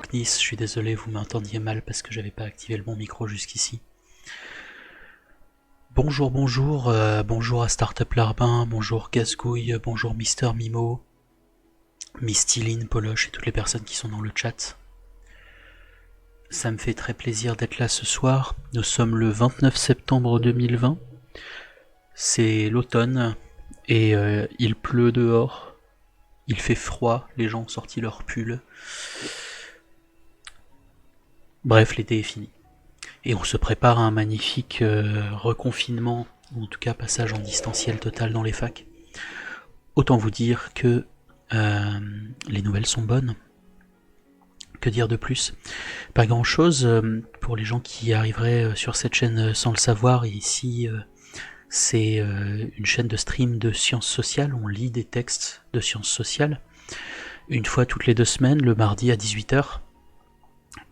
Darkness, je suis désolé, vous m'entendiez mal parce que j'avais pas activé le bon micro jusqu'ici. Bonjour, bonjour, bonjour à Startup Larbin, bonjour Gasgouille, bonjour Mister Mimo, Mystiline, Poloche et toutes les personnes qui sont dans le chat. Ça me fait très plaisir d'être là ce soir. Nous sommes le 29 septembre 2020. C'est l'automne et il pleut dehors. Il fait froid, les gens ont sorti leurs pulls. Bref, l'été est fini. Et on se prépare à un magnifique reconfinement, ou en tout cas passage en distanciel total dans les facs. Autant vous dire que les nouvelles sont bonnes. Que dire de plus? Pas grand chose. Pour les gens qui arriveraient sur cette chaîne sans le savoir, ici c'est une chaîne de stream de sciences sociales. On lit des textes de sciences sociales une fois toutes les 2 semaines, le mardi à 18h.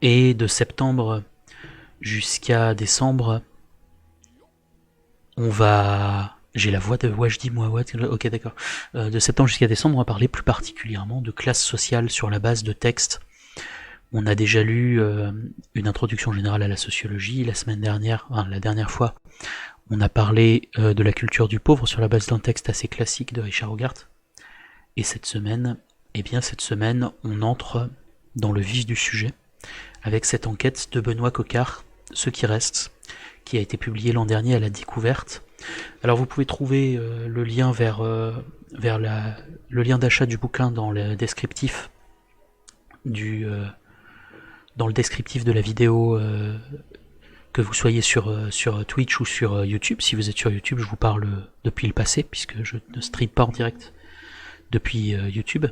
Et de septembre jusqu'à décembre, on va... J'ai la voix de Wajdi Mouawad, ok d'accord. De septembre jusqu'à décembre, on va parler plus particulièrement de classe sociale sur la base de textes. On a déjà lu une introduction générale à la sociologie la semaine dernière, enfin, la dernière fois. On a parlé de la culture du pauvre sur la base d'un texte assez classique de Richard Hogarth. Et cette semaine, on entre dans le vif du sujet avec cette enquête de Benoît Coquart, Ce qui reste, qui a été publiée l'an dernier à la Découverte. Alors vous pouvez trouver le lien vers le lien d'achat du bouquin dans le descriptif dans le descriptif de la vidéo, que vous soyez sur Twitch ou sur YouTube. Si vous êtes sur YouTube, je vous parle depuis le passé, puisque je ne stream pas en direct depuis YouTube.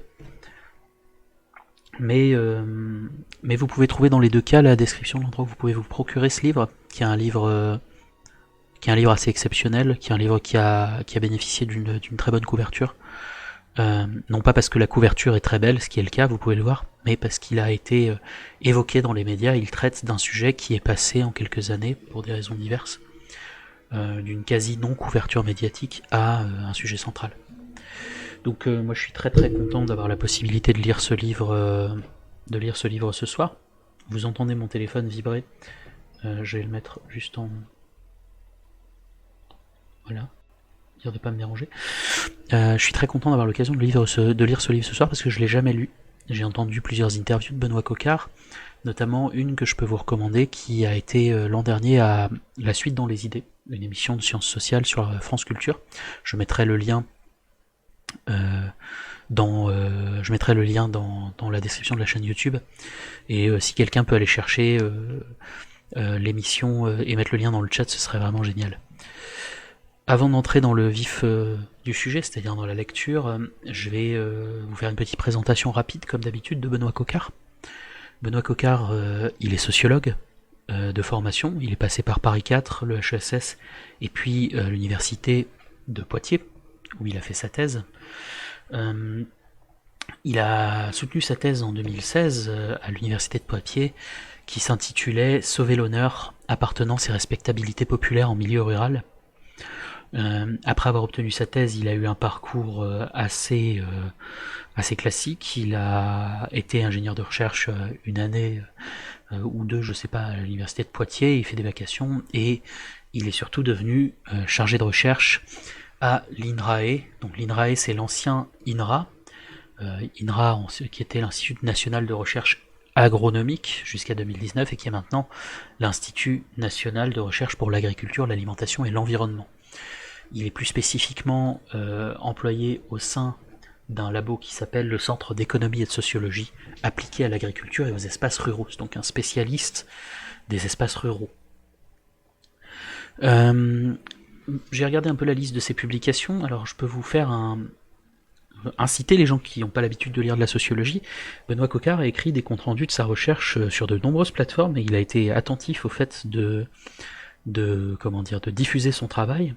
Mais vous pouvez trouver dans les deux cas la description de l'endroit où vous pouvez vous procurer ce livre, qui est un livre assez exceptionnel, qui est un livre qui a bénéficié d'une très bonne couverture. Non pas parce que la couverture est très belle, ce qui est le cas, vous pouvez le voir, mais parce qu'il a été évoqué dans les médias. Il traite d'un sujet qui est passé en quelques années, pour des raisons diverses, d'une quasi non-couverture médiatique à un sujet central. Donc moi je suis très très content d'avoir la possibilité de lire ce livre ce soir. Vous entendez mon téléphone vibrer. Je vais le mettre juste en... Voilà. Dire de pas me déranger. Je suis très content d'avoir l'occasion de lire ce livre ce soir parce que je l'ai jamais lu. J'ai entendu plusieurs interviews de Benoît Coquart, notamment une que je peux vous recommander qui a été l'an dernier à La Suite dans les idées, une émission de sciences sociales sur France Culture. Je mettrai le lien dans la description de la chaîne YouTube. Et si quelqu'un peut aller chercher l'émission et mettre le lien dans le chat, ce serait vraiment génial. Avant d'entrer dans le vif du sujet, c'est-à-dire dans la lecture, je vais vous faire une petite présentation rapide, comme d'habitude, de Benoît Coquart. Benoît Coquart, il est sociologue de formation. Il est passé par Paris 4, le HESS, et puis l'université de Poitiers, où il a fait sa thèse. Il a soutenu sa thèse en 2016 à l'université de Poitiers, qui s'intitulait « Sauver l'honneur, appartenance et respectabilité populaire en milieu rural ». Après avoir obtenu sa thèse, il a eu un parcours assez classique. Il a été ingénieur de recherche une année ou deux, je sais pas, à l'université de Poitiers. Il fait des vacations et il est surtout devenu chargé de recherche à l'INRAE. Donc l'INRAE, c'est l'ancien INRA. INRA, qui était l'Institut national de recherche agronomique jusqu'à 2019 et qui est maintenant l'Institut national de recherche pour l'agriculture, l'alimentation et l'environnement. Il est plus spécifiquement employé au sein d'un labo qui s'appelle le Centre d'économie et de sociologie appliqué à l'agriculture et aux espaces ruraux. C'est donc un spécialiste des espaces ruraux. J'ai regardé un peu la liste de ses publications. Alors je peux vous faire inciter les gens qui n'ont pas l'habitude de lire de la sociologie. Benoît Coquart a écrit des comptes rendus de sa recherche sur de nombreuses plateformes et il a été attentif au fait de diffuser son travail,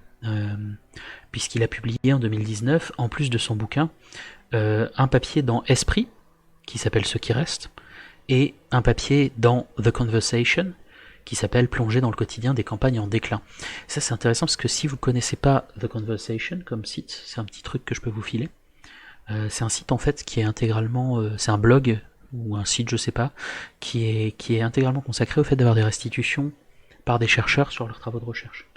puisqu'il a publié en 2019, en plus de son bouquin, un papier dans Esprit, qui s'appelle Ce qui reste, et un papier dans The Conversation, qui s'appelle Plonger dans le quotidien des campagnes en déclin. Ça c'est intéressant parce que si vous connaissez pas The Conversation comme site, c'est un petit truc que je peux vous filer. C'est un site en fait qui est intégralement, c'est un blog ou un site, je sais pas, qui est intégralement consacré au fait d'avoir des restitutions par des chercheurs sur leurs travaux de recherche.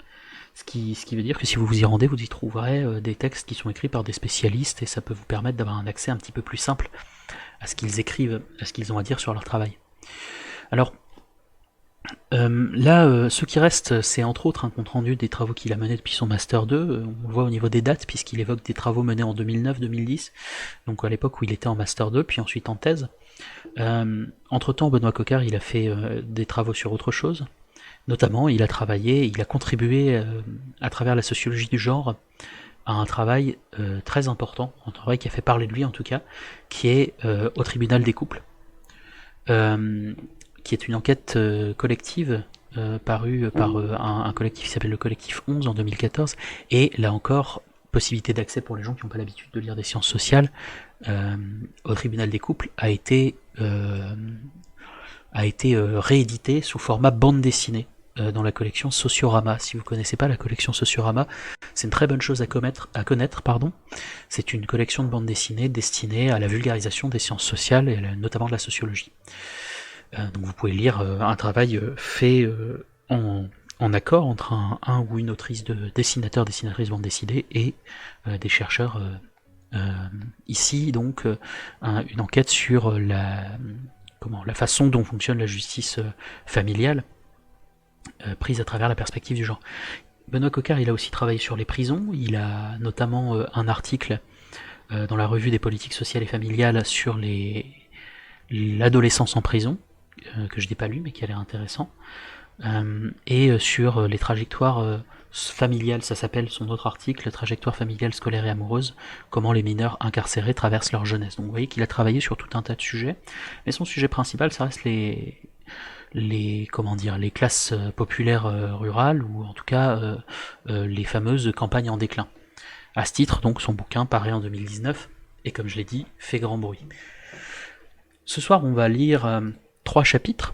Ce qui veut dire que si vous vous y rendez, vous y trouverez des textes qui sont écrits par des spécialistes et ça peut vous permettre d'avoir un accès un petit peu plus simple à ce qu'ils écrivent, à ce qu'ils ont à dire sur leur travail. Alors, là, ce qui reste, c'est entre autres un compte-rendu des travaux qu'il a menés depuis son Master 2. On le voit au niveau des dates, puisqu'il évoque des travaux menés en 2009-2010, donc à l'époque où il était en Master 2, puis ensuite en thèse. Entre-temps, Benoît Coquart, il a fait des travaux sur autre chose. Notamment, il a contribué à travers la sociologie du genre à un travail très important, un travail qui a fait parler de lui en tout cas, qui est au tribunal des couples, qui est une enquête collective parue par un collectif qui s'appelle le collectif 11 en 2014, et là encore, possibilité d'accès pour les gens qui n'ont pas l'habitude de lire des sciences sociales, au tribunal des couples a été réédité sous format bande dessinée dans la collection Sociorama. Si vous ne connaissez pas la collection Sociorama, c'est une très bonne chose à connaître. C'est une collection de bandes dessinées destinée à la vulgarisation des sciences sociales, et notamment de la sociologie. Donc vous pouvez lire un travail fait en accord entre un ou une autrice de dessinatrice bande dessinée et des chercheurs. Ici, donc, une enquête sur la façon dont fonctionne la justice familiale, prise à travers la perspective du genre. Benoît Coquart, il a aussi travaillé sur les prisons. Il a notamment un article dans la revue des politiques sociales et familiales sur l'adolescence en prison, que je n'ai pas lu mais qui a l'air intéressant, et sur les trajectoires familiales, ça s'appelle son autre article, trajectoire familiale, scolaire et amoureuse, comment les mineurs incarcérés traversent leur jeunesse. Donc vous voyez qu'il a travaillé sur tout un tas de sujets, mais son sujet principal, ça reste les classes populaires rurales, ou en tout cas les fameuses campagnes en déclin. À ce titre, donc, son bouquin paraît en 2019, et comme je l'ai dit, fait grand bruit. Ce soir, on va lire trois chapitres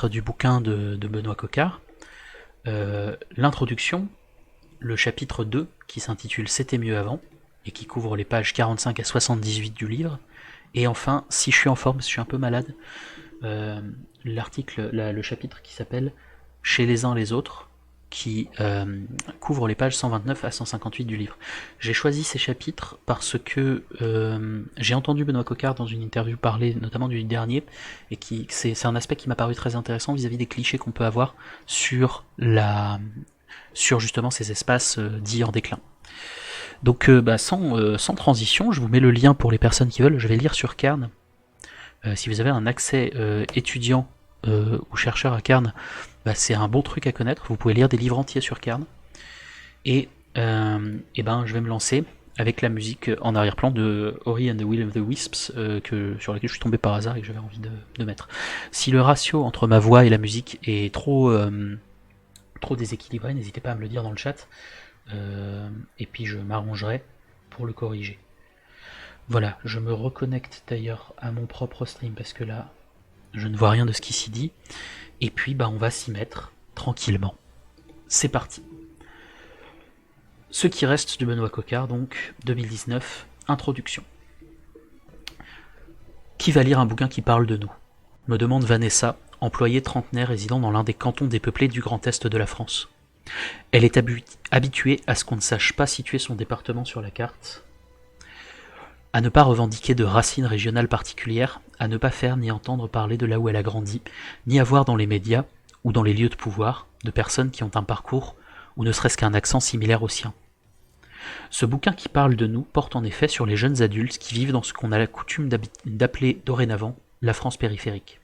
du bouquin de Benoît Coquart. L'introduction, le chapitre 2, qui s'intitule C'était mieux avant, et qui couvre les pages 45 à 78 du livre. Et enfin, si je suis en forme, parce que je suis un peu malade, le chapitre qui s'appelle Chez les uns les autres, qui couvre les pages 129 à 158 du livre. J'ai choisi ces chapitres parce que j'ai entendu Benoît Coquart dans une interview parler notamment du dernier, et c'est un aspect qui m'a paru très intéressant vis-à-vis des clichés qu'on peut avoir sur justement ces espaces dits en déclin. Donc sans transition, je vous mets le lien pour les personnes qui veulent, je vais lire sur Cairn. Si vous avez un accès étudiant ou chercheur à Cairn, c'est un bon truc à connaître, vous pouvez lire des livres entiers sur Cairn. Et je vais me lancer avec la musique en arrière-plan de Ori and the Will of the Wisps, sur laquelle je suis tombé par hasard et que j'avais envie de mettre. Si le ratio entre ma voix et la musique est trop déséquilibré, n'hésitez pas à me le dire dans le chat. Et puis je m'arrangerai pour le corriger. Voilà, je me reconnecte d'ailleurs à mon propre stream parce que là, je ne vois rien de ce qui s'y dit. Et puis on va s'y mettre tranquillement. C'est parti. Ce qui reste de Benoît Coquart, donc 2019, introduction. Qui va lire un bouquin qui parle de nous ? Me demande Vanessa, employée trentenaire résidant dans l'un des cantons dépeuplés du Grand Est de la France. Elle est habituée à ce qu'on ne sache pas situer son département sur la carte, à ne pas revendiquer de racines régionales particulières, à ne pas faire ni entendre parler de là où elle a grandi, ni avoir dans les médias ou dans les lieux de pouvoir de personnes qui ont un parcours ou ne serait-ce qu'un accent similaire au sien. Ce bouquin qui parle de nous porte en effet sur les jeunes adultes qui vivent dans ce qu'on a la coutume d'appeler dorénavant la France périphérique.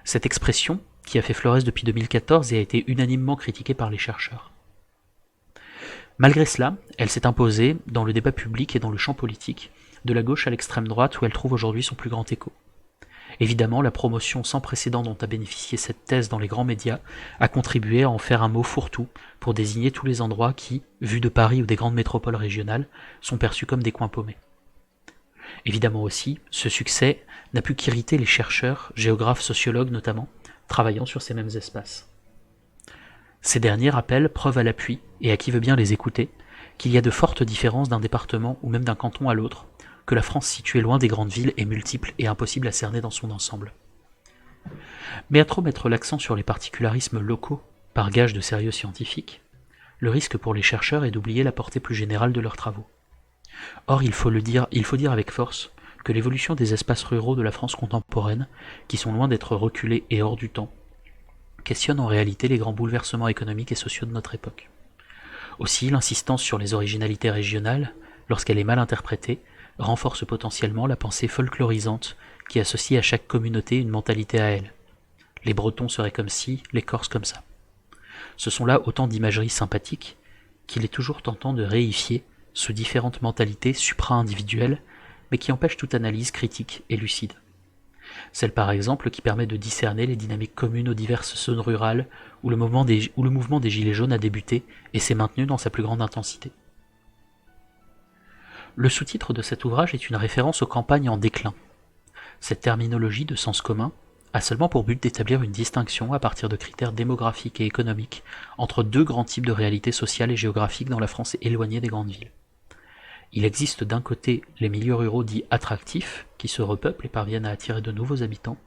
Cette expression, qui a fait florès depuis 2014 et a été unanimement critiquée par les chercheurs. Malgré cela, elle s'est imposée dans le débat public et dans le champ politique, de la gauche à l'extrême droite où elle trouve aujourd'hui son plus grand écho. Évidemment, la promotion sans précédent dont a bénéficié cette thèse dans les grands médias a contribué à en faire un mot fourre-tout pour désigner tous les endroits qui, vus de Paris ou des grandes métropoles régionales, sont perçus comme des coins paumés. Évidemment aussi, ce succès n'a pu qu'irriter les chercheurs, géographes, sociologues notamment, travaillant sur ces mêmes espaces. Ces derniers rappellent, preuve à l'appui, et à qui veut bien les écouter, qu'il y a de fortes différences d'un département ou même d'un canton à l'autre, que la France située loin des grandes villes est multiple et impossible à cerner dans son ensemble. Mais à trop mettre l'accent sur les particularismes locaux, par gage de sérieux scientifique, le risque pour les chercheurs est d'oublier la portée plus générale de leurs travaux. Or, il faut dire avec force que l'évolution des espaces ruraux de la France contemporaine, qui sont loin d'être reculés et hors du temps, questionne en réalité les grands bouleversements économiques et sociaux de notre époque. Aussi, l'insistance sur les originalités régionales, lorsqu'elle est mal interprétée, renforce potentiellement la pensée folklorisante qui associe à chaque communauté une mentalité à elle. Les Bretons seraient comme ci, les Corses comme ça. Ce sont là autant d'imageries sympathiques qu'il est toujours tentant de réifier sous différentes mentalités supra-individuelles, mais qui empêchent toute analyse critique et lucide. Celle par exemple qui permet de discerner les dynamiques communes aux diverses zones rurales où le mouvement des Gilets jaunes a débuté et s'est maintenu dans sa plus grande intensité. Le sous-titre de cet ouvrage est une référence aux campagnes en déclin. Cette terminologie de sens commun a seulement pour but d'établir une distinction à partir de critères démographiques et économiques entre deux grands types de réalités sociales et géographiques dans la France éloignée des grandes villes. Il existe d'un côté les milieux ruraux dits attractifs, qui se repeuplent et parviennent à attirer de nouveaux habitants,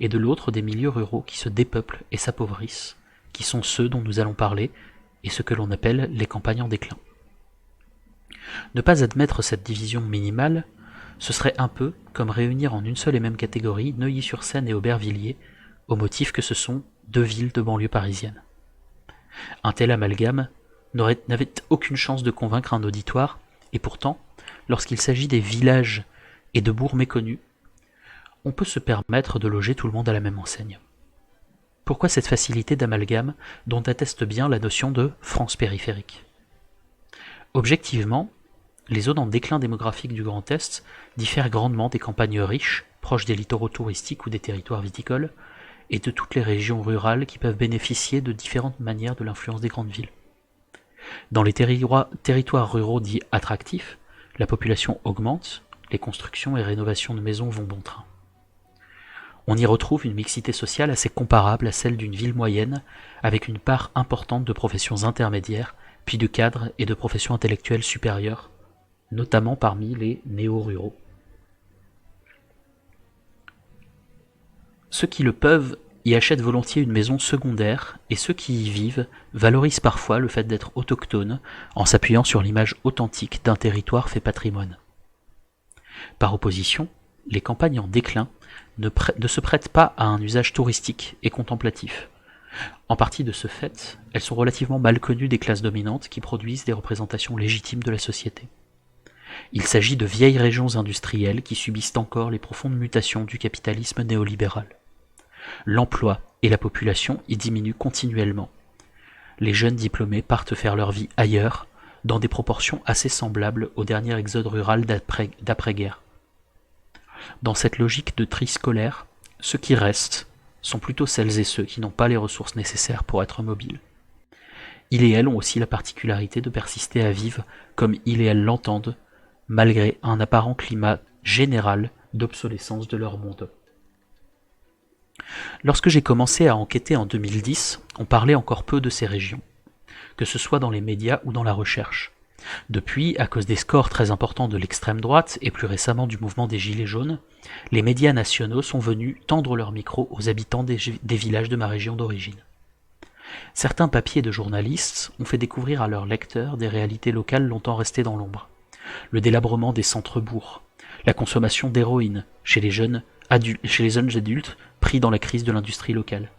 et de l'autre des milieux ruraux qui se dépeuplent et s'appauvrissent, qui sont ceux dont nous allons parler, et ce que l'on appelle les campagnes en déclin. Ne pas admettre cette division minimale, ce serait un peu comme réunir en une seule et même catégorie Neuilly-sur-Seine et Aubervilliers, au motif que ce sont deux villes de banlieue parisienne. Un tel amalgame n'avait aucune chance de convaincre un auditoire, et pourtant, lorsqu'il s'agit des villages et de bourgs méconnus, on peut se permettre de loger tout le monde à la même enseigne. Pourquoi cette facilité d'amalgame dont atteste bien la notion de France périphérique ? Objectivement, les zones en déclin démographique du Grand Est diffèrent grandement des campagnes riches, proches des littoraux touristiques ou des territoires viticoles, et de toutes les régions rurales qui peuvent bénéficier de différentes manières de l'influence des grandes villes. Dans les territoires ruraux dits attractifs, la population augmente, les constructions et rénovations de maisons vont bon train. On y retrouve une mixité sociale assez comparable à celle d'une ville moyenne, avec une part importante de professions intermédiaires, puis de cadres et de professions intellectuelles supérieures, notamment parmi les néo-ruraux. Ceux qui le peuvent y achètent volontiers une maison secondaire, et ceux qui y vivent valorisent parfois le fait d'être autochtones en s'appuyant sur l'image authentique d'un territoire fait patrimoine. Par opposition, les campagnes en déclin ne se prêtent pas à un usage touristique et contemplatif. En partie de ce fait, elles sont relativement mal connues des classes dominantes qui produisent des représentations légitimes de la société. Il s'agit de vieilles régions industrielles qui subissent encore les profondes mutations du capitalisme néolibéral. L'emploi et la population y diminuent continuellement. Les jeunes diplômés partent faire leur vie ailleurs, dans des proportions assez semblables au dernier exode rural d'après-guerre. Dans cette logique de tri scolaire, ceux qui restent sont plutôt celles et ceux qui n'ont pas les ressources nécessaires pour être mobiles. Ils et elles ont aussi la particularité de persister à vivre comme ils et elles l'entendent, malgré un apparent climat général d'obsolescence de leur monde. Lorsque j'ai commencé à enquêter en 2010, on parlait encore peu de ces régions, que ce soit dans les médias ou dans la recherche. Depuis, à cause des scores très importants de l'extrême droite et plus récemment du mouvement des Gilets jaunes, les médias nationaux sont venus tendre leur micro aux habitants des villages de ma région d'origine. Certains papiers de journalistes ont fait découvrir à leurs lecteurs des réalités locales longtemps restées dans l'ombre. Le délabrement des centres-bourgs, la consommation d'héroïne chez les jeunes adultes pris dans la crise de l'industrie locale,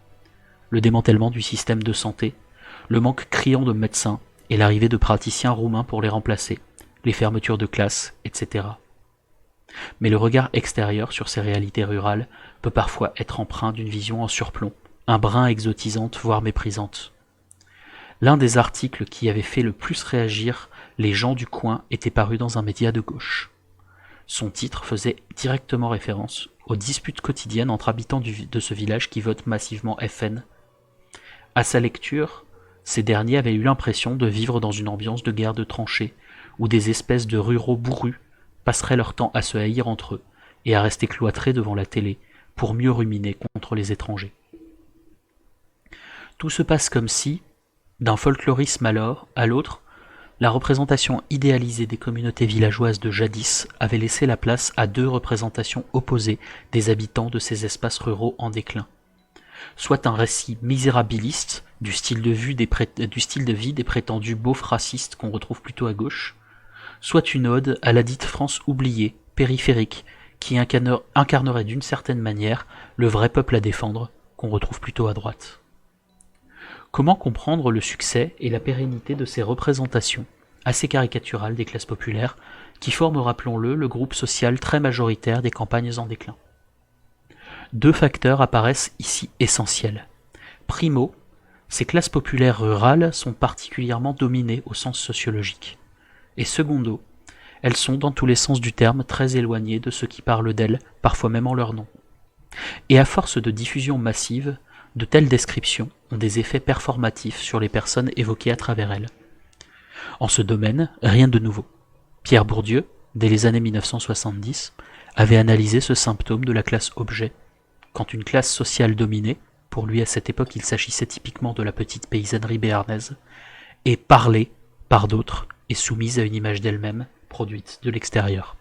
le démantèlement du système de santé, le manque criant de médecins et l'arrivée de praticiens roumains pour les remplacer, les fermetures de classes, etc. Mais le regard extérieur sur ces réalités rurales peut parfois être empreint d'une vision en surplomb, un brin exotisante voire méprisante. L'un des articles qui avait fait le plus réagir les gens du coin était paru dans un média de gauche. Son titre faisait directement référence aux disputes quotidiennes entre habitants de ce village qui votent massivement FN. À sa lecture, ces derniers avaient eu l'impression de vivre dans une ambiance de guerre de tranchées, où des espèces de ruraux bourrus passeraient leur temps à se haïr entre eux et à rester cloîtrés devant la télé pour mieux ruminer contre les étrangers. Tout se passe comme si, d'un folklorisme à l'autre, la représentation idéalisée des communautés villageoises de jadis avait laissé la place à deux représentations opposées des habitants de ces espaces ruraux en déclin. Soit un récit misérabiliste du style de vie des prétendus beaufs racistes qu'on retrouve plutôt à gauche, soit une ode à la dite France oubliée, périphérique, qui incarnerait d'une certaine manière le vrai peuple à défendre, qu'on retrouve plutôt à droite. Comment comprendre le succès et la pérennité de ces représentations, assez caricaturales des classes populaires, qui forment, rappelons-le, le groupe social très majoritaire des campagnes en déclin? Deux facteurs apparaissent ici essentiels. Primo, ces classes populaires rurales sont particulièrement dominées au sens sociologique. Et secondo, elles sont, dans tous les sens du terme, très éloignées de ceux qui parlent d'elles, parfois même en leur nom. Et à force de diffusion massive, de telles descriptions ont des effets performatifs sur les personnes évoquées à travers elles. En ce domaine, rien de nouveau. Pierre Bourdieu, dès les années 1970, avait analysé ce symptôme de la classe objet. Quand une classe sociale dominée, pour lui à cette époque il s'agissait typiquement de la petite paysannerie béarnaise, est parlée par d'autres et soumise à une image d'elle-même, produite de l'extérieur.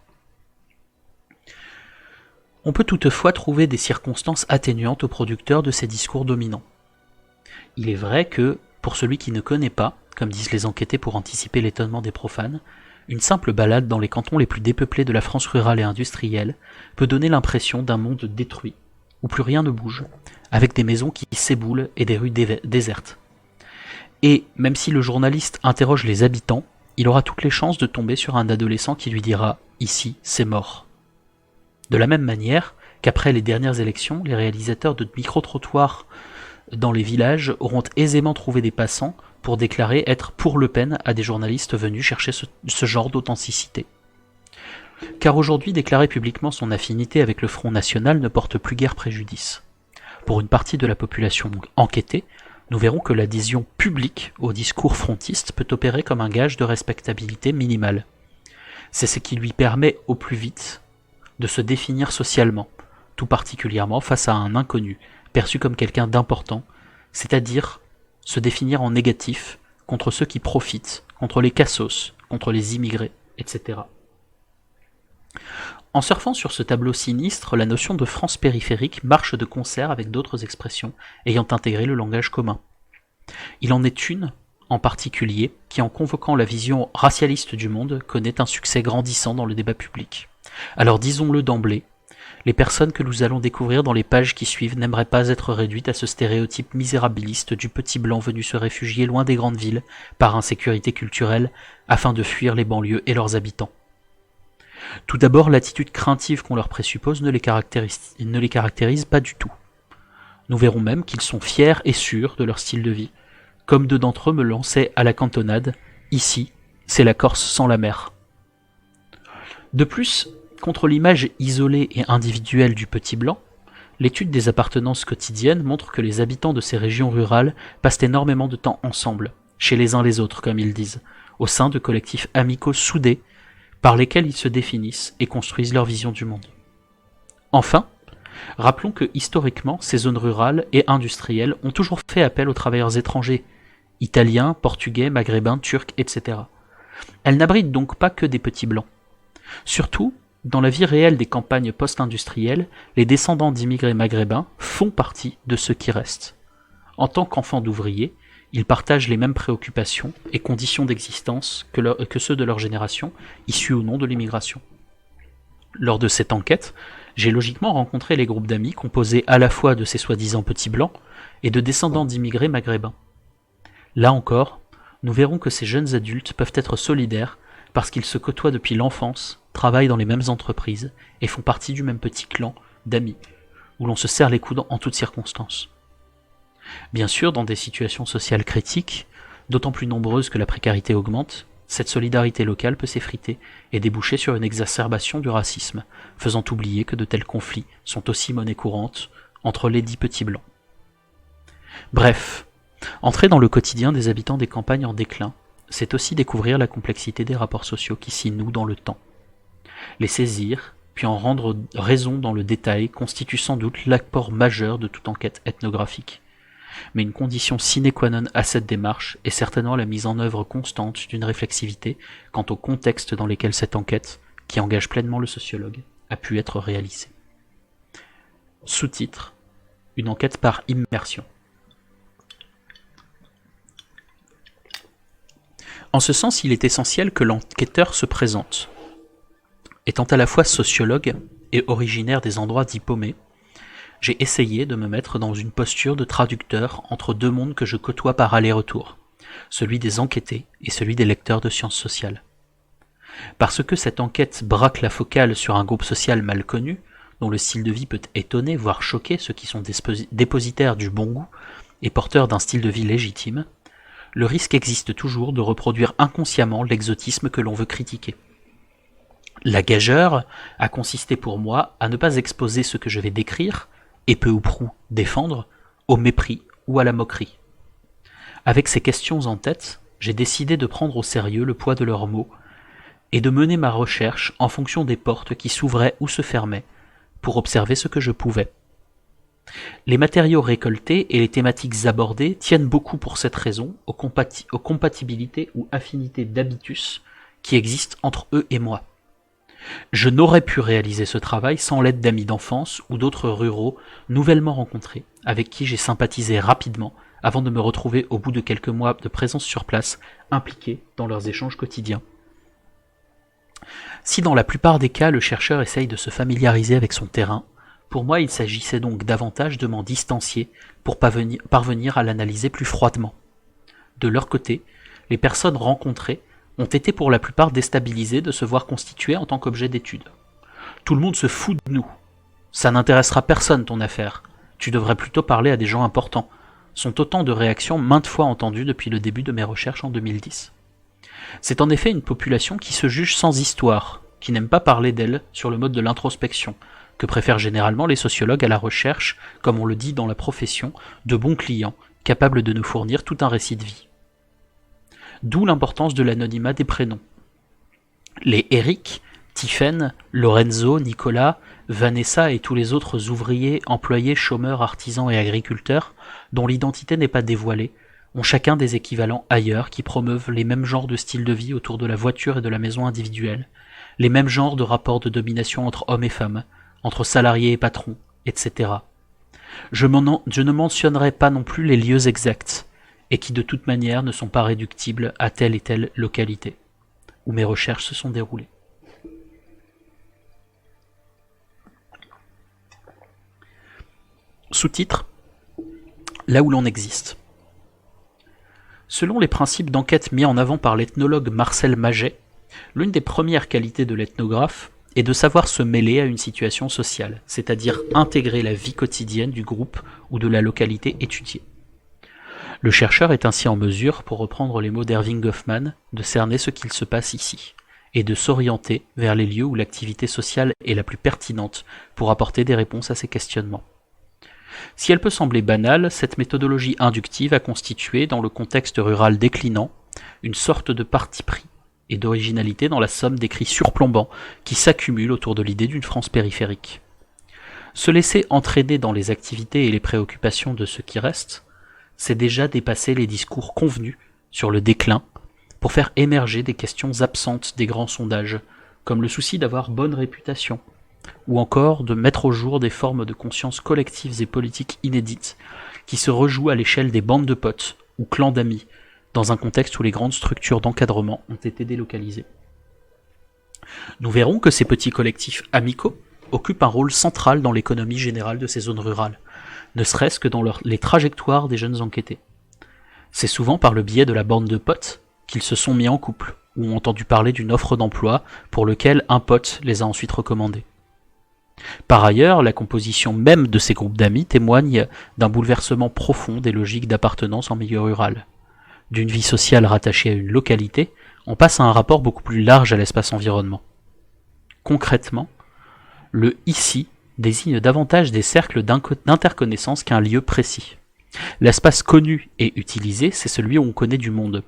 On peut toutefois trouver des circonstances atténuantes aux producteurs de ces discours dominants. Il est vrai que, pour celui qui ne connaît pas, comme disent les enquêtés pour anticiper l'étonnement des profanes, une simple balade dans les cantons les plus dépeuplés de la France rurale et industrielle peut donner l'impression d'un monde détruit, où plus rien ne bouge, avec des maisons qui s'éboulent et des rues désertes. Et, même si le journaliste interroge les habitants, il aura toutes les chances de tomber sur un adolescent qui lui dira « Ici, c'est mort ». De la même manière qu'après les dernières élections, les réalisateurs de micro-trottoirs dans les villages auront aisément trouvé des passants pour déclarer être pour Le Pen à des journalistes venus chercher ce genre d'authenticité. Car aujourd'hui, déclarer publiquement son affinité avec le Front National ne porte plus guère préjudice. Pour une partie de la population enquêtée, nous verrons que l'adhésion publique au discours frontiste peut opérer comme un gage de respectabilité minimale. C'est ce qui lui permet au plus vite de se définir socialement, tout particulièrement face à un inconnu, perçu comme quelqu'un d'important, c'est-à-dire se définir en négatif contre ceux qui profitent, contre les cassos, contre les immigrés, etc. En surfant sur ce tableau sinistre, la notion de France périphérique marche de concert avec d'autres expressions ayant intégré le langage commun. Il en est une, en particulier, qui en convoquant la vision racialiste du monde, connaît un succès grandissant dans le débat public. Alors disons-le d'emblée, les personnes que nous allons découvrir dans les pages qui suivent n'aimeraient pas être réduites à ce stéréotype misérabiliste du petit blanc venu se réfugier loin des grandes villes par insécurité culturelle afin de fuir les banlieues et leurs habitants. Tout d'abord, l'attitude craintive qu'on leur présuppose ne les caractérise pas du tout. Nous verrons même qu'ils sont fiers et sûrs de leur style de vie, comme deux d'entre eux me lançaient à la cantonade, ici, c'est la Corse sans la mer. De plus, contre l'image isolée et individuelle du petit blanc, l'étude des appartenances quotidiennes montre que les habitants de ces régions rurales passent énormément de temps ensemble, chez les uns les autres comme ils disent, au sein de collectifs amicaux soudés par lesquels ils se définissent et construisent leur vision du monde. Enfin, rappelons que historiquement, ces zones rurales et industrielles ont toujours fait appel aux travailleurs étrangers, italiens, portugais, maghrébins, turcs, etc. Elles n'abritent donc pas que des petits blancs. Surtout, dans la vie réelle des campagnes post-industrielles, les descendants d'immigrés maghrébins font partie de ceux qui restent. En tant qu'enfants d'ouvriers, ils partagent les mêmes préoccupations et conditions d'existence que ceux de leur génération, issus ou non de l'immigration. Lors de cette enquête, j'ai logiquement rencontré les groupes d'amis composés à la fois de ces soi-disant petits blancs et de descendants d'immigrés maghrébins. Là encore, nous verrons que ces jeunes adultes peuvent être solidaires parce qu'ils se côtoient depuis l'enfance, travaillent dans les mêmes entreprises et font partie du même petit clan d'amis, où l'on se serre les coudes en toutes circonstances. Bien sûr, dans des situations sociales critiques, d'autant plus nombreuses que la précarité augmente, cette solidarité locale peut s'effriter et déboucher sur une exacerbation du racisme, faisant oublier que de tels conflits sont aussi monnaie courante entre les dits petits blancs. Bref, entrer dans le quotidien des habitants des campagnes en déclin, c'est aussi découvrir la complexité des rapports sociaux qui s'y nouent dans le temps. Les saisir, puis en rendre raison dans le détail, constitue sans doute l'apport majeur de toute enquête ethnographique. mais une condition sine qua non à cette démarche est certainement la mise en œuvre constante d'une réflexivité quant au contexte dans lesquels cette enquête, qui engage pleinement le sociologue, a pu être réalisée. Sous-titre: une enquête par immersion. En ce sens, il est essentiel que l'enquêteur se présente. Étant à la fois sociologue et originaire des endroits dits paumés, j'ai essayé de me mettre dans une posture de traducteur entre deux mondes que je côtoie par aller-retour, celui des enquêtés et celui des lecteurs de sciences sociales. Parce que cette enquête braque la focale sur un groupe social mal connu, dont le style de vie peut étonner, voire choquer ceux qui sont dépositaires du bon goût et porteurs d'un style de vie légitime, le risque existe toujours de reproduire inconsciemment l'exotisme que l'on veut critiquer. La gageure a consisté pour moi à ne pas exposer ce que je vais décrire, et peu ou prou défendre, au mépris ou à la moquerie. Avec ces questions en tête, j'ai décidé de prendre au sérieux le poids de leurs mots et de mener ma recherche en fonction des portes qui s'ouvraient ou se fermaient, pour observer ce que je pouvais. Les matériaux récoltés et les thématiques abordées tiennent beaucoup pour cette raison aux compatibilités ou affinités d'habitus qui existent entre eux et moi. Je n'aurais pu réaliser ce travail sans l'aide d'amis d'enfance ou d'autres ruraux nouvellement rencontrés, avec qui j'ai sympathisé rapidement avant de me retrouver au bout de quelques mois de présence sur place, impliqué dans leurs échanges quotidiens. Si dans la plupart des cas le chercheur essaye de se familiariser avec son terrain, pour moi il s'agissait donc davantage de m'en distancier pour parvenir à l'analyser plus froidement. De leur côté, les personnes rencontrées ont été pour la plupart déstabilisées de se voir constituées en tant qu'objet d'étude. Tout le monde se fout de nous. Ça n'intéressera personne ton affaire. Tu devrais plutôt parler à des gens importants, sont autant de réactions maintes fois entendues depuis le début de mes recherches en 2010. C'est en effet une population qui se juge sans histoire, qui n'aime pas parler d'elle sur le mode de l'introspection, que préfèrent généralement les sociologues à la recherche, comme on le dit dans la profession, de bons clients, capables de nous fournir tout un récit de vie. D'où l'importance de l'anonymat des prénoms. Les Eric, Tiphaine, Lorenzo, Nicolas, Vanessa et tous les autres ouvriers, employés, chômeurs, artisans et agriculteurs, dont l'identité n'est pas dévoilée, ont chacun des équivalents ailleurs qui promeuvent les mêmes genres de styles de vie autour de la voiture et de la maison individuelle, les mêmes genres de rapports de domination entre hommes et femmes, entre salariés et patrons, etc. Je ne mentionnerai pas non plus les lieux exacts, et qui de toute manière ne sont pas réductibles à telle et telle localité, où mes recherches se sont déroulées. Sous-titre: là où l'on existe. Selon les principes d'enquête mis en avant par l'ethnologue Marcel Maget, l'une des premières qualités de l'ethnographe est de savoir se mêler à une situation sociale, c'est-à-dire intégrer la vie quotidienne du groupe ou de la localité étudiée. Le chercheur est ainsi en mesure, pour reprendre les mots d'Erving Goffman, de cerner ce qu'il se passe ici, et de s'orienter vers les lieux où l'activité sociale est la plus pertinente pour apporter des réponses à ces questionnements. Si elle peut sembler banale, cette méthodologie inductive a constitué, dans le contexte rural déclinant, une sorte de parti pris et d'originalité dans la somme d'écrits surplombants qui s'accumulent autour de l'idée d'une France périphérique. Se laisser entraîner dans les activités et les préoccupations de ceux qui restent, c'est déjà dépasser les discours convenus sur le déclin pour faire émerger des questions absentes des grands sondages, comme le souci d'avoir bonne réputation, ou encore de mettre au jour des formes de conscience collectives et politiques inédites qui se rejouent à l'échelle des bandes de potes ou clans d'amis, dans un contexte où les grandes structures d'encadrement ont été délocalisées. Nous verrons que ces petits collectifs amicaux occupent un rôle central dans l'économie générale de ces zones rurales, ne serait-ce que dans les trajectoires des jeunes enquêtés. C'est souvent par le biais de la bande de potes qu'ils se sont mis en couple, ou ont entendu parler d'une offre d'emploi pour lequel un pote les a ensuite recommandés. Par ailleurs, la composition même de ces groupes d'amis témoigne d'un bouleversement profond des logiques d'appartenance en milieu rural. D'une vie sociale rattachée à une localité, on passe à un rapport beaucoup plus large à l'espace environnement. Concrètement, le « ici » désigne davantage des cercles d'interconnaissance qu'un lieu précis. L'espace connu et utilisé, c'est celui où on connaît du monde.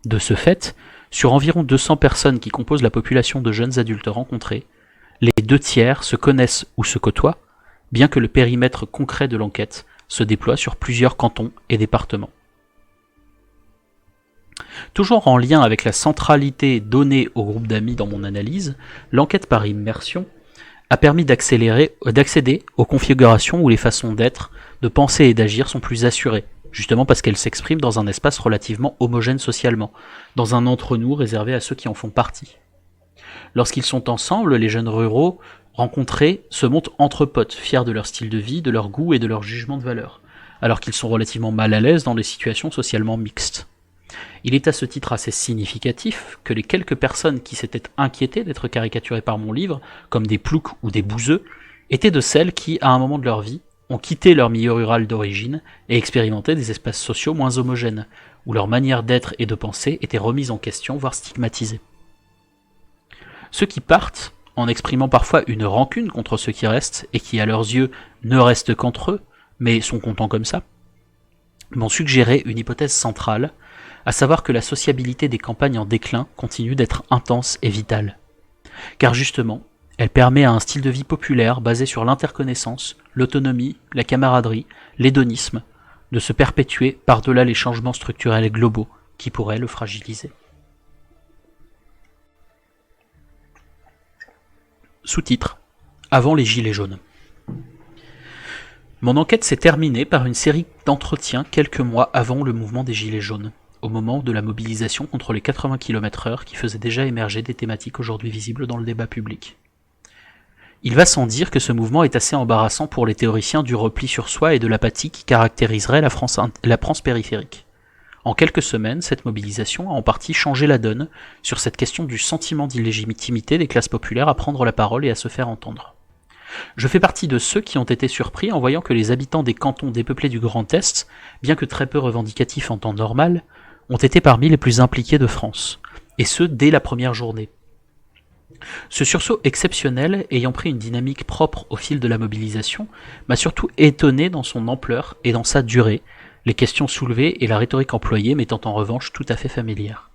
De ce fait, sur environ 200 personnes qui composent la population de jeunes adultes rencontrés, les 2 tiers se connaissent ou se côtoient, bien que le périmètre concret de l'enquête se déploie sur plusieurs cantons et départements. Toujours en lien avec la centralité donnée au groupe d'amis dans mon analyse, l'enquête par immersion a permis d'accéder aux configurations où les façons d'être, de penser et d'agir sont plus assurées, justement parce qu'elles s'expriment dans un espace relativement homogène socialement, dans un entre-nous réservé à ceux qui en font partie. Lorsqu'ils sont ensemble, les jeunes ruraux rencontrés se montent entre potes, fiers de leur style de vie, de leur goût et de leur jugement de valeur, alors qu'ils sont relativement mal à l'aise dans des situations socialement mixtes. Il est à ce titre assez significatif que les quelques personnes qui s'étaient inquiétées d'être caricaturées par mon livre, comme des ploucs ou des bouseux, étaient de celles qui, à un moment de leur vie, ont quitté leur milieu rural d'origine et expérimenté des espaces sociaux moins homogènes, où leur manière d'être et de penser était remise en question, voire stigmatisée. Ceux qui partent, en exprimant parfois une rancune contre ceux qui restent, et qui à leurs yeux ne restent qu'entre eux, mais sont contents comme ça, m'ont suggéré une hypothèse centrale, à savoir que la sociabilité des campagnes en déclin continue d'être intense et vitale. Car justement, elle permet à un style de vie populaire basé sur l'interconnaissance, l'autonomie, la camaraderie, l'hédonisme, de se perpétuer par-delà les changements structurels globaux qui pourraient le fragiliser. Sous-titre : Avant les Gilets jaunes. Mon enquête s'est terminée par une série d'entretiens quelques mois avant le mouvement des Gilets jaunes, au moment de la mobilisation contre les 80 km/h qui faisait déjà émerger des thématiques aujourd'hui visibles dans le débat public. Il va sans dire que ce mouvement est assez embarrassant pour les théoriciens du repli sur soi et de l'apathie qui caractériserait la France périphérique. En quelques semaines, cette mobilisation a en partie changé la donne sur cette question du sentiment d'illégitimité des classes populaires à prendre la parole et à se faire entendre. Je fais partie de ceux qui ont été surpris en voyant que les habitants des cantons dépeuplés du Grand Est, bien que très peu revendicatifs en temps normal, ont été parmi les plus impliqués de France, et ce dès la première journée. Ce sursaut exceptionnel, ayant pris une dynamique propre au fil de la mobilisation, m'a surtout étonné dans son ampleur et dans sa durée, les questions soulevées et la rhétorique employée m'étant en revanche tout à fait familières.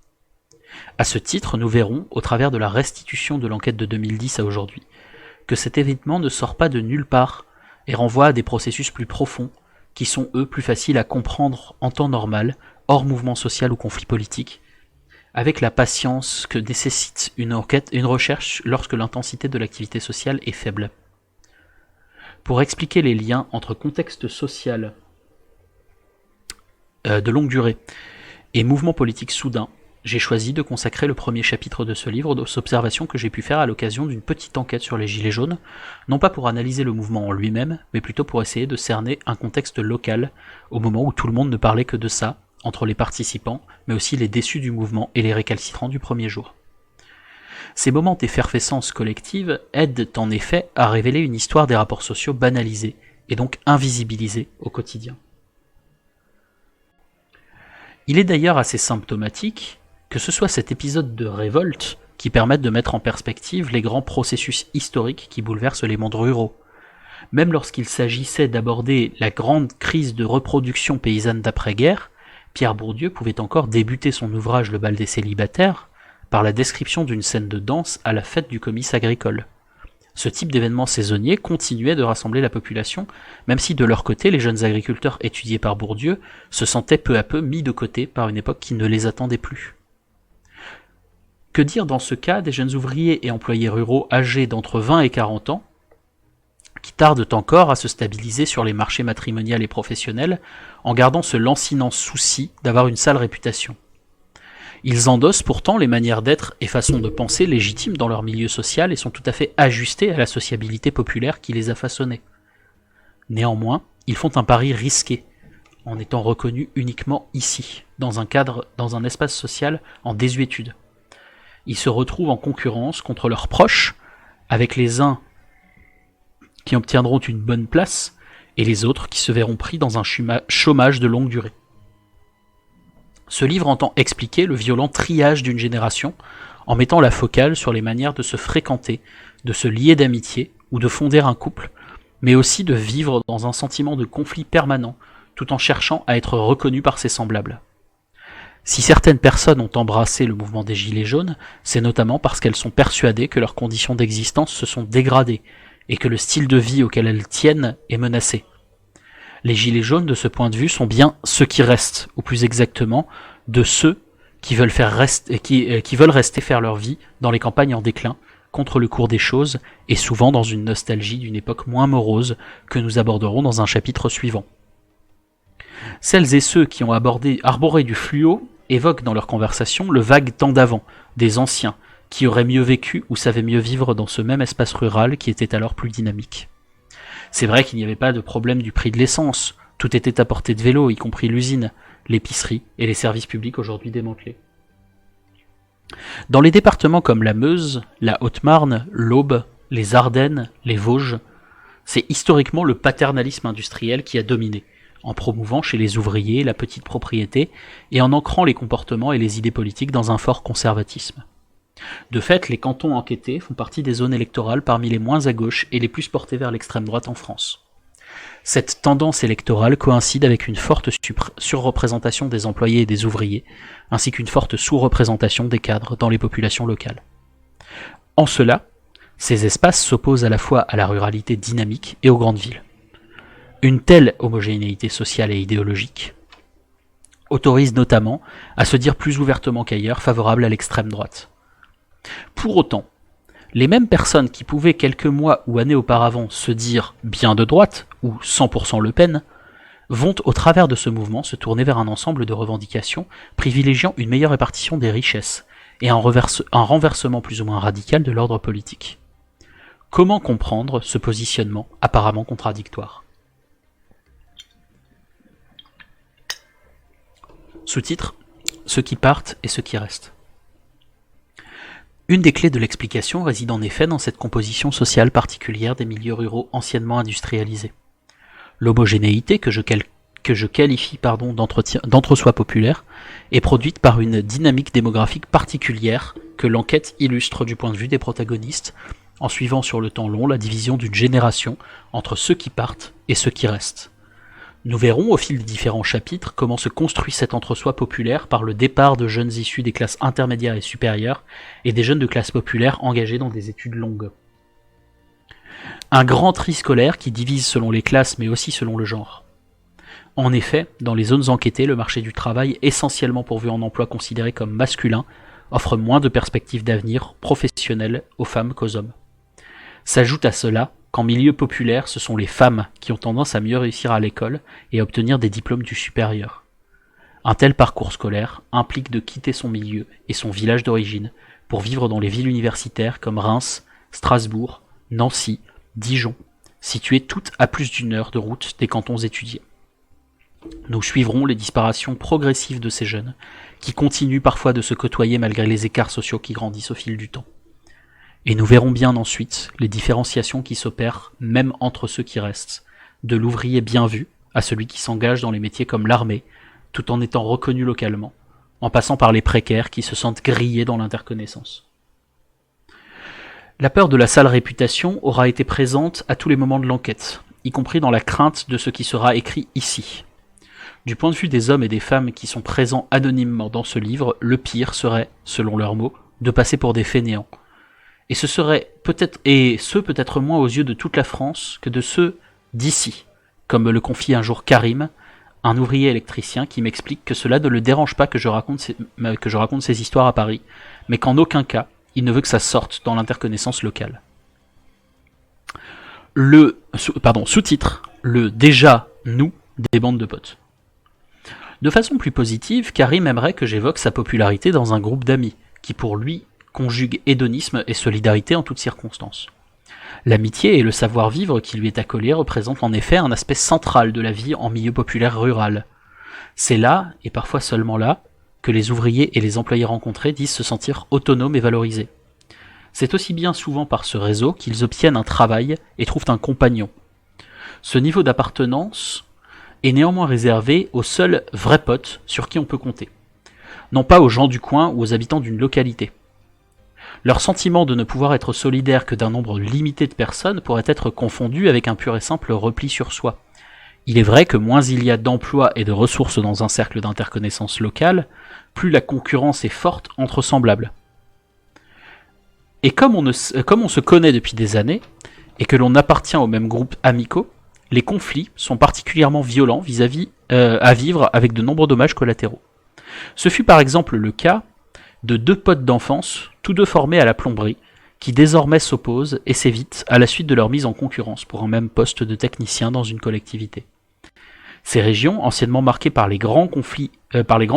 À ce titre, nous verrons, au travers de la restitution de l'enquête de 2010 à aujourd'hui, que cet événement ne sort pas de nulle part et renvoie à des processus plus profonds, qui sont eux plus faciles à comprendre en temps normal, hors mouvement social ou conflit politique, avec la patience que nécessite une recherche lorsque l'intensité de l'activité sociale est faible. Pour expliquer les liens entre contexte social de longue durée et mouvement politique soudain, j'ai choisi de consacrer le premier chapitre de ce livre aux observations que j'ai pu faire à l'occasion d'une petite enquête sur les Gilets jaunes, non pas pour analyser le mouvement en lui-même, mais plutôt pour essayer de cerner un contexte local, au moment où tout le monde ne parlait que de ça, entre les participants, mais aussi les déçus du mouvement et les récalcitrants du premier jour. Ces moments d'effervescence collective aident en effet à révéler une histoire des rapports sociaux banalisés, et donc invisibilisés au quotidien. Il est d'ailleurs assez symptomatique que ce soit cet épisode de révolte qui permette de mettre en perspective les grands processus historiques qui bouleversent les mondes ruraux. Même lorsqu'il s'agissait d'aborder la grande crise de reproduction paysanne d'après-guerre, Pierre Bourdieu pouvait encore débuter son ouvrage Le bal des célibataires par la description d'une scène de danse à la fête du comice agricole. Ce type d'événement saisonnier continuait de rassembler la population, même si de leur côté les jeunes agriculteurs étudiés par Bourdieu se sentaient peu à peu mis de côté par une époque qui ne les attendait plus. Que dire dans ce cas des jeunes ouvriers et employés ruraux âgés d'entre 20 et 40 ans, qui tardent encore à se stabiliser sur les marchés matrimoniaux et professionnels, en gardant ce lancinant souci d'avoir une sale réputation. Ils endossent pourtant les manières d'être et façons de penser légitimes dans leur milieu social et sont tout à fait ajustés à la sociabilité populaire qui les a façonnés. Néanmoins, ils font un pari risqué, en étant reconnus uniquement ici, dans un espace social en désuétude. Ils se retrouvent en concurrence contre leurs proches, avec les uns qui obtiendront une bonne place, et les autres qui se verront pris dans un chômage de longue durée. Ce livre entend expliquer le violent triage d'une génération, en mettant la focale sur les manières de se fréquenter, de se lier d'amitié, ou de fonder un couple, mais aussi de vivre dans un sentiment de conflit permanent, tout en cherchant à être reconnu par ses semblables. Si certaines personnes ont embrassé le mouvement des Gilets jaunes, c'est notamment parce qu'elles sont persuadées que leurs conditions d'existence se sont dégradées et que le style de vie auquel elles tiennent est menacé. Les gilets jaunes, de ce point de vue, sont bien ceux qui restent, ou plus exactement, de ceux qui veulent, qui veulent rester faire leur vie dans les campagnes en déclin, contre le cours des choses, et souvent dans une nostalgie d'une époque moins morose que nous aborderons dans un chapitre suivant. Celles et ceux qui ont arboré du fluo évoquent dans leur conversation le vague temps d'avant, des anciens, qui auraient mieux vécu ou savaient mieux vivre dans ce même espace rural qui était alors plus dynamique. C'est vrai qu'il n'y avait pas de problème du prix de l'essence, tout était à portée de vélo, y compris l'usine, l'épicerie et les services publics aujourd'hui démantelés. Dans les départements comme la Meuse, la Haute-Marne, l'Aube, les Ardennes, les Vosges, c'est historiquement le paternalisme industriel qui a dominé, en promouvant chez les ouvriers la petite propriété et en ancrant les comportements et les idées politiques dans un fort conservatisme. De fait, les cantons enquêtés font partie des zones électorales parmi les moins à gauche et les plus portées vers l'extrême droite en France. Cette tendance électorale coïncide avec une forte surreprésentation des employés et des ouvriers, ainsi qu'une forte sous-représentation des cadres dans les populations locales. En cela, ces espaces s'opposent à la fois à la ruralité dynamique et aux grandes villes. Une telle homogénéité sociale et idéologique autorise notamment à se dire plus ouvertement qu'ailleurs favorable à l'extrême droite. Pour autant, les mêmes personnes qui pouvaient quelques mois ou années auparavant se dire bien de droite ou 100% Le Pen vont au travers de ce mouvement se tourner vers un ensemble de revendications privilégiant une meilleure répartition des richesses et un renversement plus ou moins radical de l'ordre politique. Comment comprendre ce positionnement apparemment contradictoire ? Sous-titre : Ceux qui partent et ceux qui restent. Une des clés de l'explication réside en effet dans cette composition sociale particulière des milieux ruraux anciennement industrialisés. L'homogénéité que je qualifie d'entre-soi populaire est produite par une dynamique démographique particulière que l'enquête illustre du point de vue des protagonistes, en suivant sur le temps long la division d'une génération entre ceux qui partent et ceux qui restent. Nous verrons au fil des différents chapitres comment se construit cet entre-soi populaire par le départ de jeunes issus des classes intermédiaires et supérieures et des jeunes de classe populaire engagés dans des études longues. Un grand tri scolaire qui divise selon les classes mais aussi selon le genre. En effet, dans les zones enquêtées, le marché du travail, essentiellement pourvu en emploi considéré comme masculin, offre moins de perspectives d'avenir professionnel aux femmes qu'aux hommes. S'ajoute à cela qu'en milieu populaire, ce sont les femmes qui ont tendance à mieux réussir à l'école et à obtenir des diplômes du supérieur. Un tel parcours scolaire implique de quitter son milieu et son village d'origine pour vivre dans les villes universitaires comme Reims, Strasbourg, Nancy, Dijon, situées toutes à plus d'une heure de route des cantons étudiés. Nous suivrons les disparitions progressives de ces jeunes, qui continuent parfois de se côtoyer malgré les écarts sociaux qui grandissent au fil du temps. Et nous verrons bien ensuite les différenciations qui s'opèrent même entre ceux qui restent, de l'ouvrier bien vu à celui qui s'engage dans les métiers comme l'armée, tout en étant reconnu localement, en passant par les précaires qui se sentent grillés dans l'interconnaissance. La peur de la sale réputation aura été présente à tous les moments de l'enquête, y compris dans la crainte de ce qui sera écrit ici. Du point de vue des hommes et des femmes qui sont présents anonymement dans ce livre, le pire serait, selon leurs mots, de passer pour des fainéants. Et ce peut-être moins aux yeux de toute la France que de ceux d'ici, comme me le confie un jour Karim, un ouvrier électricien qui m'explique que cela ne le dérange pas que je raconte ces histoires à Paris, mais qu'en aucun cas, il ne veut que ça sorte dans l'interconnaissance locale. Sous-titre, le déjà nous des bandes de potes. De façon plus positive, Karim aimerait que j'évoque sa popularité dans un groupe d'amis, qui pour lui conjugue hédonisme et solidarité en toutes circonstances. L'amitié et le savoir-vivre qui lui est accolé représentent en effet un aspect central de la vie en milieu populaire rural. C'est là, et parfois seulement là, que les ouvriers et les employés rencontrés disent se sentir autonomes et valorisés. C'est aussi bien souvent par ce réseau qu'ils obtiennent un travail et trouvent un compagnon. Ce niveau d'appartenance est néanmoins réservé aux seuls vrais potes sur qui on peut compter, non pas aux gens du coin ou aux habitants d'une localité. Leur sentiment de ne pouvoir être solidaire que d'un nombre limité de personnes pourrait être confondu avec un pur et simple repli sur soi. Il est vrai que moins il y a d'emplois et de ressources dans un cercle d'interconnaissance locale, plus la concurrence est forte entre semblables. Et comme on se connaît depuis des années, et que l'on appartient aux mêmes groupes amicaux, les conflits sont particulièrement violents à vivre avec de nombreux dommages collatéraux. Ce fut par exemple le cas de deux potes d'enfance, tous deux formés à la plomberie, qui désormais s'opposent et s'évitent à la suite de leur mise en concurrence pour un même poste de technicien dans une collectivité. Ces régions, anciennement marquées par les grands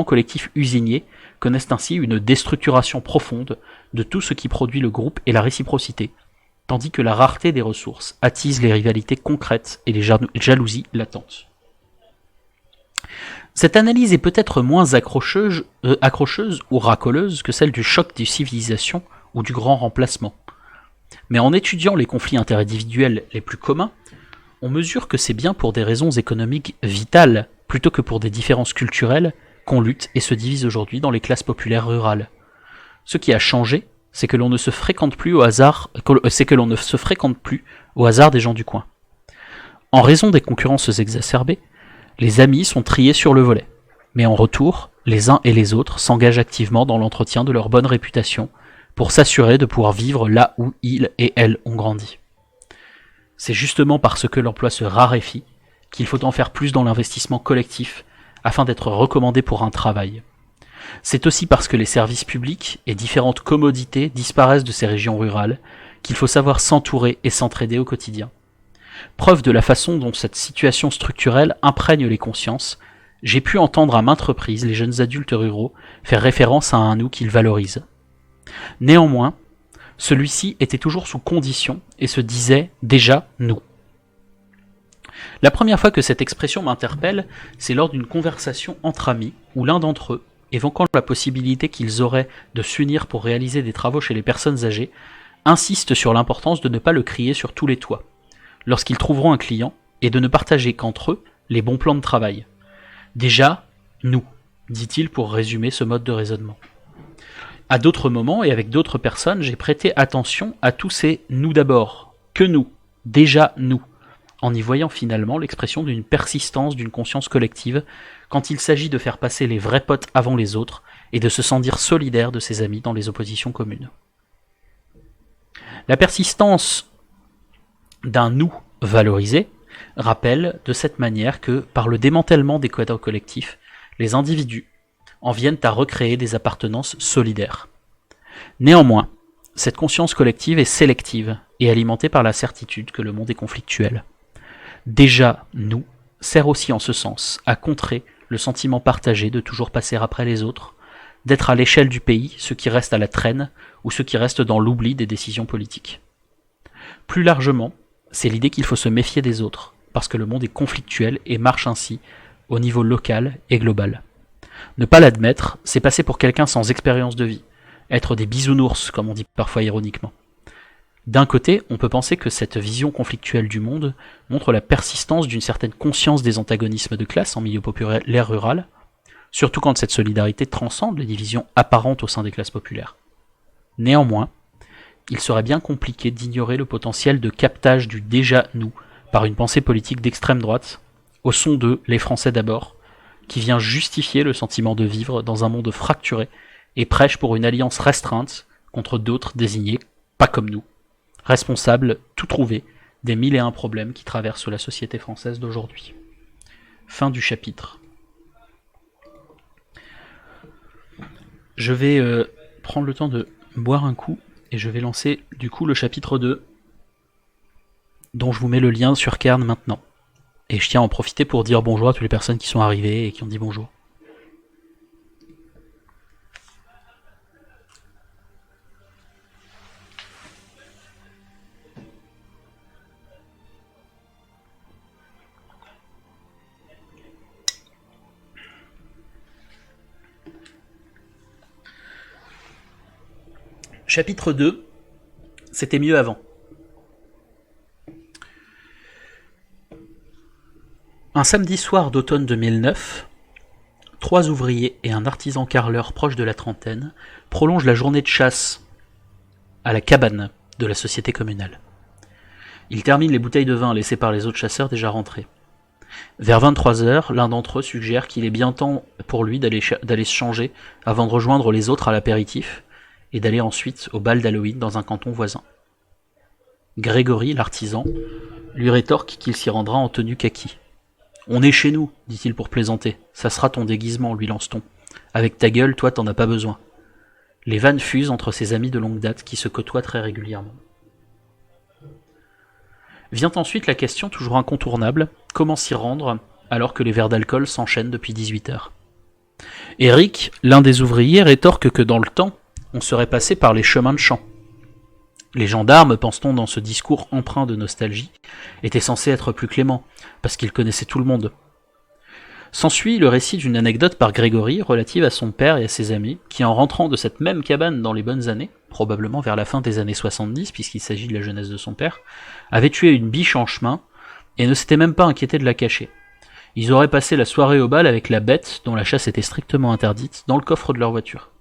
collectifs usiniers, connaissent ainsi une déstructuration profonde de tout ce qui produit le groupe et la réciprocité, tandis que la rareté des ressources attise les rivalités concrètes et les jalousies latentes. Cette analyse est peut-être moins accrocheuse ou racoleuse que celle du choc des civilisations ou du grand remplacement. Mais en étudiant les conflits interindividuels les plus communs, on mesure que c'est bien pour des raisons économiques vitales, plutôt que pour des différences culturelles, qu'on lutte et se divise aujourd'hui dans les classes populaires rurales. Ce qui a changé, c'est que l'on ne se fréquente plus au hasard des gens du coin. En raison des concurrences exacerbées, les amis sont triés sur le volet, mais en retour, les uns et les autres s'engagent activement dans l'entretien de leur bonne réputation pour s'assurer de pouvoir vivre là où ils et elles ont grandi. C'est justement parce que l'emploi se raréfie qu'il faut en faire plus dans l'investissement collectif afin d'être recommandé pour un travail. C'est aussi parce que les services publics et différentes commodités disparaissent de ces régions rurales qu'il faut savoir s'entourer et s'entraider au quotidien. Preuve de la façon dont cette situation structurelle imprègne les consciences, j'ai pu entendre à maintes reprises les jeunes adultes ruraux faire référence à un nous qu'ils valorisent. Néanmoins, celui-ci était toujours sous condition et se disait déjà nous. La première fois que cette expression m'interpelle, c'est lors d'une conversation entre amis où l'un d'entre eux, évoquant la possibilité qu'ils auraient de s'unir pour réaliser des travaux chez les personnes âgées, insiste sur l'importance de ne pas le crier sur tous les toits, lorsqu'ils trouveront un client, et de ne partager qu'entre eux les bons plans de travail. Déjà, nous, dit-il pour résumer ce mode de raisonnement. À d'autres moments et avec d'autres personnes, j'ai prêté attention à tous ces « nous d'abord »,« que nous »,« déjà nous », en y voyant finalement l'expression d'une persistance d'une conscience collective quand il s'agit de faire passer les vrais potes avant les autres et de se sentir solidaire de ses amis dans les oppositions communes. La persistance d'un nous valorisé rappelle de cette manière que, par le démantèlement des quotas collectifs, les individus en viennent à recréer des appartenances solidaires. Néanmoins, cette conscience collective est sélective et alimentée par la certitude que le monde est conflictuel. Déjà, nous, sert aussi en ce sens à contrer le sentiment partagé de toujours passer après les autres, d'être à l'échelle du pays ceux qui restent à la traîne ou ceux qui restent dans l'oubli des décisions politiques. Plus largement, c'est l'idée qu'il faut se méfier des autres, parce que le monde est conflictuel et marche ainsi au niveau local et global. Ne pas l'admettre, c'est passer pour quelqu'un sans expérience de vie, être des bisounours, comme on dit parfois ironiquement. D'un côté, on peut penser que cette vision conflictuelle du monde montre la persistance d'une certaine conscience des antagonismes de classe en milieu populaire rural, surtout quand cette solidarité transcende les divisions apparentes au sein des classes populaires. Néanmoins, il serait bien compliqué d'ignorer le potentiel de captage du déjà nous par une pensée politique d'extrême droite, au son de « les Français d'abord », qui vient justifier le sentiment de vivre dans un monde fracturé et prêche pour une alliance restreinte contre d'autres désignés, pas comme nous, responsables, tout trouvé, des 1001 problèmes qui traversent la société française d'aujourd'hui. Fin du chapitre. Je vais prendre le temps de boire un coup et je vais lancer du coup le chapitre 2 dont je vous mets le lien sur Cairn maintenant. Et je tiens à en profiter pour dire bonjour à toutes les personnes qui sont arrivées et qui ont dit bonjour. Chapitre 2, c'était mieux avant. Un samedi soir d'automne 2009, 3 ouvriers et un artisan carreleur proche de la trentaine prolongent la journée de chasse à la cabane de la société communale. Ils terminent les bouteilles de vin laissées par les autres chasseurs déjà rentrés. Vers 23h, l'un d'entre eux suggère qu'il est bien temps pour lui d'aller se changer avant de rejoindre les autres à l'apéritif et d'aller ensuite au bal d'Halloween dans un canton voisin. Grégory, l'artisan, lui rétorque qu'il s'y rendra en tenue kaki. « On est chez nous, dit-il pour plaisanter. Ça sera ton déguisement, lui lance-t-on. Avec ta gueule, toi, t'en as pas besoin. » Les vannes fusent entre ses amis de longue date qui se côtoient très régulièrement. Vient ensuite la question toujours incontournable, comment s'y rendre alors que les verres d'alcool s'enchaînent depuis 18 heures. Eric, l'un des ouvriers, rétorque que dans le temps, on serait passé par les chemins de champ. Les gendarmes, pense-t-on dans ce discours empreint de nostalgie, étaient censés être plus cléments, parce qu'ils connaissaient tout le monde. S'ensuit le récit d'une anecdote par Grégory relative à son père et à ses amis, qui en rentrant de cette même cabane dans les bonnes années, probablement vers la fin des années 70, puisqu'il s'agit de la jeunesse de son père, avaient tué une biche en chemin, et ne s'étaient même pas inquiétés de la cacher. Ils auraient passé la soirée au bal avec la bête, dont la chasse était strictement interdite, dans le coffre de leur voiture.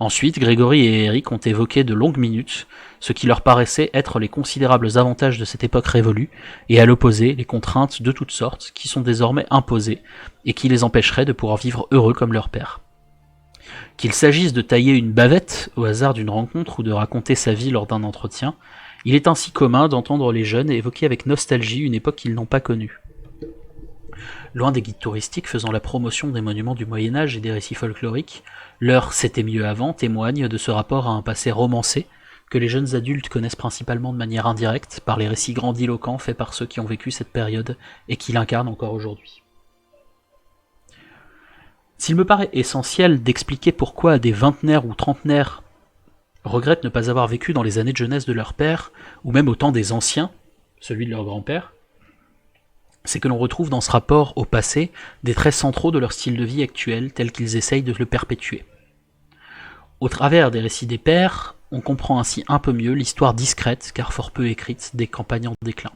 Ensuite, Grégory et Eric ont évoqué de longues minutes ce qui leur paraissait être les considérables avantages de cette époque révolue, et à l'opposé, les contraintes de toutes sortes qui sont désormais imposées et qui les empêcheraient de pouvoir vivre heureux comme leur père. Qu'il s'agisse de tailler une bavette au hasard d'une rencontre ou de raconter sa vie lors d'un entretien, il est ainsi commun d'entendre les jeunes évoquer avec nostalgie une époque qu'ils n'ont pas connue. Loin des guides touristiques faisant la promotion des monuments du Moyen-Âge et des récits folkloriques, leur « c'était mieux avant » témoigne de ce rapport à un passé romancé que les jeunes adultes connaissent principalement de manière indirecte par les récits grandiloquents faits par ceux qui ont vécu cette période et qui l'incarnent encore aujourd'hui. S'il me paraît essentiel d'expliquer pourquoi des vingtenaires ou trentenaires regrettent ne pas avoir vécu dans les années de jeunesse de leur père, ou même au temps des anciens, celui de leur grand-père, c'est que l'on retrouve dans ce rapport au passé des traits centraux de leur style de vie actuel tel qu'ils essayent de le perpétuer. Au travers des récits des pères, on comprend ainsi un peu mieux l'histoire discrète, car fort peu écrite, des campagnes en déclin.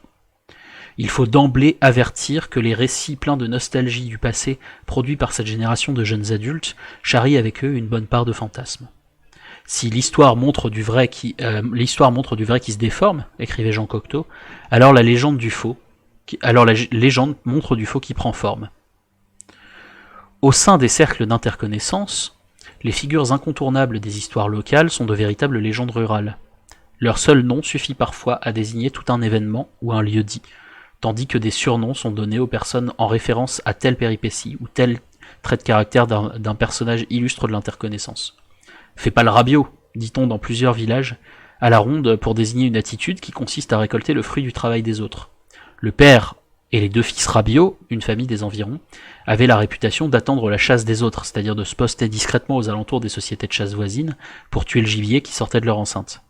Il faut d'emblée avertir que les récits pleins de nostalgie du passé produits par cette génération de jeunes adultes charrient avec eux une bonne part de fantasmes. Si l'histoire montre du vrai qui se déforme, écrivait Jean Cocteau, alors la légende montre du faux qui prend forme. Au sein des cercles d'interconnaissance, les figures incontournables des histoires locales sont de véritables légendes rurales. Leur seul nom suffit parfois à désigner tout un événement ou un lieu dit, tandis que des surnoms sont donnés aux personnes en référence à telle péripétie ou tel trait de caractère d'un personnage illustre de l'interconnaissance. Fais pas le rabiot, dit-on dans plusieurs villages, à la ronde pour désigner une attitude qui consiste à récolter le fruit du travail des autres. Le père et les deux fils Rabiot, une famille des environs, avaient la réputation d'attendre la chasse des autres, c'est-à-dire de se poster discrètement aux alentours des sociétés de chasse voisines pour tuer le gibier qui sortait de leur enceinte.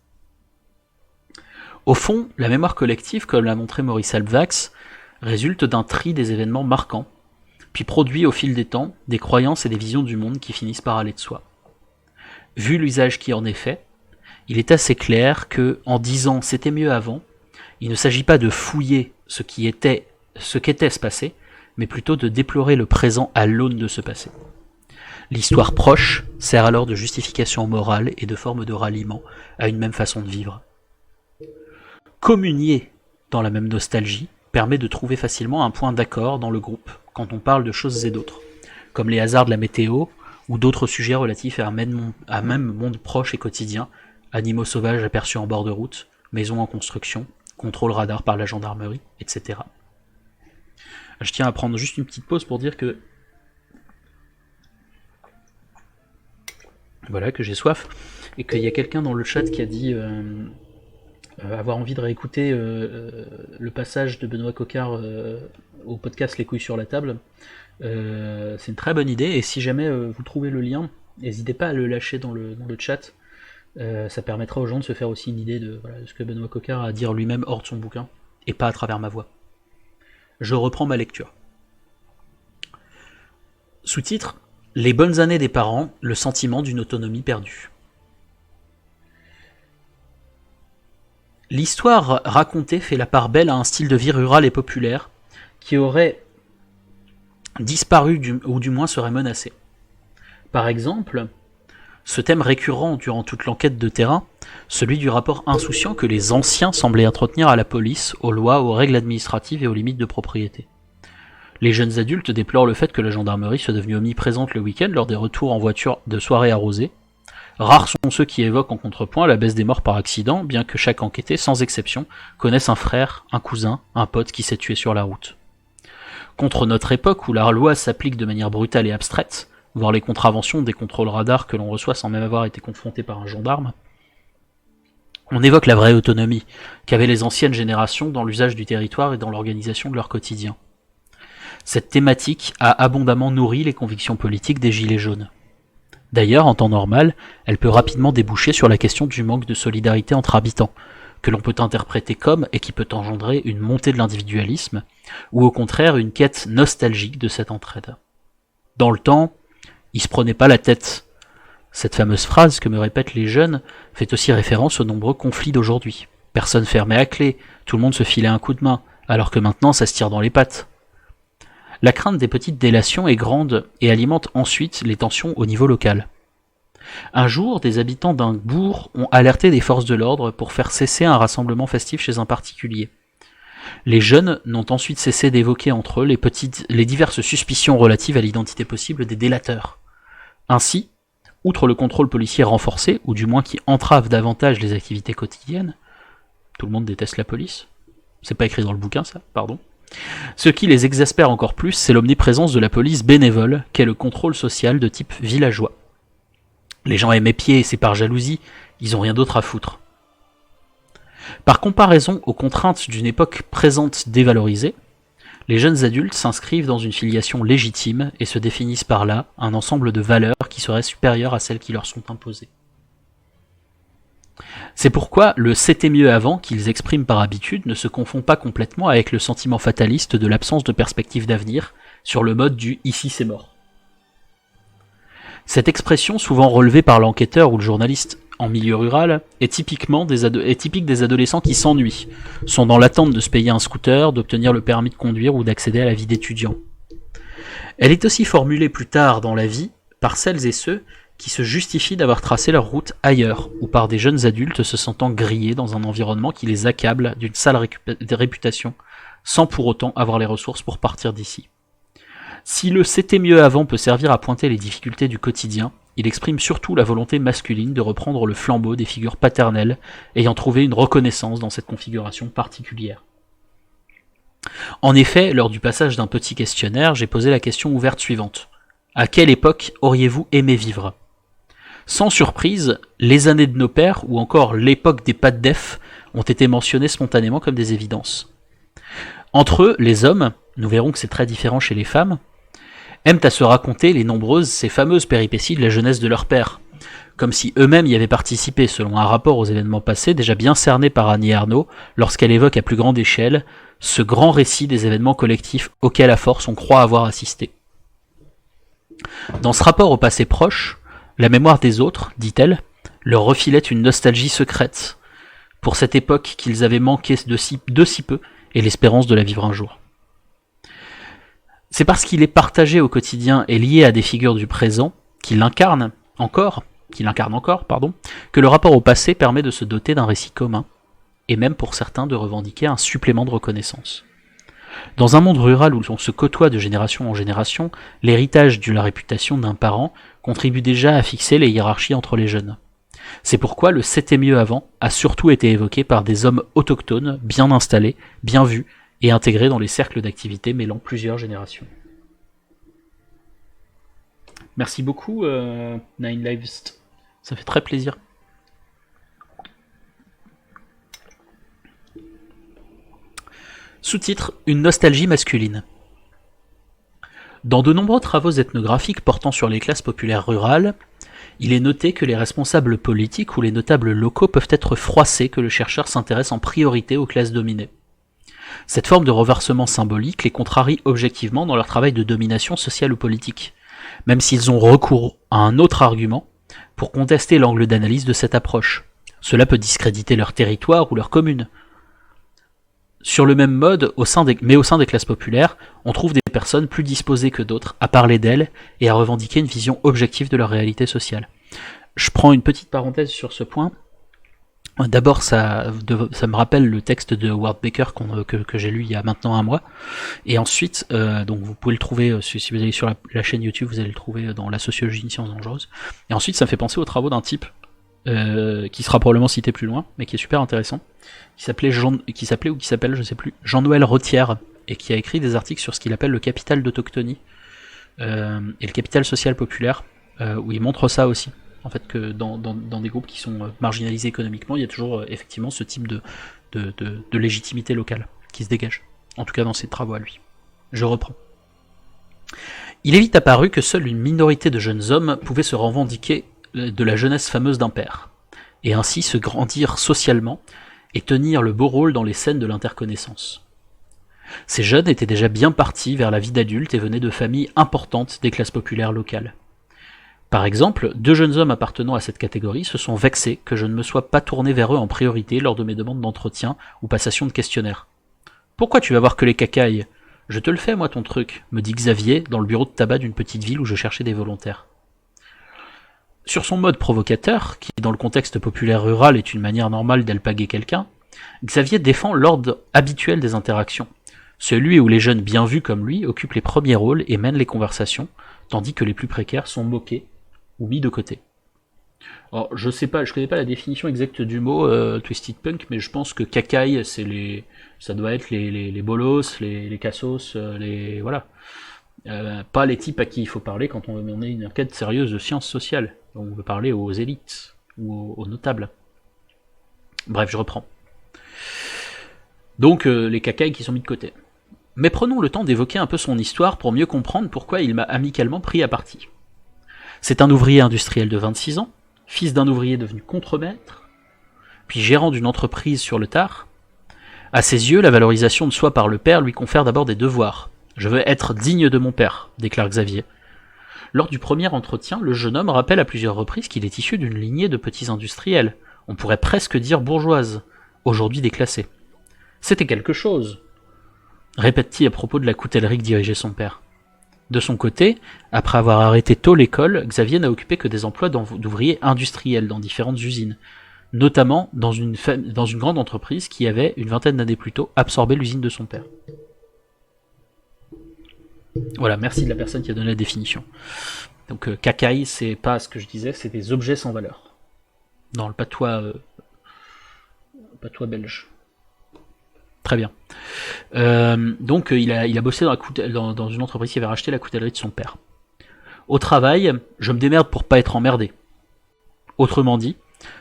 Au fond, la mémoire collective, comme l'a montré Maurice Halbwachs, résulte d'un tri des événements marquants, puis produit au fil des temps des croyances et des visions du monde qui finissent par aller de soi. Vu l'usage qui en est fait, il est assez clair que, en disant « c'était mieux avant », il ne s'agit pas de fouiller ce qu'était ce passé, mais plutôt de déplorer le présent à l'aune de ce passé. L'histoire proche sert alors de justification morale et de forme de ralliement à une même façon de vivre. Communier dans la même nostalgie permet de trouver facilement un point d'accord dans le groupe quand on parle de choses et d'autres, comme les hasards de la météo ou d'autres sujets relatifs à un même monde proche et quotidien, animaux sauvages aperçus en bord de route, maisons en construction, contrôle radar par la gendarmerie, etc. Je tiens à prendre juste une petite pause pour dire que voilà, que j'ai soif, et qu'il y a quelqu'un dans le chat qui a dit avoir envie de réécouter le passage de Benoît Coquart au podcast Les couilles sur la table. C'est une très bonne idée, et si jamais vous trouvez le lien, n'hésitez pas à le lâcher dans le chat. Ça permettra aux gens de se faire aussi une idée de ce que Benoît Coquart a à dire lui-même hors de son bouquin, et pas à travers ma voix. Je reprends ma lecture. Sous-titre: Les bonnes années des parents, le sentiment d'une autonomie perdue. L'histoire racontée fait la part belle à un style de vie rural et populaire qui aurait disparu ou du moins serait menacé. Par exemple, ce thème récurrent durant toute l'enquête de terrain, celui du rapport insouciant que les anciens semblaient entretenir à la police, aux lois, aux règles administratives et aux limites de propriété. Les jeunes adultes déplorent le fait que la gendarmerie soit devenue omniprésente le week-end lors des retours en voiture de soirées arrosées, Rares sont ceux qui évoquent en contrepoint la baisse des morts par accident, bien que chaque enquêté, sans exception, connaisse un frère, un cousin, un pote qui s'est tué sur la route. Contre notre époque où la loi s'applique de manière brutale et abstraite, voire les contraventions des contrôles radars que l'on reçoit sans même avoir été confronté par un gendarme, on évoque la vraie autonomie qu'avaient les anciennes générations dans l'usage du territoire et dans l'organisation de leur quotidien. Cette thématique a abondamment nourri les convictions politiques des Gilets jaunes. D'ailleurs, en temps normal, elle peut rapidement déboucher sur la question du manque de solidarité entre habitants, que l'on peut interpréter comme et qui peut engendrer une montée de l'individualisme, ou au contraire une quête nostalgique de cette entraide. Dans le temps, ils se prenaient pas la tête. Cette fameuse phrase que me répètent les jeunes fait aussi référence aux nombreux conflits d'aujourd'hui. Personne fermait à clé, tout le monde se filait un coup de main, alors que maintenant ça se tire dans les pattes. La crainte des petites délations est grande et alimente ensuite les tensions au niveau local. Un jour, des habitants d'un bourg ont alerté des forces de l'ordre pour faire cesser un rassemblement festif chez un particulier. Les jeunes n'ont ensuite cessé d'évoquer entre eux les diverses suspicions relatives à l'identité possible des délateurs. Ainsi, outre le contrôle policier renforcé, ou du moins qui entrave davantage les activités quotidiennes, tout le monde déteste la police, c'est pas écrit dans le bouquin ça, pardon. Ce qui les exaspère encore plus, c'est l'omniprésence de la police bénévole, qu'est le contrôle social de type villageois. Les gens aiment épier, et c'est par jalousie, ils ont rien d'autre à foutre. Par comparaison aux contraintes d'une époque présente dévalorisée, les jeunes adultes s'inscrivent dans une filiation légitime et se définissent par là un ensemble de valeurs qui seraient supérieures à celles qui leur sont imposées. C'est pourquoi le c'était mieux avant qu'ils expriment par habitude ne se confond pas complètement avec le sentiment fataliste de l'absence de perspective d'avenir sur le mode du ici c'est mort. Cette expression, souvent relevée par l'enquêteur ou le journaliste en milieu rural, est typique des adolescents qui s'ennuient, sont dans l'attente de se payer un scooter, d'obtenir le permis de conduire ou d'accéder à la vie d'étudiant. Elle est aussi formulée plus tard dans la vie par celles et ceux qui se justifient d'avoir tracé leur route ailleurs, ou par des jeunes adultes se sentant grillés dans un environnement qui les accable d'une sale réputation, sans pour autant avoir les ressources pour partir d'ici. Si le c'était mieux avant peut servir à pointer les difficultés du quotidien, il exprime surtout la volonté masculine de reprendre le flambeau des figures paternelles ayant trouvé une reconnaissance dans cette configuration particulière. En effet, lors du passage d'un petit questionnaire, j'ai posé la question ouverte suivante. À quelle époque auriez-vous aimé vivre ? Sans surprise, les années de nos pères ou encore l'époque des pas de def ont été mentionnées spontanément comme des évidences. Entre eux, les hommes, nous verrons que c'est très différent chez les femmes, aiment à se raconter ces fameuses péripéties de la jeunesse de leur père, comme si eux-mêmes y avaient participé selon un rapport aux événements passés déjà bien cerné par Annie Ernaux lorsqu'elle évoque à plus grande échelle ce grand récit des événements collectifs auxquels à force on croit avoir assisté. Dans ce rapport au passé proche, la mémoire des autres, dit-elle, leur refilait une nostalgie secrète pour cette époque qu'ils avaient manqué de si peu et l'espérance de la vivre un jour. C'est parce qu'il est partagé au quotidien et lié à des figures du présent qu'il incarne encore, que le rapport au passé permet de se doter d'un récit commun, et même pour certains de revendiquer un supplément de reconnaissance. Dans un monde rural où on se côtoie de génération en génération, l'héritage de la réputation d'un parent contribue déjà à fixer les hiérarchies entre les jeunes. C'est pourquoi le c'était mieux avant a surtout été évoqué par des hommes autochtones, bien installés, bien vus, et intégrés dans les cercles d'activité mêlant plusieurs générations. Merci beaucoup, Nine Lives. Ça fait très plaisir. Sous-titre « Une nostalgie masculine ». Dans de nombreux travaux ethnographiques portant sur les classes populaires rurales, il est noté que les responsables politiques ou les notables locaux peuvent être froissés que le chercheur s'intéresse en priorité aux classes dominées. Cette forme de renversement symbolique les contrarie objectivement dans leur travail de domination sociale ou politique, même s'ils ont recours à un autre argument pour contester l'angle d'analyse de cette approche. Cela peut discréditer leur territoire ou leur commune. Sur le même mode, au sein des classes populaires, on trouve des personnes plus disposées que d'autres à parler d'elles et à revendiquer une vision objective de leur réalité sociale. Je prends une petite parenthèse sur ce point. D'abord, ça me rappelle le texte de Ward Baker que j'ai lu il y a maintenant un mois. Et ensuite, donc vous pouvez le trouver, si vous allez sur la chaîne YouTube, vous allez le trouver dans La sociologie d'une science dangereuse. Et ensuite, ça me fait penser aux travaux d'un type qui sera probablement cité plus loin, mais qui est super intéressant, qui s'appelait ou qui s'appelle, je sais plus, Jean-Noël Rothière, et qui a écrit des articles sur ce qu'il appelle le capital d'autochtonie et le capital social populaire, où il montre ça aussi. En fait, que dans des groupes qui sont marginalisés économiquement, il y a toujours effectivement ce type de légitimité locale qui se dégage. En tout cas dans ses travaux à lui. Je reprends. Il est vite apparu que seule une minorité de jeunes hommes pouvait se revendiquer de la jeunesse fameuse d'un père, et ainsi se grandir socialement et tenir le beau rôle dans les scènes de l'interconnaissance. Ces jeunes étaient déjà bien partis vers la vie d'adulte et venaient de familles importantes des classes populaires locales. Par exemple, 2 jeunes hommes appartenant à cette catégorie se sont vexés que je ne me sois pas tourné vers eux en priorité lors de mes demandes d'entretien ou passation de questionnaire. « Pourquoi tu vas voir que les cacailles ? Je te le fais, moi, ton truc, me dit Xavier dans le bureau de tabac d'une petite ville où je cherchais des volontaires. » Sur son mode provocateur, qui dans le contexte populaire rural est une manière normale d'alpaguer quelqu'un, Xavier défend l'ordre habituel des interactions, celui où les jeunes bien vus comme lui occupent les premiers rôles et mènent les conversations, tandis que les plus précaires sont moqués ou mis de côté. Alors, je connais pas la définition exacte du mot Twisted Punk, mais je pense que cacaille, ça doit être les bolos, les cassos, voilà. Pas les types à qui il faut parler quand on veut mener une enquête sérieuse de sciences sociales. On veut parler aux élites ou aux notables. Bref, je reprends. Donc, les cacailles qui sont mis de côté. Mais prenons le temps d'évoquer un peu son histoire pour mieux comprendre pourquoi il m'a amicalement pris à partie. C'est un ouvrier industriel de 26 ans, fils d'un ouvrier devenu contremaître, puis gérant d'une entreprise sur le tard. À ses yeux, la valorisation de soi par le père lui confère d'abord des devoirs. « Je veux être digne de mon père », déclare Xavier. Lors du premier entretien, le jeune homme rappelle à plusieurs reprises qu'il est issu d'une lignée de petits industriels, on pourrait presque dire bourgeoise, aujourd'hui déclassée. C'était quelque chose, répète-t-il à propos de la coutellerie que dirigeait son père. De son côté, après avoir arrêté tôt l'école, Xavier n'a occupé que des emplois d'ouvriers industriels dans différentes usines, notamment dans une grande entreprise qui avait, une vingtaine d'années plus tôt, absorbé l'usine de son père. Voilà, merci de la personne qui a donné la définition. Donc cacaille, c'est pas ce que je disais, c'est des objets sans valeur. Dans le patois belge. Très bien. Donc il a bossé dans une entreprise qui avait racheté la coutellerie de son père. Au travail, je me démerde pour pas être emmerdé. Autrement dit,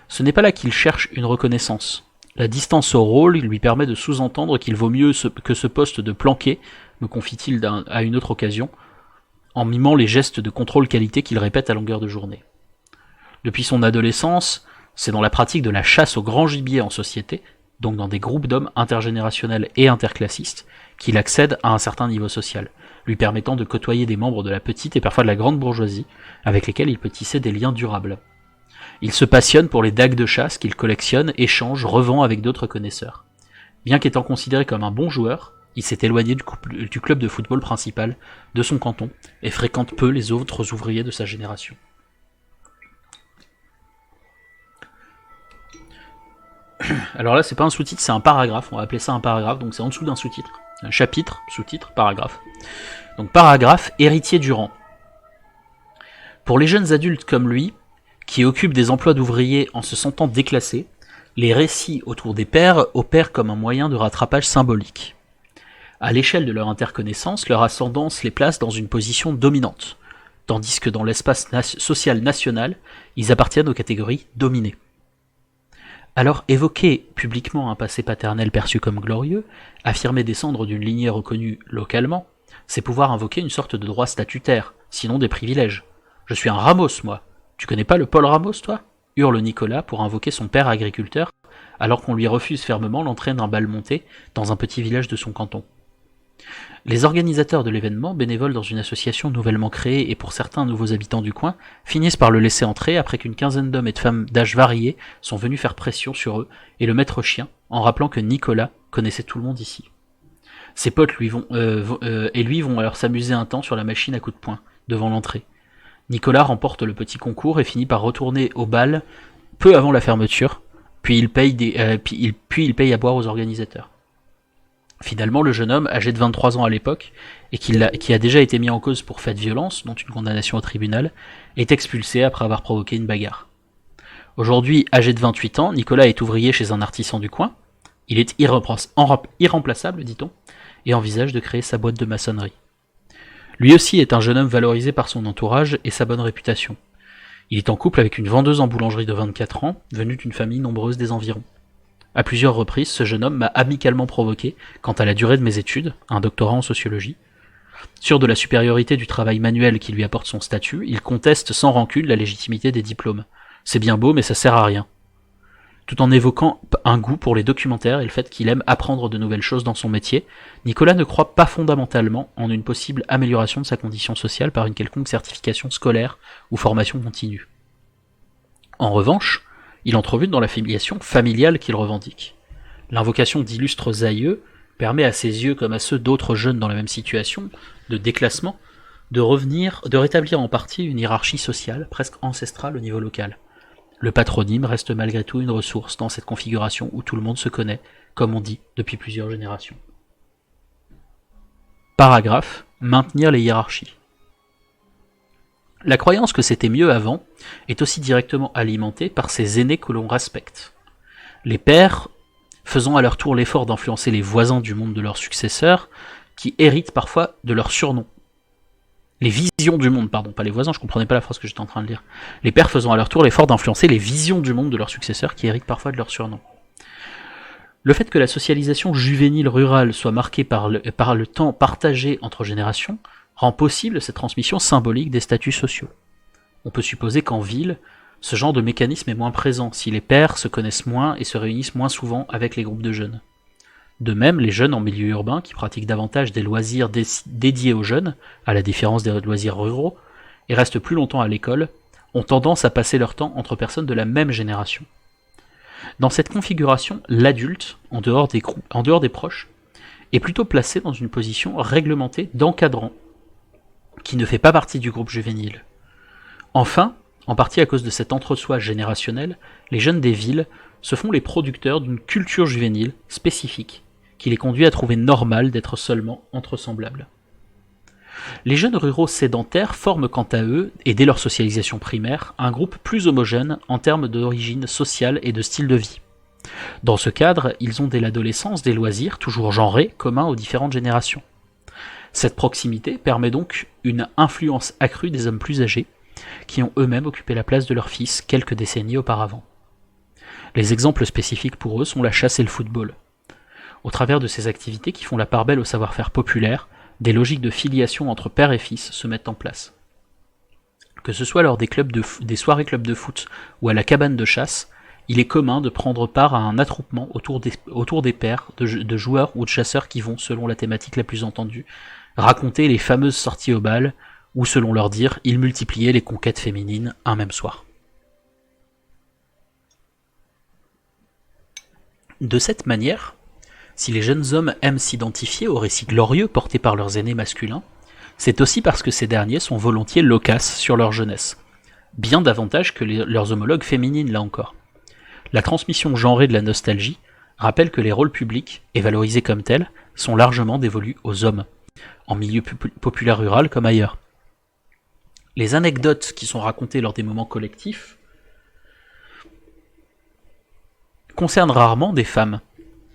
ce n'est pas là qu'il cherche une reconnaissance. La distance au rôle lui permet de sous-entendre qu'il vaut mieux que ce poste de planqué, me confie-t-il à une autre occasion, en mimant les gestes de contrôle qualité qu'il répète à longueur de journée. Depuis son adolescence, c'est dans la pratique de la chasse au grand gibier en société, donc dans des groupes d'hommes intergénérationnels et interclassistes, qu'il accède à un certain niveau social, lui permettant de côtoyer des membres de la petite et parfois de la grande bourgeoisie, avec lesquels il peut tisser des liens durables. Il se passionne pour les dagues de chasse qu'il collectionne, échange, revend avec d'autres connaisseurs. Bien qu'étant considéré comme un bon joueur, il s'est éloigné du club de football principal de son canton et fréquente peu les autres ouvriers de sa génération. Alors là, c'est pas un sous-titre, c'est un paragraphe, on va appeler ça un paragraphe, donc c'est en dessous d'un sous-titre. Un chapitre, sous-titre, paragraphe. Donc paragraphe, héritier du rang. Pour les jeunes adultes comme lui, qui occupent des emplois d'ouvriers en se sentant déclassés, les récits autour des pères opèrent comme un moyen de rattrapage symbolique. À l'échelle de leur interconnaissance, leur ascendance les place dans une position dominante, tandis que dans l'espace social national, ils appartiennent aux catégories dominées. Alors évoquer publiquement un passé paternel perçu comme glorieux, affirmer descendre d'une lignée reconnue localement, c'est pouvoir invoquer une sorte de droit statutaire, sinon des privilèges. « Je suis un Ramos, moi. Tu connais pas le Paul Ramos, toi ?» hurle Nicolas pour invoquer son père agriculteur, alors qu'on lui refuse fermement l'entrée d'un bal monté dans un petit village de son canton. Les organisateurs de l'événement, bénévoles dans une association nouvellement créée et pour certains nouveaux habitants du coin, finissent par le laisser entrer après qu'une quinzaine d'hommes et de femmes d'âge variés sont venus faire pression sur eux et le maître chien, en rappelant que Nicolas connaissait tout le monde ici. Ses potes lui vont alors s'amuser un temps sur la machine à coups de poing, devant l'entrée. Nicolas remporte le petit concours et finit par retourner au bal peu avant la fermeture, puis il paye à boire aux organisateurs. Finalement, le jeune homme, âgé de 23 ans à l'époque, et qui a déjà été mis en cause pour fait de violence, dont une condamnation au tribunal, est expulsé après avoir provoqué une bagarre. Aujourd'hui, âgé de 28 ans, Nicolas est ouvrier chez un artisan du coin. Il est irremplaçable, dit-on, et envisage de créer sa boîte de maçonnerie. Lui aussi est un jeune homme valorisé par son entourage et sa bonne réputation. Il est en couple avec une vendeuse en boulangerie de 24 ans, venue d'une famille nombreuse des environs. À plusieurs reprises, ce jeune homme m'a amicalement provoqué quant à la durée de mes études, un doctorat en sociologie. Sûr de la supériorité du travail manuel qui lui apporte son statut, il conteste sans rancune la légitimité des diplômes. C'est bien beau, mais ça sert à rien. Tout en évoquant un goût pour les documentaires et le fait qu'il aime apprendre de nouvelles choses dans son métier, Nicolas ne croit pas fondamentalement en une possible amélioration de sa condition sociale par une quelconque certification scolaire ou formation continue. En revanche, il entrevu dans la filiation familiale qu'il revendique. L'invocation d'illustres aïeux permet à ses yeux, comme à ceux d'autres jeunes dans la même situation, de déclassement, de rétablir en partie une hiérarchie sociale, presque ancestrale au niveau local. Le patronyme reste malgré tout une ressource dans cette configuration où tout le monde se connaît, comme on dit depuis plusieurs générations. Paragraphe. Maintenir les hiérarchies. La croyance que c'était mieux avant est aussi directement alimentée par ces aînés que l'on respecte. Les pères faisant à leur tour l'effort d'influencer les voisins du monde de leurs successeurs, qui héritent parfois de leurs surnoms. Les visions du monde, pardon, pas les voisins, je comprenais pas la phrase que j'étais en train de lire. Les pères faisant à leur tour l'effort d'influencer les visions du monde de leurs successeurs, qui héritent parfois de leurs surnoms. Le fait que la socialisation juvénile rurale soit marquée par le temps partagé entre générations rend possible cette transmission symbolique des statuts sociaux. On peut supposer qu'en ville, ce genre de mécanisme est moins présent si les pères se connaissent moins et se réunissent moins souvent avec les groupes de jeunes. De même, les jeunes en milieu urbain, qui pratiquent davantage des loisirs dédiés aux jeunes, à la différence des loisirs ruraux, et restent plus longtemps à l'école, ont tendance à passer leur temps entre personnes de la même génération. Dans cette configuration, l'adulte, en dehors des proches, est plutôt placé dans une position réglementée d'encadrant, qui ne fait pas partie du groupe juvénile. Enfin, en partie à cause de cet entre-soi générationnel, les jeunes des villes se font les producteurs d'une culture juvénile spécifique, qui les conduit à trouver normal d'être seulement entre semblables. Les jeunes ruraux sédentaires forment quant à eux, et dès leur socialisation primaire, un groupe plus homogène en termes d'origine sociale et de style de vie. Dans ce cadre, ils ont dès l'adolescence des loisirs, toujours genrés, communs aux différentes générations. Cette proximité permet donc une influence accrue des hommes plus âgés, qui ont eux-mêmes occupé la place de leurs fils quelques décennies auparavant. Les exemples spécifiques pour eux sont la chasse et le football. Au travers de ces activités qui font la part belle au savoir-faire populaire, des logiques de filiation entre père et fils se mettent en place. Que ce soit lors des soirées clubs de foot ou à la cabane de chasse, il est commun de prendre part à un attroupement autour des pairs de joueurs ou de chasseurs qui vont, selon la thématique la plus entendue, raconter les fameuses sorties au bal, ou selon leur dire, ils multipliaient les conquêtes féminines un même soir. De cette manière, si les jeunes hommes aiment s'identifier aux récits glorieux portés par leurs aînés masculins, c'est aussi parce que ces derniers sont volontiers loquaces sur leur jeunesse, bien davantage que leurs homologues féminines là encore. La transmission genrée de la nostalgie rappelle que les rôles publics, et valorisés comme tels, sont largement dévolus aux hommes, en milieu populaire rural comme ailleurs. Les anecdotes qui sont racontées lors des moments collectifs concernent rarement des femmes.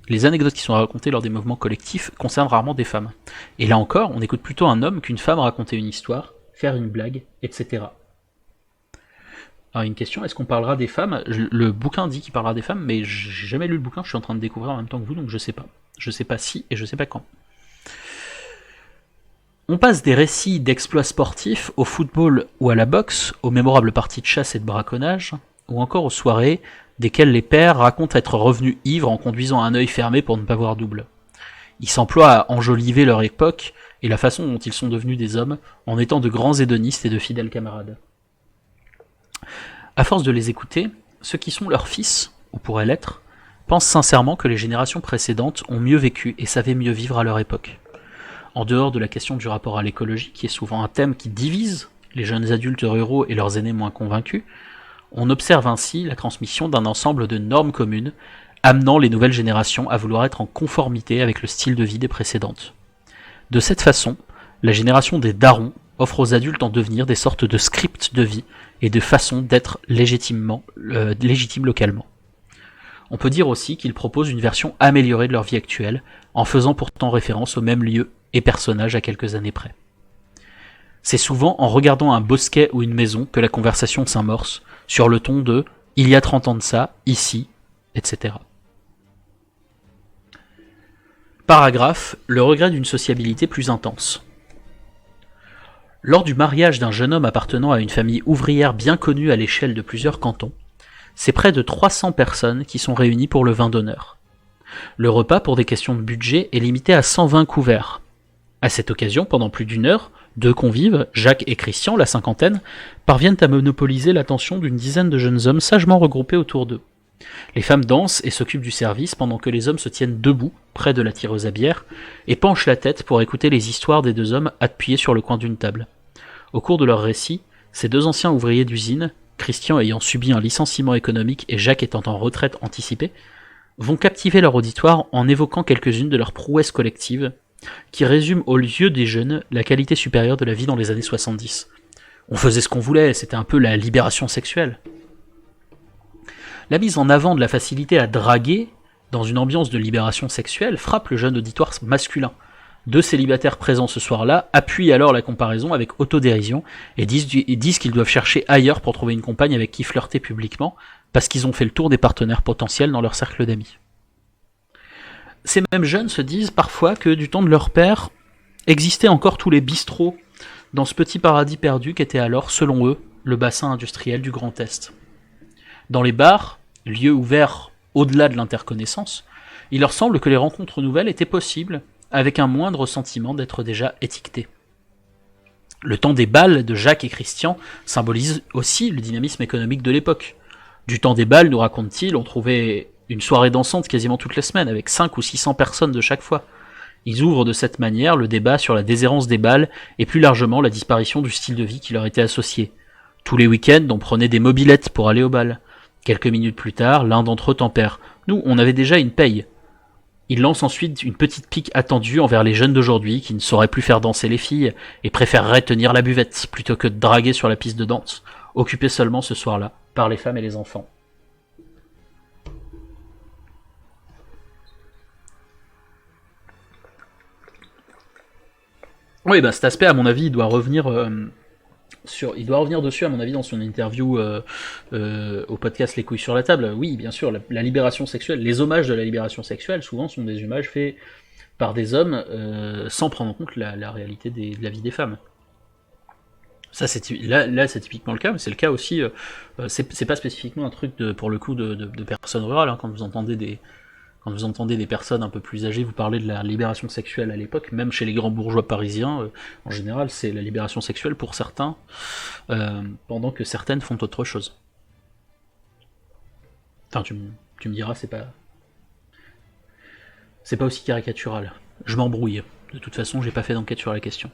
Les anecdotes qui sont racontées lors des mouvements collectifs concernent rarement des femmes. Et là encore, on écoute plutôt un homme qu'une femme raconter une histoire, faire une blague, etc. Alors une question, est-ce qu'on parlera des femmes? Le bouquin dit qu'il parlera des femmes, mais j'ai jamais lu le bouquin, je suis en train de découvrir en même temps que vous, donc je sais pas. Je sais pas si et je sais pas quand. On passe des récits d'exploits sportifs au football ou à la boxe, aux mémorables parties de chasse et de braconnage, ou encore aux soirées desquelles les pères racontent être revenus ivres en conduisant un œil fermé pour ne pas voir double. Ils s'emploient à enjoliver leur époque et la façon dont ils sont devenus des hommes en étant de grands hédonistes et de fidèles camarades. À force de les écouter, ceux qui sont leurs fils, ou pourraient l'être, pensent sincèrement que les générations précédentes ont mieux vécu et savaient mieux vivre à leur époque. En dehors de la question du rapport à l'écologie, qui est souvent un thème qui divise les jeunes adultes ruraux et leurs aînés moins convaincus, On observe ainsi la transmission d'un ensemble de normes communes, amenant les nouvelles générations à vouloir être en conformité avec le style de vie des précédentes. De cette façon, la génération des darons offre aux adultes en devenir des sortes de scripts de vie et de façons d'être légitimes localement. On peut dire aussi qu'ils proposent une version améliorée de leur vie actuelle, en faisant pourtant référence aux mêmes lieux et personnages à quelques années près. C'est souvent en regardant un bosquet ou une maison que la conversation s'amorce, sur le ton de « il y a 30 ans de ça, ici », etc. Paragraphe, le regret d'une sociabilité plus intense. Lors du mariage d'un jeune homme appartenant à une famille ouvrière bien connue à l'échelle de plusieurs cantons, c'est près de 300 personnes qui sont réunies pour le vin d'honneur. Le repas, pour des questions de budget, est limité à 120 couverts. À cette occasion, pendant plus d'une heure, deux convives, Jacques et Christian, la cinquantaine, parviennent à monopoliser l'attention d'une dizaine de jeunes hommes sagement regroupés autour d'eux. Les femmes dansent et s'occupent du service pendant que les hommes se tiennent debout, près de la tireuse à bière, et penchent la tête pour écouter les histoires des deux hommes appuyés sur le coin d'une table. Au cours de leur récit, ces deux anciens ouvriers d'usine, Christian ayant subi un licenciement économique et Jacques étant en retraite anticipée, vont captiver leur auditoire en évoquant quelques-unes de leurs prouesses collectives, qui résument aux yeux des jeunes la qualité supérieure de la vie dans les années 70. On faisait ce qu'on voulait, c'était un peu la libération sexuelle. La mise en avant de la facilité à draguer, dans une ambiance de libération sexuelle, frappe le jeune auditoire masculin. Deux célibataires présents ce soir-là appuient alors la comparaison avec autodérision et disent qu'ils doivent chercher ailleurs pour trouver une compagne avec qui flirter publiquement, parce qu'ils ont fait le tour des partenaires potentiels dans leur cercle d'amis. Ces mêmes jeunes se disent parfois que du temps de leur père existaient encore tous les bistrots dans ce petit paradis perdu qu'était alors, selon eux, le bassin industriel du Grand Est. Dans les bars, lieux ouverts au-delà de l'interconnaissance, il leur semble que les rencontres nouvelles étaient possibles, avec un moindre sentiment d'être déjà étiqueté. Le temps des bals de Jacques et Christian symbolise aussi le dynamisme économique de l'époque. Du temps des bals, nous raconte-t-il, on trouvait une soirée dansante quasiment toutes les semaines, avec 500 ou 600 personnes de chaque fois. Ils ouvrent de cette manière le débat sur la déshérence des bals et plus largement la disparition du style de vie qui leur était associé. Tous les week-ends, on prenait des mobylettes pour aller au bal. Quelques minutes plus tard, l'un d'entre eux tempère. Nous, on avait déjà une paye. Il lance ensuite une petite pique attendue envers les jeunes d'aujourd'hui qui ne sauraient plus faire danser les filles et préféreraient tenir la buvette plutôt que de draguer sur la piste de danse, occupés seulement ce soir-là par les femmes et les enfants. Oui, cet aspect, à mon avis, il doit revenir dessus, à mon avis, dans son interview au podcast Les couilles sur la table. Oui, bien sûr, la libération sexuelle, les hommages de la libération sexuelle, souvent, sont des hommages faits par des hommes sans prendre en compte la réalité de la vie des femmes. Ça, c'est typiquement le cas, mais c'est le cas aussi. C'est pas spécifiquement un truc pour le coup de personnes rurales. Quand vous entendez des personnes un peu plus âgées vous parler de la libération sexuelle à l'époque, même chez les grands bourgeois parisiens, en général, c'est la libération sexuelle pour certains, pendant que certaines font autre chose. Enfin, tu me diras, c'est pas aussi caricatural. Je m'embrouille. De toute façon, j'ai pas fait d'enquête sur la question.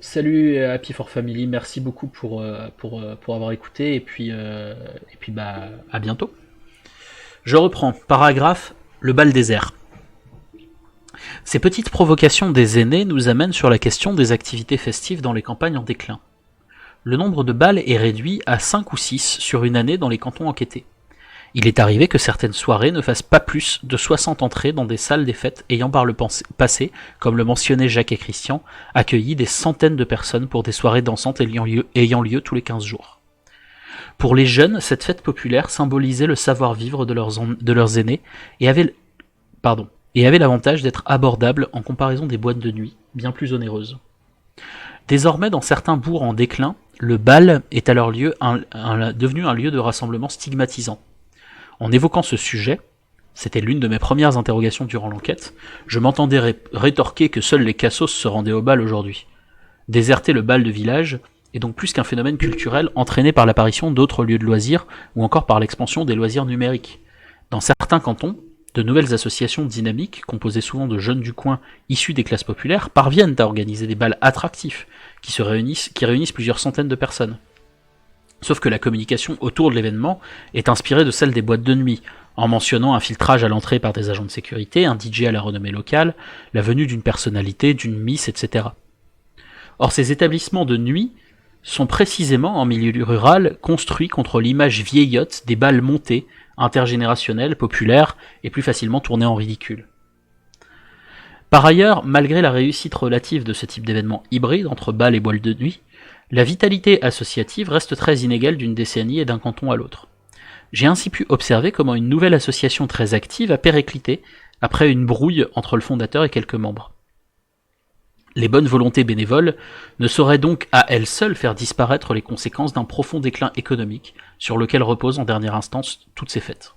Salut Happy for Family, merci beaucoup pour avoir écouté, et puis à bientôt. Je reprends, paragraphe, le bal désert. Ces petites provocations des aînés nous amènent sur la question des activités festives dans les campagnes en déclin. Le nombre de bals est réduit à 5 ou 6 sur une année dans les cantons enquêtés. Il est arrivé que certaines soirées ne fassent pas plus de 60 entrées dans des salles des fêtes ayant par le passé, comme le mentionnaient Jacques et Christian, accueilli des centaines de personnes pour des soirées dansantes ayant lieu tous les 15 jours. Pour les jeunes, cette fête populaire symbolisait le savoir-vivre de leurs aînés et avait l'avantage d'être abordable en comparaison des boîtes de nuit, bien plus onéreuses. Désormais, dans certains bourgs en déclin, le bal est alors devenu un lieu de rassemblement stigmatisant. En évoquant ce sujet, c'était l'une de mes premières interrogations durant l'enquête, je m'entendais rétorquer que seuls les cassos se rendaient au bal aujourd'hui. Déserter le bal de village est donc plus qu'un phénomène culturel entraîné par l'apparition d'autres lieux de loisirs ou encore par l'expansion des loisirs numériques. Dans certains cantons, de nouvelles associations dynamiques, composées souvent de jeunes du coin issus des classes populaires, parviennent à organiser des bals attractifs, qui réunissent plusieurs centaines de personnes. Sauf que la communication autour de l'événement est inspirée de celle des boîtes de nuit, en mentionnant un filtrage à l'entrée par des agents de sécurité, un DJ à la renommée locale, la venue d'une personnalité, d'une miss, etc. Or ces établissements de nuit sont précisément en milieu rural construits contre l'image vieillotte des bals montés, intergénérationnels, populaires et plus facilement tournés en ridicule. Par ailleurs, malgré la réussite relative de ce type d'événement hybride entre bals et boîtes de nuit, la vitalité associative reste très inégale d'une décennie et d'un canton à l'autre. J'ai ainsi pu observer comment une nouvelle association très active a périclité après une brouille entre le fondateur et quelques membres. Les bonnes volontés bénévoles ne sauraient donc à elles seules faire disparaître les conséquences d'un profond déclin économique sur lequel reposent en dernière instance toutes ces fêtes.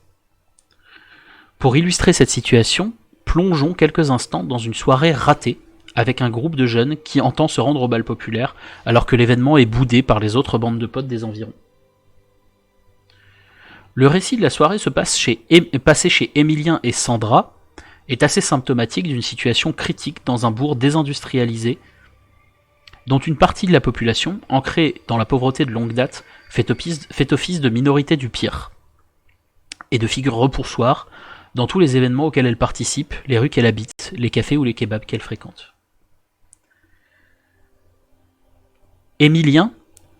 Pour illustrer cette situation, plongeons quelques instants dans une soirée ratée avec un groupe de jeunes qui entend se rendre au bal populaire alors que l'événement est boudé par les autres bandes de potes des environs. Le récit de la soirée passé chez Émilien et Sandra est assez symptomatique d'une situation critique dans un bourg désindustrialisé dont une partie de la population, ancrée dans la pauvreté de longue date, fait office de minorité du pire et de figure repoussoire dans tous les événements auxquels elle participe, les rues qu'elle habite, les cafés ou les kebabs qu'elle fréquente. Émilien,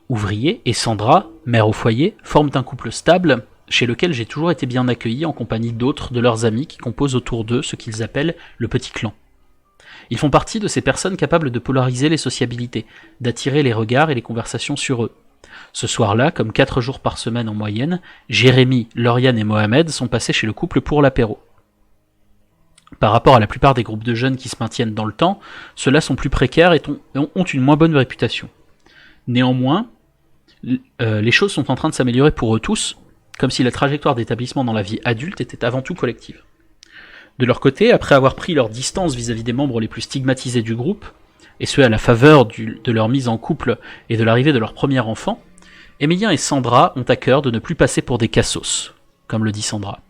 ouvrier, et Sandra, mère au foyer, forment un couple stable chez lequel j'ai toujours été bien accueilli en compagnie d'autres de leurs amis qui composent autour d'eux ce qu'ils appellent le petit clan. Ils font partie de ces personnes capables de polariser les sociabilités, d'attirer les regards et les conversations sur eux. Ce soir-là, comme 4 jours par semaine en moyenne, Jérémy, Lauriane et Mohamed sont passés chez le couple pour l'apéro. Par rapport à la plupart des groupes de jeunes qui se maintiennent dans le temps, ceux-là sont plus précaires et ont une moins bonne réputation. Néanmoins, les choses sont en train de s'améliorer pour eux tous, comme si la trajectoire d'établissement dans la vie adulte était avant tout collective. De leur côté, après avoir pris leur distance vis-à-vis des membres les plus stigmatisés du groupe, et ce à la faveur de leur mise en couple et de l'arrivée de leur premier enfant, Émilien et Sandra ont à cœur de ne plus passer pour des cassos, comme le dit Sandra.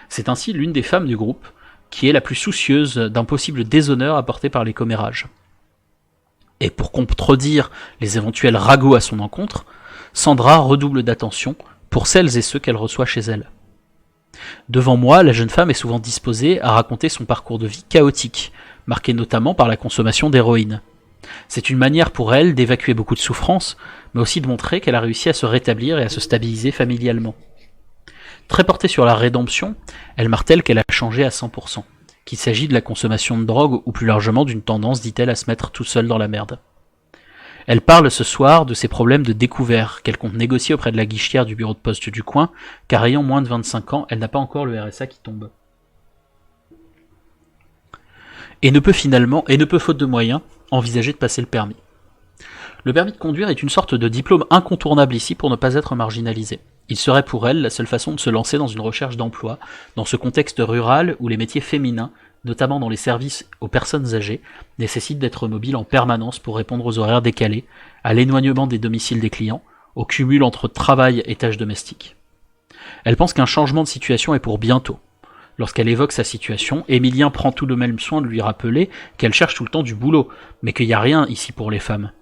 C'est ainsi l'une des femmes du groupe qui est la plus soucieuse d'un possible déshonneur apporté par les commérages. Et pour contredire les éventuels ragots à son encontre, Sandra redouble d'attention pour celles et ceux qu'elle reçoit chez elle. Devant moi, la jeune femme est souvent disposée à raconter son parcours de vie chaotique, marqué notamment par la consommation d'héroïne. C'est une manière pour elle d'évacuer beaucoup de souffrance, mais aussi de montrer qu'elle a réussi à se rétablir et à se stabiliser familialement. Très portée sur la rédemption, elle martèle qu'elle a changé à 100%, qu'il s'agit de la consommation de drogue ou plus largement d'une tendance, dit-elle, à se mettre tout seul dans la merde. Elle parle ce soir de ses problèmes de découvert qu'elle compte négocier auprès de la guichetière du bureau de poste du coin, car ayant moins de 25 ans, elle n'a pas encore le RSA qui tombe. Et ne peut faute de moyens, envisager de passer le permis. Le permis de conduire est une sorte de diplôme incontournable ici pour ne pas être marginalisé. Il serait pour elle la seule façon de se lancer dans une recherche d'emploi, dans ce contexte rural où les métiers féminins, notamment dans les services aux personnes âgées, nécessitent d'être mobiles en permanence pour répondre aux horaires décalés, à l'éloignement des domiciles des clients, au cumul entre travail et tâches domestiques. Elle pense qu'un changement de situation est pour bientôt. Lorsqu'elle évoque sa situation, Émilien prend tout de même soin de lui rappeler qu'elle cherche tout le temps du boulot, mais qu'il n'y a rien ici pour les femmes.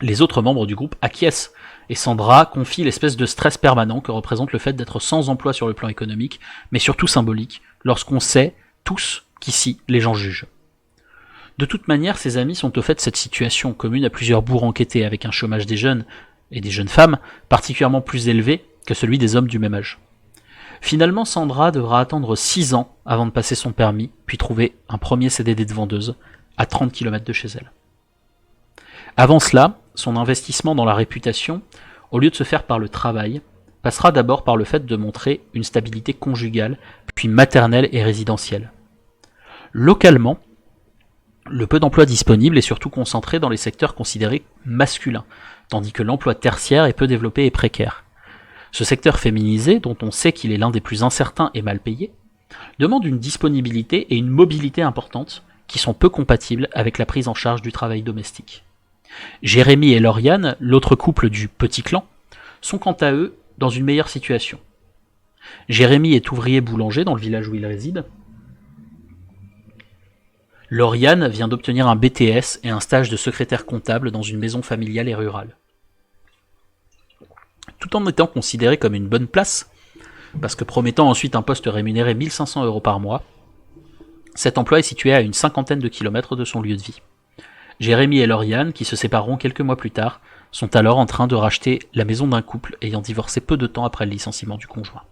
Les autres membres du groupe acquiescent, et Sandra confie l'espèce de stress permanent que représente le fait d'être sans emploi sur le plan économique, mais surtout symbolique, lorsqu'on sait, tous, qu'ici, les gens jugent. De toute manière, ses amis sont au fait de cette situation, commune à plusieurs bourgs enquêtés, avec un chômage des jeunes, et des jeunes femmes, particulièrement plus élevé que celui des hommes du même âge. Finalement, Sandra devra attendre 6 ans avant de passer son permis, puis trouver un premier CDD de vendeuse, à 30 km de chez elle. Avant cela, son investissement dans la réputation, au lieu de se faire par le travail, passera d'abord par le fait de montrer une stabilité conjugale, puis maternelle et résidentielle. Localement, le peu d'emplois disponibles est surtout concentré dans les secteurs considérés masculins, tandis que l'emploi tertiaire est peu développé et précaire. Ce secteur féminisé, dont on sait qu'il est l'un des plus incertains et mal payés, demande une disponibilité et une mobilité importantes qui sont peu compatibles avec la prise en charge du travail domestique. Jérémy et Lauriane, l'autre couple du petit clan, sont quant à eux dans une meilleure situation. Jérémy est ouvrier boulanger dans le village où il réside. Lauriane vient d'obtenir un BTS et un stage de secrétaire comptable dans une maison familiale et rurale. Tout en étant considérée comme une bonne place, parce que promettant ensuite un poste rémunéré 1 500 € par mois, cet emploi est situé à une cinquantaine de kilomètres de son lieu de vie. Jérémy et Lauriane, qui se sépareront quelques mois plus tard, sont alors en train de racheter la maison d'un couple ayant divorcé peu de temps après le licenciement du conjoint.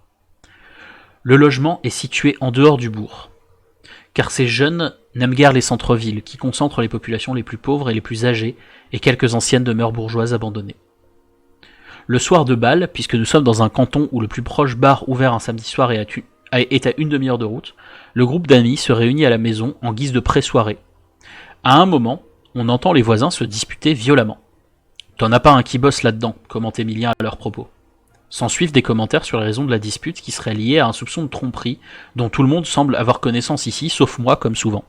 Le logement est situé en dehors du bourg, car ces jeunes n'aiment guère les centres-villes, qui concentrent les populations les plus pauvres et les plus âgées, et quelques anciennes demeures bourgeoises abandonnées. Le soir de bal, puisque nous sommes dans un canton où le plus proche bar ouvert un samedi soir est à une demi-heure de route, le groupe d'amis se réunit à la maison en guise de pré-soirée. À un moment, on entend les voisins se disputer violemment. « T'en as pas un qui bosse là-dedans », commente Emilien à leur propos. S'ensuivent des commentaires sur les raisons de la dispute qui seraient liées à un soupçon de tromperie dont tout le monde semble avoir connaissance ici, sauf moi comme souvent.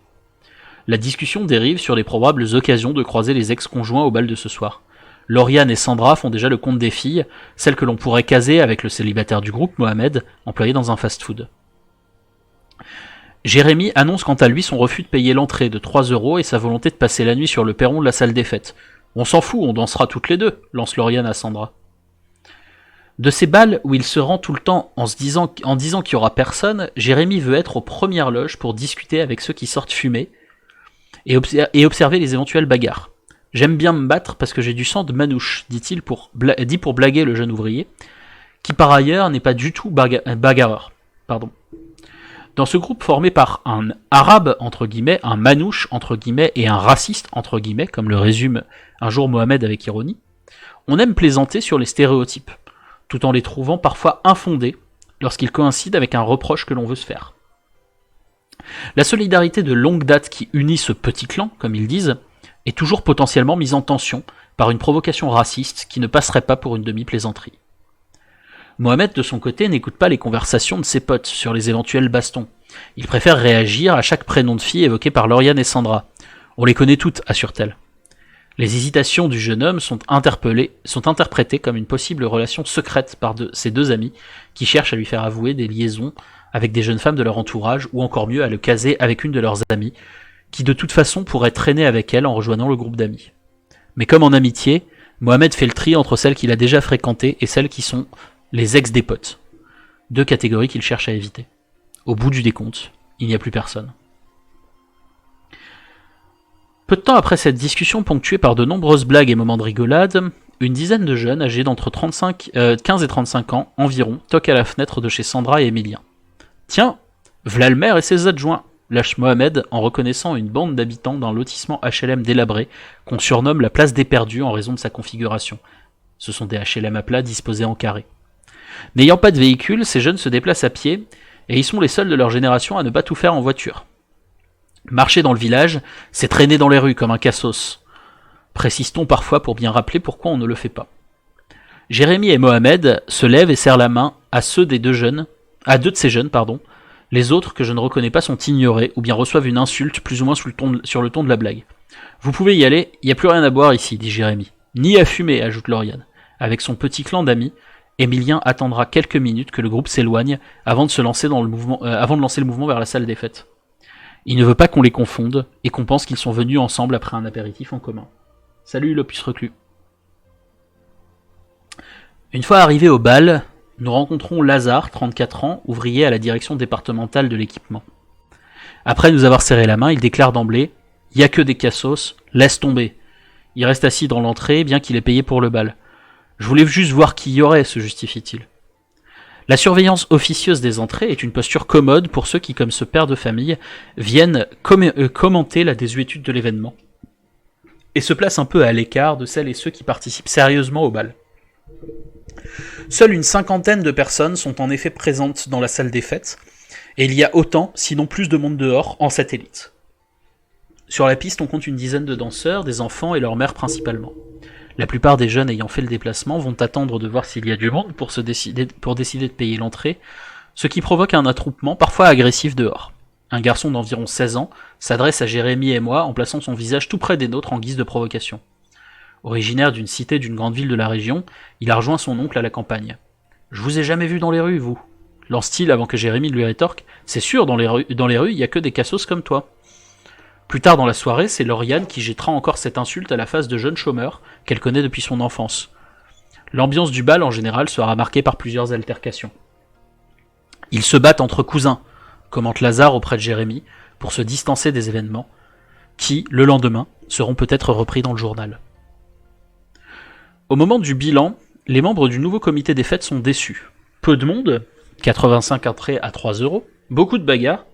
La discussion dérive sur les probables occasions de croiser les ex-conjoints au bal de ce soir. Lauriane et Sandra font déjà le compte des filles, celles que l'on pourrait caser avec le célibataire du groupe, Mohamed, employé dans un fast-food. Jérémy annonce quant à lui son refus de payer l'entrée de 3 € et sa volonté de passer la nuit sur le perron de la salle des fêtes. « On s'en fout, on dansera toutes les deux », lance Lauriane à Sandra. De ces balles où il se rend tout le temps en disant qu'il n'y aura personne, Jérémy veut être aux premières loges pour discuter avec ceux qui sortent fumer et observer les éventuelles bagarres. « J'aime bien me battre parce que j'ai du sang de manouche », dit pour blaguer le jeune ouvrier, qui par ailleurs n'est pas du tout bagarreur. Dans ce groupe formé par un arabe, entre guillemets, un manouche, entre guillemets, et un raciste, entre guillemets, comme le résume un jour Mohamed avec ironie, on aime plaisanter sur les stéréotypes, tout en les trouvant parfois infondés lorsqu'ils coïncident avec un reproche que l'on veut se faire. La solidarité de longue date qui unit ce petit clan, comme ils disent, est toujours potentiellement mise en tension par une provocation raciste qui ne passerait pas pour une demi-plaisanterie. Mohamed, de son côté, n'écoute pas les conversations de ses potes sur les éventuels bastons. Il préfère réagir à chaque prénom de fille évoqué par Lauriane et Sandra. On les connaît toutes, assure-t-elle. Les hésitations du jeune homme sont interprétées comme une possible relation secrète par ses deux amis qui cherchent à lui faire avouer des liaisons avec des jeunes femmes de leur entourage ou encore mieux à le caser avec une de leurs amies qui de toute façon pourrait traîner avec elle en rejoignant le groupe d'amis. Mais comme en amitié, Mohamed fait le tri entre celles qu'il a déjà fréquentées et celles qui sont les ex des potes. Deux catégories qu'il cherche à éviter. Au bout du décompte, il n'y a plus personne. Peu de temps après cette discussion ponctuée par de nombreuses blagues et moments de rigolade, une dizaine de jeunes âgés d'entre 15 et 35 ans environ toquent à la fenêtre de chez Sandra et Emilien. « Tiens, v'là le maire et ses adjoints !» lâche Mohamed en reconnaissant une bande d'habitants d'un lotissement HLM délabré qu'on surnomme la place des perdus en raison de sa configuration. Ce sont des HLM à plat disposés en carré. N'ayant pas de véhicule, ces jeunes se déplacent à pied, et ils sont les seuls de leur génération à ne pas tout faire en voiture. Marcher dans le village, c'est traîner dans les rues comme un cassos. Précise-t-on parfois pour bien rappeler pourquoi on ne le fait pas. Jérémy et Mohamed se lèvent et serrent la main à deux de ces jeunes, les autres que je ne reconnais pas sont ignorés ou bien reçoivent une insulte plus ou moins sur le ton de la blague. « Vous pouvez y aller, il n'y a plus rien à boire ici », dit Jérémy. « Ni à fumer », ajoute Lauriane. Avec son petit clan d'amis, Emilien attendra quelques minutes que le groupe s'éloigne avant de lancer le mouvement vers la salle des fêtes. Il ne veut pas qu'on les confonde et qu'on pense qu'ils sont venus ensemble après un apéritif en commun. Salut l'opus reclus. Une fois arrivés au bal, nous rencontrons Lazare, 34 ans, ouvrier à la direction départementale de l'équipement. Après nous avoir serré la main, il déclare d'emblée « Y a que des cassos, laisse tomber ». Il reste assis dans l'entrée, bien qu'il ait payé pour le bal. « Je voulais juste voir qui y aurait », se justifie-t-il. La surveillance officieuse des entrées est une posture commode pour ceux qui, comme ce père de famille, viennent commenter la désuétude de l'événement et se placent un peu à l'écart de celles et ceux qui participent sérieusement au bal. Seule une cinquantaine de personnes sont en effet présentes dans la salle des fêtes, et il y a autant, sinon plus de monde dehors, en satellite. Sur la piste, on compte une dizaine de danseurs, des enfants et leurs mères principalement. La plupart des jeunes ayant fait le déplacement vont attendre de voir s'il y a du monde pour décider de payer l'entrée, ce qui provoque un attroupement parfois agressif dehors. Un garçon d'environ 16 ans s'adresse à Jérémy et moi en plaçant son visage tout près des nôtres en guise de provocation. Originaire d'une cité d'une grande ville de la région, il a rejoint son oncle à la campagne. « Je vous ai jamais vu dans les rues, vous » lance-t-il avant que Jérémy lui rétorque. « C'est sûr, dans les rues, il y a que des cassos comme toi. » Plus tard dans la soirée, c'est Lauriane qui jettera encore cette insulte à la face de jeunes chômeurs qu'elle connaît depuis son enfance. L'ambiance du bal en général sera marquée par plusieurs altercations. Ils se battent entre cousins, commente Lazare auprès de Jérémy, pour se distancer des événements, qui, le lendemain, seront peut-être repris dans le journal. Au moment du bilan, les membres du nouveau comité des fêtes sont déçus. Peu de monde, 85 entrées à 3 €, beaucoup de bagarres,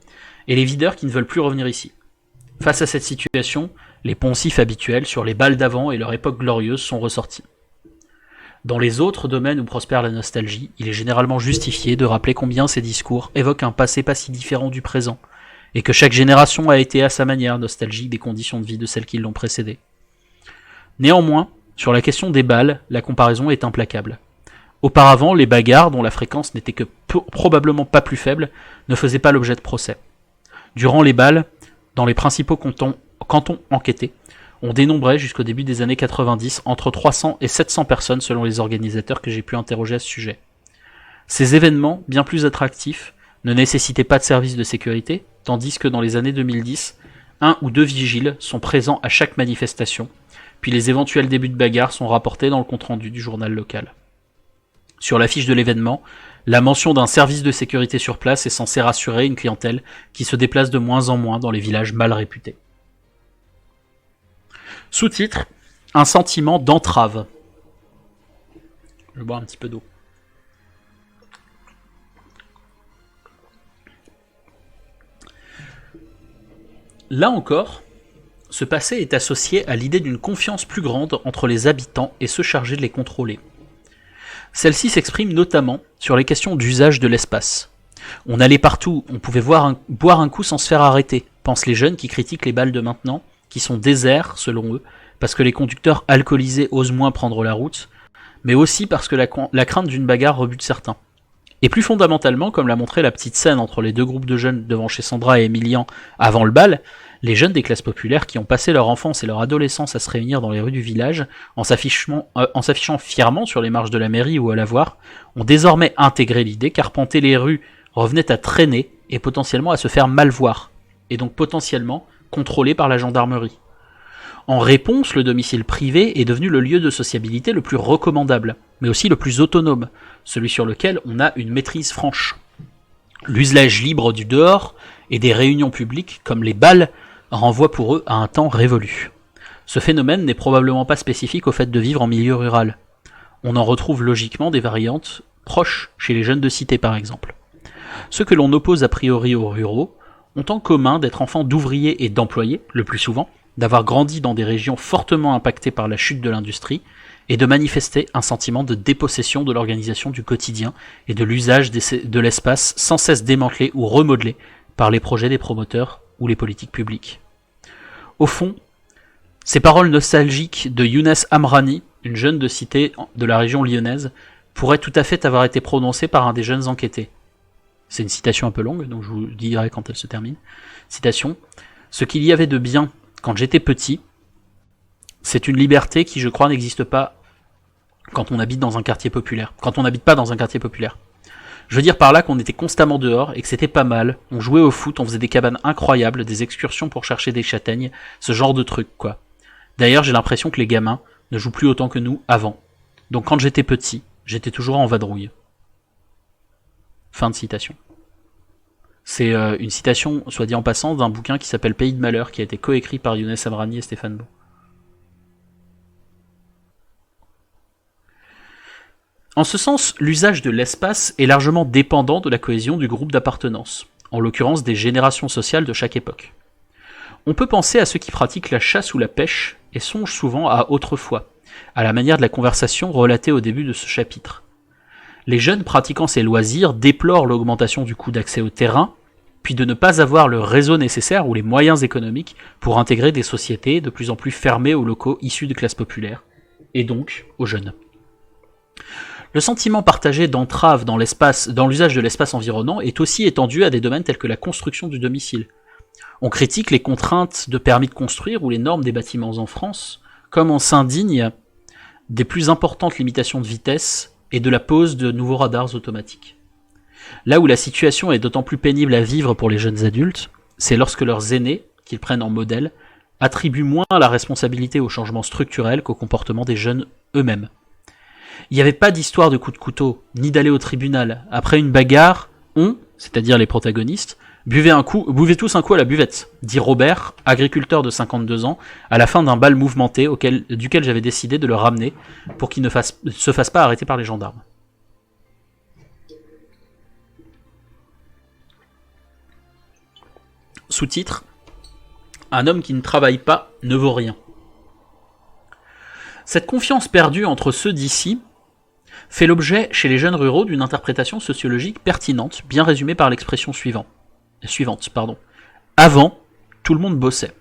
et les videurs qui ne veulent plus revenir ici. Face à cette situation, les poncifs habituels sur les bals d'avant et leur époque glorieuse sont ressortis. Dans les autres domaines où prospère la nostalgie, il est généralement justifié de rappeler combien ces discours évoquent un passé pas si différent du présent, et que chaque génération a été à sa manière nostalgique des conditions de vie de celles qui l'ont précédée. Néanmoins, sur la question des bals, la comparaison est implacable. Auparavant, les bagarres, dont la fréquence n'était que probablement pas plus faible, ne faisaient pas l'objet de procès. Durant les bals, dans les principaux cantons enquêtés, on dénombrait jusqu'au début des années 90 entre 300 et 700 personnes selon les organisateurs que j'ai pu interroger à ce sujet. Ces événements, bien plus attractifs, ne nécessitaient pas de services de sécurité, tandis que dans les années 2010, 1 ou 2 vigiles sont présents à chaque manifestation, puis les éventuels débuts de bagarre sont rapportés dans le compte-rendu du journal local. Sur la fiche de l'événement, la mention d'un service de sécurité sur place est censée rassurer une clientèle qui se déplace de moins en moins dans les villages mal réputés. Sous-titre, un sentiment d'entrave. Je vais boire un petit peu d'eau. Là encore, ce passé est associé à l'idée d'une confiance plus grande entre les habitants et ceux chargés de les contrôler. Celle-ci s'exprime notamment sur les questions d'usage de l'espace. On allait partout, on pouvait boire un coup sans se faire arrêter, pensent les jeunes qui critiquent les bals de maintenant, qui sont déserts, selon eux, parce que les conducteurs alcoolisés osent moins prendre la route, mais aussi parce que la crainte d'une bagarre rebute certains. Et plus fondamentalement, comme l'a montré la petite scène entre les deux groupes de jeunes devant chez Sandra et Emilian avant le bal, les jeunes des classes populaires qui ont passé leur enfance et leur adolescence à se réunir dans les rues du village, en s'affichant fièrement sur les marches de la mairie ou à la voir, ont désormais intégré l'idée qu'arpenter les rues revenait à traîner et potentiellement à se faire mal voir, et donc potentiellement contrôlé par la gendarmerie. En réponse, le domicile privé est devenu le lieu de sociabilité le plus recommandable, mais aussi le plus autonome, celui sur lequel on a une maîtrise franche. L'usage libre du dehors et des réunions publiques, comme les bals, renvoie pour eux à un temps révolu. Ce phénomène n'est probablement pas spécifique au fait de vivre en milieu rural. On en retrouve logiquement des variantes proches chez les jeunes de cité par exemple. Ceux que l'on oppose a priori aux ruraux ont en commun d'être enfants d'ouvriers et d'employés, le plus souvent, d'avoir grandi dans des régions fortement impactées par la chute de l'industrie, et de manifester un sentiment de dépossession de l'organisation du quotidien et de l'usage de l'espace sans cesse démantelé ou remodelé par les projets des promoteurs ou les politiques publiques. Au fond, ces paroles nostalgiques de Younes Amrani, une jeune de cité de la région lyonnaise, pourraient tout à fait avoir été prononcées par un des jeunes enquêtés. C'est une citation un peu longue, donc je vous dirai quand elle se termine. Citation. « Ce qu'il y avait de bien quand j'étais petit, c'est une liberté qui, je crois, n'existe pas quand on habite dans un quartier populaire. Quand on n'habite pas dans un quartier populaire. Je veux dire par là qu'on était constamment dehors et que c'était pas mal. On jouait au foot, on faisait des cabanes incroyables, des excursions pour chercher des châtaignes, ce genre de trucs, quoi. D'ailleurs, j'ai l'impression que les gamins ne jouent plus autant que nous avant. Donc quand j'étais petit, j'étais toujours en vadrouille. » Fin de citation. C'est une citation, soit dit en passant, d'un bouquin qui s'appelle Pays de Malheur, qui a été coécrit par Younes Amrani et Stéphane Beau. En ce sens, l'usage de l'espace est largement dépendant de la cohésion du groupe d'appartenance, en l'occurrence des générations sociales de chaque époque. On peut penser à ceux qui pratiquent la chasse ou la pêche et songent souvent à autrefois, à la manière de la conversation relatée au début de ce chapitre. Les jeunes pratiquant ces loisirs déplorent l'augmentation du coût d'accès au terrain, puis de ne pas avoir le réseau nécessaire ou les moyens économiques pour intégrer des sociétés de plus en plus fermées aux locaux issus de classes populaires, et donc aux jeunes. Le sentiment partagé d'entrave dans l'usage de l'espace environnant est aussi étendu à des domaines tels que la construction du domicile. On critique les contraintes de permis de construire ou les normes des bâtiments en France, comme on s'indigne des plus importantes limitations de vitesse et de la pose de nouveaux radars automatiques. Là où la situation est d'autant plus pénible à vivre pour les jeunes adultes, c'est lorsque leurs aînés, qu'ils prennent en modèle, attribuent moins la responsabilité au changement structurel qu'au comportement des jeunes eux-mêmes. Il n'y avait pas d'histoire de coup de couteau, ni d'aller au tribunal. Après une bagarre, c'est-à-dire les protagonistes, buvaient tous un coup à la buvette, dit Robert, agriculteur de 52 ans, à la fin d'un bal mouvementé duquel j'avais décidé de le ramener pour qu'il ne se fasse pas arrêter par les gendarmes. Sous-titre: un homme qui ne travaille pas ne vaut rien. Cette confiance perdue entre ceux d'ici fait l'objet chez les jeunes ruraux d'une interprétation sociologique pertinente, bien résumée par l'expression suivante. Avant, tout le monde bossait.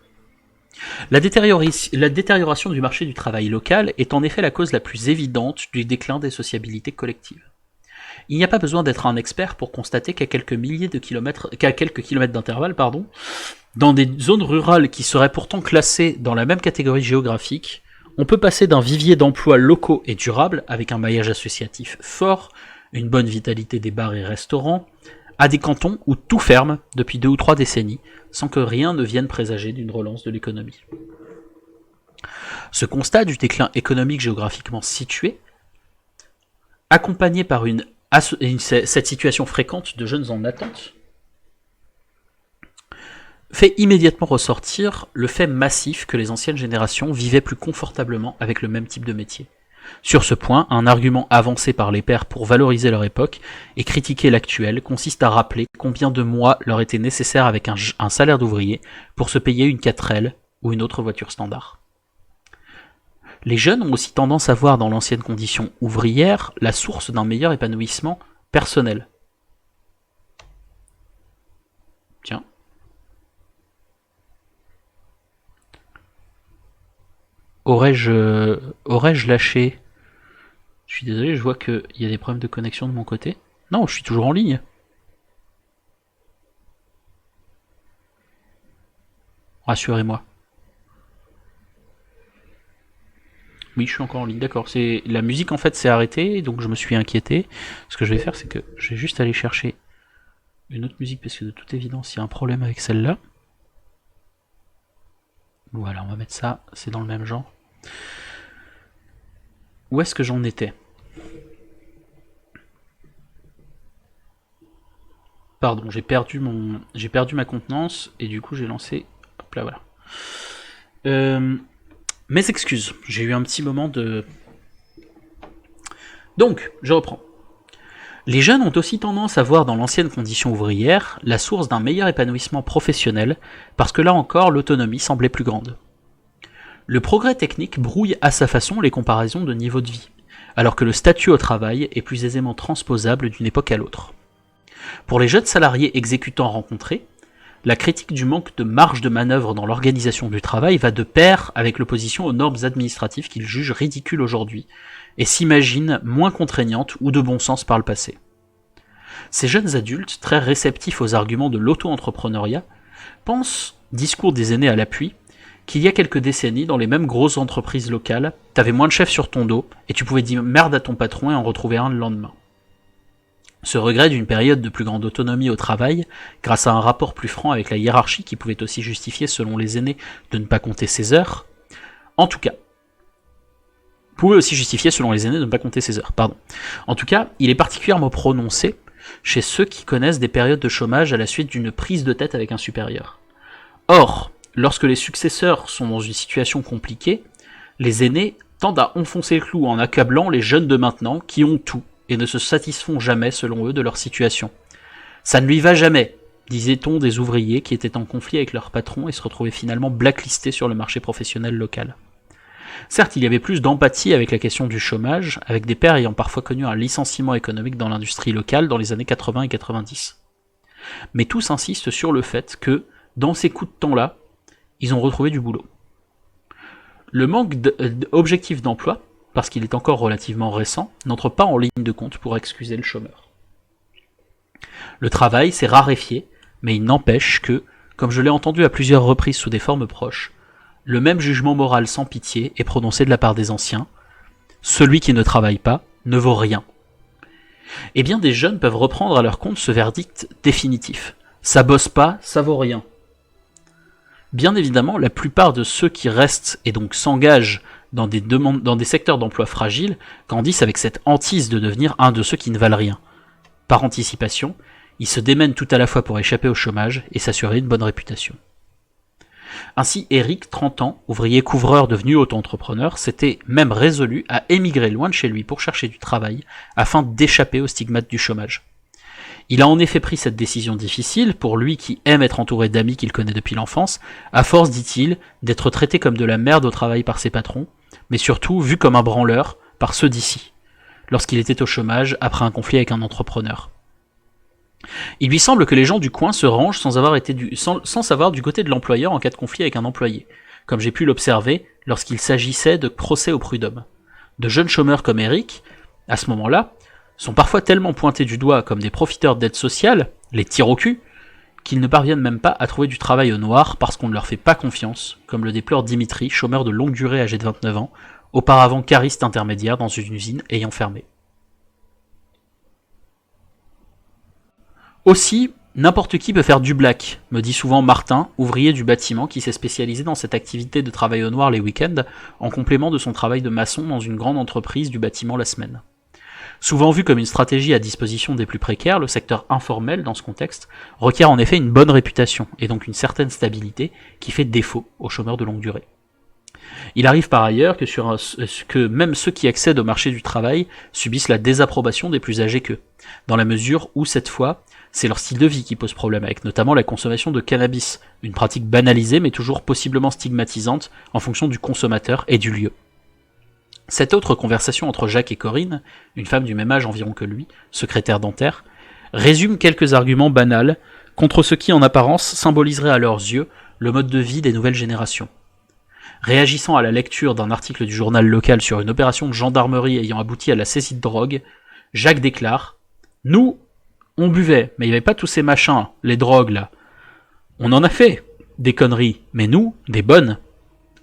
La détérioration du marché du travail local est en effet la cause la plus évidente du déclin des sociabilités collectives. Il n'y a pas besoin d'être un expert pour constater qu'à quelques kilomètres d'intervalle, dans des zones rurales qui seraient pourtant classées dans la même catégorie géographique, on peut passer d'un vivier d'emplois locaux et durables, avec un maillage associatif fort, une bonne vitalité des bars et restaurants, à des cantons où tout ferme depuis 2 ou 3 décennies, sans que rien ne vienne présager d'une relance de l'économie. Ce constat du déclin économique géographiquement situé, accompagné par cette situation fréquente de jeunes en attente, fait immédiatement ressortir le fait massif que les anciennes générations vivaient plus confortablement avec le même type de métier. Sur ce point, un argument avancé par les pairs pour valoriser leur époque et critiquer l'actuelle consiste à rappeler combien de mois leur était nécessaire avec un salaire d'ouvrier pour se payer une 4L ou une autre voiture standard. Les jeunes ont aussi tendance à voir dans l'ancienne condition ouvrière la source d'un meilleur épanouissement personnel. Tiens. Aurais-je lâché? Je suis désolé, je vois qu'il y a des problèmes de connexion de mon côté. Non, je suis toujours en ligne. Rassurez-moi. Oui, je suis encore en ligne, d'accord. La musique en fait s'est arrêtée, donc je me suis inquiété. Ce que je vais faire, c'est que je vais juste aller chercher une autre musique, parce que de toute évidence, il y a un problème avec celle-là. Voilà, on va mettre ça, c'est dans le même genre. Où est-ce que j'en étais? Pardon, j'ai perdu ma contenance, et du coup j'ai lancé... Hop là, voilà. Mes excuses, j'ai eu un petit moment de... Donc, je reprends. Les jeunes ont aussi tendance à voir dans l'ancienne condition ouvrière la source d'un meilleur épanouissement professionnel, parce que là encore l'autonomie semblait plus grande. Le progrès technique brouille à sa façon les comparaisons de niveau de vie, alors que le statut au travail est plus aisément transposable d'une époque à l'autre. Pour les jeunes salariés exécutants rencontrés, la critique du manque de marge de manœuvre dans l'organisation du travail va de pair avec l'opposition aux normes administratives qu'ils jugent ridicules aujourd'hui, et s'imaginent moins contraignantes ou de bon sens par le passé. Ces jeunes adultes, très réceptifs aux arguments de l'auto-entrepreneuriat, pensent, discours des aînés à l'appui, qu'il y a quelques décennies, dans les mêmes grosses entreprises locales, t'avais moins de chefs sur ton dos, et tu pouvais dire merde à ton patron et en retrouver un le lendemain. Ce regret d'une période de plus grande autonomie au travail, grâce à un rapport plus franc avec la hiérarchie qui pouvait aussi justifier, selon les aînés, de ne pas compter ses heures, En tout cas, il est particulièrement prononcé chez ceux qui connaissent des périodes de chômage à la suite d'une prise de tête avec un supérieur. Or, lorsque les successeurs sont dans une situation compliquée, les aînés tendent à enfoncer le clou en accablant les jeunes de maintenant qui ont tout et ne se satisfont jamais, selon eux, de leur situation. Ça ne lui va jamais, disait-on des ouvriers qui étaient en conflit avec leur patron et se retrouvaient finalement blacklistés sur le marché professionnel local. Certes, il y avait plus d'empathie avec la question du chômage, avec des pairs ayant parfois connu un licenciement économique dans l'industrie locale dans les années 80 et 90. Mais tous insistent sur le fait que, dans ces coups de temps-là, ils ont retrouvé du boulot. Le manque d'objectif d'emploi, parce qu'il est encore relativement récent, n'entre pas en ligne de compte pour excuser le chômeur. Le travail s'est raréfié, mais il n'empêche que, comme je l'ai entendu à plusieurs reprises sous des formes proches, le même jugement moral sans pitié est prononcé de la part des anciens. Celui qui ne travaille pas ne vaut rien. Et bien des jeunes peuvent reprendre à leur compte ce verdict définitif. Ça bosse pas, ça vaut rien. Bien évidemment, la plupart de ceux qui restent et donc s'engagent dans des secteurs d'emploi fragiles grandissent avec cette hantise de devenir un de ceux qui ne valent rien. Par anticipation, ils se démènent tout à la fois pour échapper au chômage et s'assurer une bonne réputation. Ainsi, Eric, 30 ans, ouvrier couvreur devenu auto-entrepreneur, s'était même résolu à émigrer loin de chez lui pour chercher du travail afin d'échapper aux stigmates du chômage. Il a en effet pris cette décision difficile, pour lui qui aime être entouré d'amis qu'il connaît depuis l'enfance, à force, dit-il, d'être traité comme de la merde au travail par ses patrons, mais surtout vu comme un branleur par ceux d'ici, lorsqu'il était au chômage après un conflit avec un entrepreneur. Il lui semble que les gens du coin se rangent sans savoir du côté de l'employeur en cas de conflit avec un employé, comme j'ai pu l'observer lorsqu'il s'agissait de procès au prud'homme. De jeunes chômeurs comme Eric, à ce moment-là, sont parfois tellement pointés du doigt comme des profiteurs d'aide sociale, les tirs au cul, qu'ils ne parviennent même pas à trouver du travail au noir parce qu'on ne leur fait pas confiance, comme le déplore Dimitri, chômeur de longue durée âgé de 29 ans, auparavant cariste intermédiaire dans une usine ayant fermé. Aussi, n'importe qui peut faire du black, me dit souvent Martin, ouvrier du bâtiment qui s'est spécialisé dans cette activité de travail au noir les week-ends, en complément de son travail de maçon dans une grande entreprise du bâtiment la semaine. Souvent vu comme une stratégie à disposition des plus précaires, le secteur informel, dans ce contexte, requiert en effet une bonne réputation, et donc une certaine stabilité, qui fait défaut aux chômeurs de longue durée. Il arrive par ailleurs que même ceux qui accèdent au marché du travail subissent la désapprobation des plus âgés qu'eux, dans la mesure où, cette fois, c'est leur style de vie qui pose problème, avec notamment la consommation de cannabis, une pratique banalisée mais toujours possiblement stigmatisante en fonction du consommateur et du lieu. Cette autre conversation entre Jacques et Corinne, une femme du même âge environ que lui, secrétaire dentaire, résume quelques arguments banals contre ce qui en apparence symboliserait à leurs yeux le mode de vie des nouvelles générations. Réagissant à la lecture d'un article du journal local sur une opération de gendarmerie ayant abouti à la saisie de drogue, Jacques déclare « Nous, on buvait, mais il n'y avait pas tous ces machins, les drogues là. On en a fait, des conneries, mais nous, des bonnes »,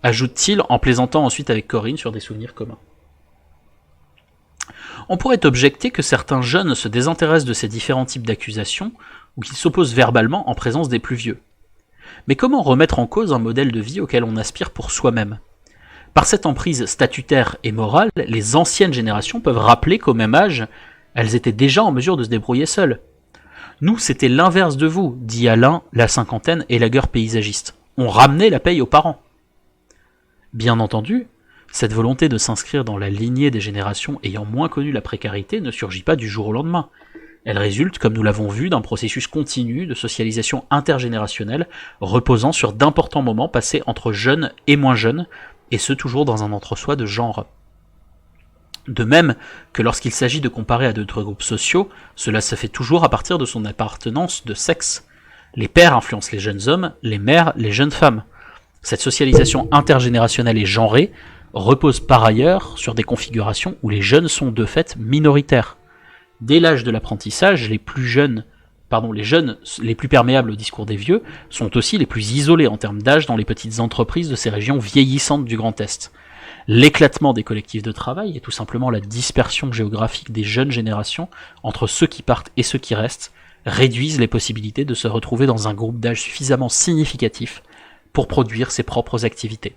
ajoute-t-il en plaisantant ensuite avec Corinne sur des souvenirs communs. On pourrait objecter que certains jeunes se désintéressent de ces différents types d'accusations ou qu'ils s'opposent verbalement en présence des plus vieux. Mais comment remettre en cause un modèle de vie auquel on aspire pour soi-même ? Par cette emprise statutaire et morale, les anciennes générations peuvent rappeler qu'au même âge, elles étaient déjà en mesure de se débrouiller seules. Nous, c'était l'inverse de vous, dit Alain, la cinquantaine élagueur paysagiste. On ramenait la paye aux parents. Bien entendu, cette volonté de s'inscrire dans la lignée des générations ayant moins connu la précarité ne surgit pas du jour au lendemain. Elle résulte, comme nous l'avons vu, d'un processus continu de socialisation intergénérationnelle reposant sur d'importants moments passés entre jeunes et moins jeunes, et ce toujours dans un entre-soi de genre. De même que lorsqu'il s'agit de comparer à d'autres groupes sociaux, cela se fait toujours à partir de son appartenance de sexe. Les pères influencent les jeunes hommes, les mères les jeunes femmes. Cette socialisation intergénérationnelle et genrée repose par ailleurs sur des configurations où les jeunes sont de fait minoritaires. Dès l'âge de l'apprentissage, les jeunes les plus perméables au discours des vieux sont aussi les plus isolés en termes d'âge dans les petites entreprises de ces régions vieillissantes du Grand Est. L'éclatement des collectifs de travail et tout simplement la dispersion géographique des jeunes générations entre ceux qui partent et ceux qui restent réduisent les possibilités de se retrouver dans un groupe d'âge suffisamment significatif pour produire ses propres activités.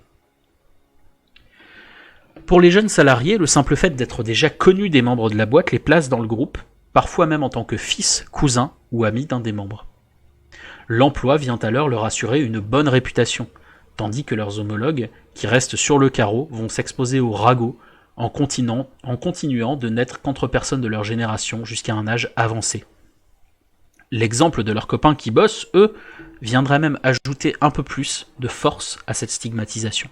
Pour les jeunes salariés, le simple fait d'être déjà connus des membres de la boîte les place dans le groupe, parfois même en tant que fils, cousin ou ami d'un des membres. L'emploi vient alors leur assurer une bonne réputation, tandis que leurs homologues, qui restent sur le carreau, vont s'exposer au ragot en continuant de n'être qu'entre personnes de leur génération jusqu'à un âge avancé. L'exemple de leurs copains qui bossent, eux, viendrait même ajouter un peu plus de force à cette stigmatisation.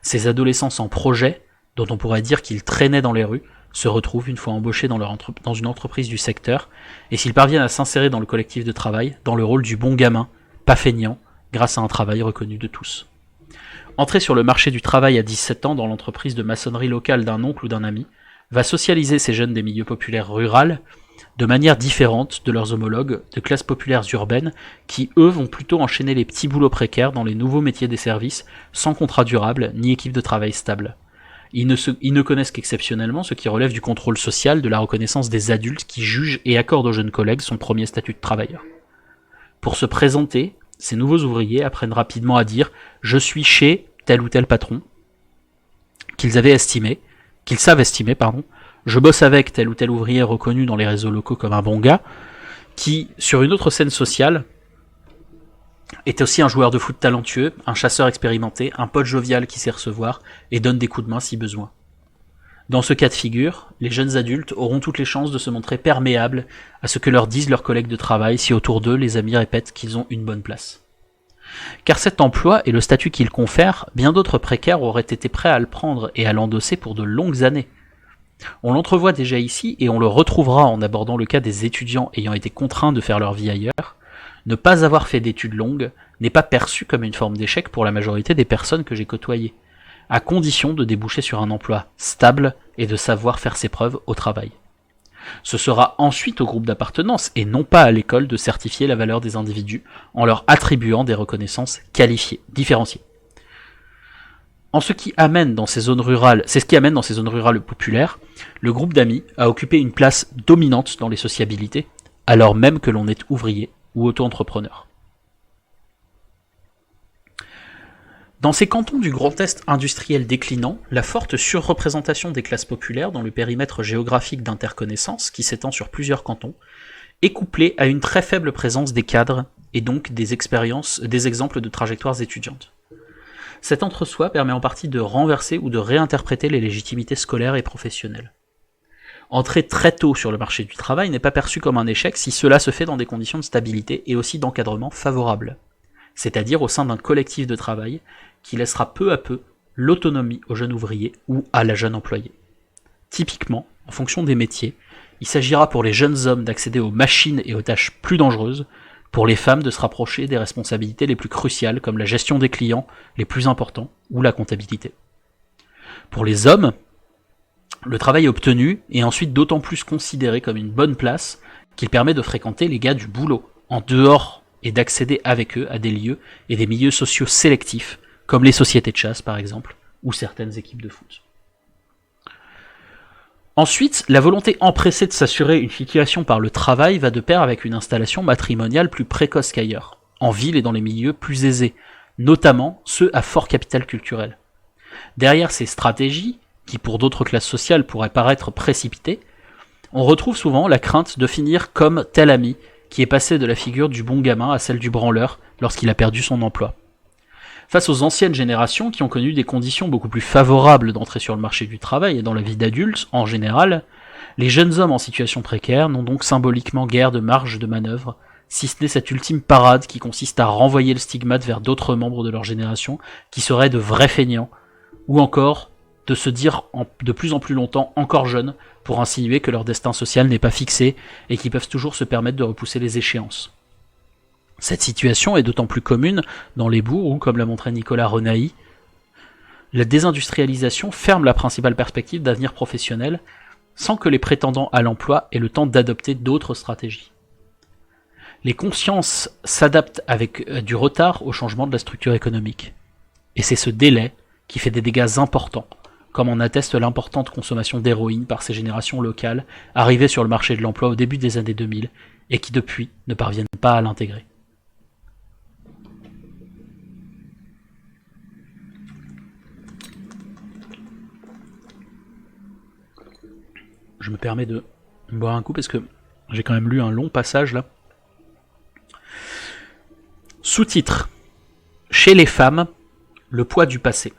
Ces adolescents sans projet, dont on pourrait dire qu'ils traînaient dans les rues, se retrouvent une fois embauchés dans une entreprise du secteur, et s'ils parviennent à s'insérer dans le collectif de travail, dans le rôle du bon gamin, pas feignant, grâce à un travail reconnu de tous. Entrer sur le marché du travail à 17 ans dans l'entreprise de maçonnerie locale d'un oncle ou d'un ami va socialiser ces jeunes des milieux populaires rurales de manière différente de leurs homologues de classes populaires urbaines qui, eux, vont plutôt enchaîner les petits boulots précaires dans les nouveaux métiers des services sans contrat durable ni équipe de travail stable. Ils ne connaissent qu'exceptionnellement ce qui relève du contrôle social, de la reconnaissance des adultes qui jugent et accordent aux jeunes collègues son premier statut de travailleur. Pour se présenter ces nouveaux ouvriers apprennent rapidement à dire « je suis chez tel ou tel patron », qu'ils savent estimer, je bosse avec tel ou tel ouvrier reconnu dans les réseaux locaux comme un bon gars, qui, sur une autre scène sociale, est aussi un joueur de foot talentueux, un chasseur expérimenté, un pote jovial qui sait recevoir et donne des coups de main si besoin. Dans ce cas de figure, les jeunes adultes auront toutes les chances de se montrer perméables à ce que leur disent leurs collègues de travail si autour d'eux les amis répètent qu'ils ont une bonne place. Car cet emploi et le statut qu'il confère, bien d'autres précaires auraient été prêts à le prendre et à l'endosser pour de longues années. On l'entrevoit déjà ici et on le retrouvera en abordant le cas des étudiants ayant été contraints de faire leur vie ailleurs. Ne pas avoir fait d'études longues n'est pas perçu comme une forme d'échec pour la majorité des personnes que j'ai côtoyées, à condition de déboucher sur un emploi stable et de savoir faire ses preuves au travail. Ce sera ensuite au groupe d'appartenance et non pas à l'école de certifier la valeur des individus en leur attribuant des reconnaissances qualifiées, différenciées. C'est ce qui amène dans ces zones rurales populaires le groupe d'amis à occuper une place dominante dans les sociabilités, alors même que l'on est ouvrier ou auto-entrepreneur. Dans ces cantons du Grand Est industriel déclinant, la forte surreprésentation des classes populaires dans le périmètre géographique d'interconnaissance, qui s'étend sur plusieurs cantons, est couplée à une très faible présence des cadres et donc des exemples de trajectoires étudiantes. Cet entre-soi permet en partie de renverser ou de réinterpréter les légitimités scolaires et professionnelles. Entrer très tôt sur le marché du travail n'est pas perçu comme un échec si cela se fait dans des conditions de stabilité et aussi d'encadrement favorables, c'est-à-dire au sein d'un collectif de travail qui laissera peu à peu l'autonomie au jeune ouvrier ou à la jeune employée. Typiquement, en fonction des métiers, il s'agira pour les jeunes hommes d'accéder aux machines et aux tâches plus dangereuses, pour les femmes de se rapprocher des responsabilités les plus cruciales comme la gestion des clients les plus importants ou la comptabilité. Pour les hommes, le travail obtenu est ensuite d'autant plus considéré comme une bonne place qu'il permet de fréquenter les gars du boulot, en dehors et d'accéder avec eux à des lieux et des milieux sociaux sélectifs, comme les sociétés de chasse par exemple, ou certaines équipes de foot. Ensuite, la volonté empressée de s'assurer une filiation par le travail va de pair avec une installation matrimoniale plus précoce qu'ailleurs, en ville et dans les milieux plus aisés, notamment ceux à fort capital culturel. Derrière ces stratégies, qui pour d'autres classes sociales pourraient paraître précipitées, on retrouve souvent la crainte de finir comme tel ami qui est passé de la figure du bon gamin à celle du branleur lorsqu'il a perdu son emploi. Face aux anciennes générations qui ont connu des conditions beaucoup plus favorables d'entrer sur le marché du travail et dans la vie d'adulte en général, les jeunes hommes en situation précaire n'ont donc symboliquement guère de marge de manœuvre, si ce n'est cette ultime parade qui consiste à renvoyer le stigmate vers d'autres membres de leur génération qui seraient de vrais feignants, ou encore de se dire de plus en plus longtemps encore jeunes pour insinuer que leur destin social n'est pas fixé et qu'ils peuvent toujours se permettre de repousser les échéances. Cette situation est d'autant plus commune dans les bourgs où, comme l'a montré Nicolas Renaï, la désindustrialisation ferme la principale perspective d'avenir professionnel sans que les prétendants à l'emploi aient le temps d'adopter d'autres stratégies. Les consciences s'adaptent avec du retard au changement de la structure économique. Et c'est ce délai qui fait des dégâts importants, comme en atteste l'importante consommation d'héroïne par ces générations locales arrivées sur le marché de l'emploi au début des années 2000 et qui depuis ne parviennent pas à l'intégrer. Je me permets de boire un coup parce que j'ai quand même lu un long passage là. Sous-titre: Chez les femmes, le poids du passé.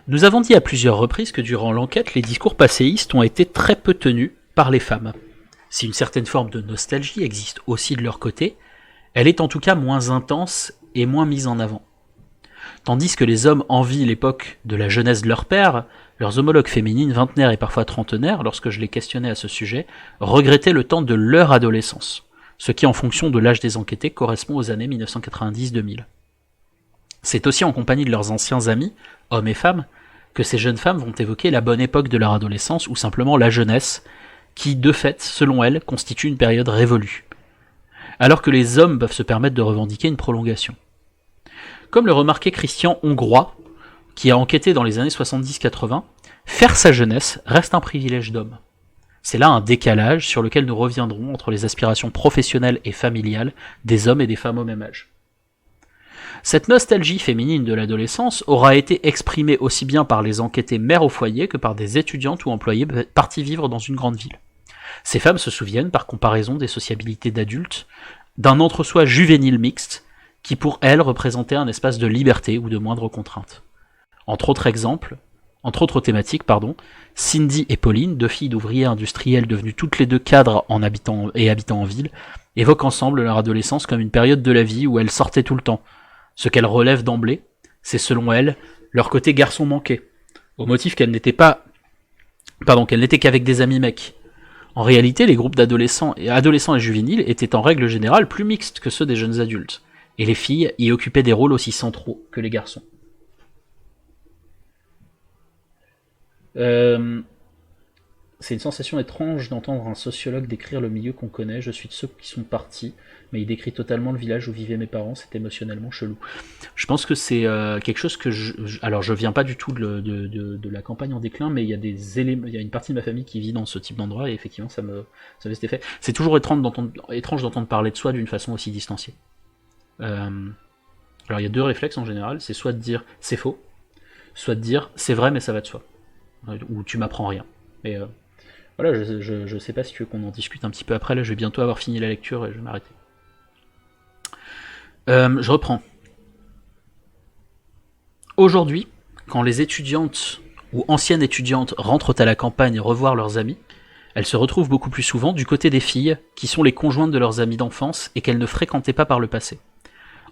Nous avons dit à plusieurs reprises que durant l'enquête, les discours passéistes ont été très peu tenus par les femmes. Si une certaine forme de nostalgie existe aussi de leur côté, elle est en tout cas moins intense et moins mise en avant. Tandis que les hommes envient l'époque de la jeunesse de leur père, leurs homologues féminines vingtenaires et parfois trentenaires, lorsque je les questionnais à ce sujet, regrettaient le temps de leur adolescence, ce qui en fonction de l'âge des enquêtés correspond aux années 1990-2000. C'est aussi en compagnie de leurs anciens amis, hommes et femmes, que ces jeunes femmes vont évoquer la bonne époque de leur adolescence ou simplement la jeunesse, qui, de fait, selon elles, constitue une période révolue. Alors que les hommes peuvent se permettre de revendiquer une prolongation. Comme le remarquait Christian Hongrois, qui a enquêté dans les années 70-80, faire sa jeunesse reste un privilège d'homme. C'est là un décalage sur lequel nous reviendrons entre les aspirations professionnelles et familiales des hommes et des femmes au même âge. Cette nostalgie féminine de l'adolescence aura été exprimée aussi bien par les enquêtées mères au foyer que par des étudiantes ou employées parties vivre dans une grande ville. Ces femmes se souviennent, par comparaison des sociabilités d'adultes, d'un entre-soi juvénile mixte qui pour elles représentait un espace de liberté ou de moindres contraintes. Entre autres thématiques, Cindy et Pauline, deux filles d'ouvriers industriels devenues toutes les deux cadres habitant en ville, évoquent ensemble leur adolescence comme une période de la vie où elles sortaient tout le temps. Ce qu'elles relèvent d'emblée, c'est selon elles leur côté garçon manqué, au motif qu'elles n'étaient qu'avec des amis mecs. En réalité, les groupes adolescents et juvéniles étaient en règle générale plus mixtes que ceux des jeunes adultes, et les filles y occupaient des rôles aussi centraux que les garçons. C'est une sensation étrange d'entendre un sociologue décrire le milieu qu'on connaît. Je suis de ceux qui sont partis, mais il décrit totalement le village où vivaient mes parents. C'est émotionnellement chelou. Je pense que c'est quelque chose que alors je viens pas du tout de la campagne en déclin, mais il y a des éléments, il y a une partie de ma famille qui vit dans ce type d'endroit et effectivement ça avait cet effet. C'est toujours étrange d'entendre parler de soi d'une façon aussi distanciée. Alors il y a deux réflexes en général, c'est soit de dire c'est faux, soit de dire c'est vrai mais ça va de soi, ou tu m'apprends rien. Mais voilà, je sais pas si tu veux qu'on en discute un petit peu après, là je vais bientôt avoir fini la lecture et je vais m'arrêter. Je reprends. Aujourd'hui, quand les étudiantes ou anciennes étudiantes rentrent à la campagne revoir leurs amis, elles se retrouvent beaucoup plus souvent du côté des filles, qui sont les conjointes de leurs amis d'enfance et qu'elles ne fréquentaient pas par le passé.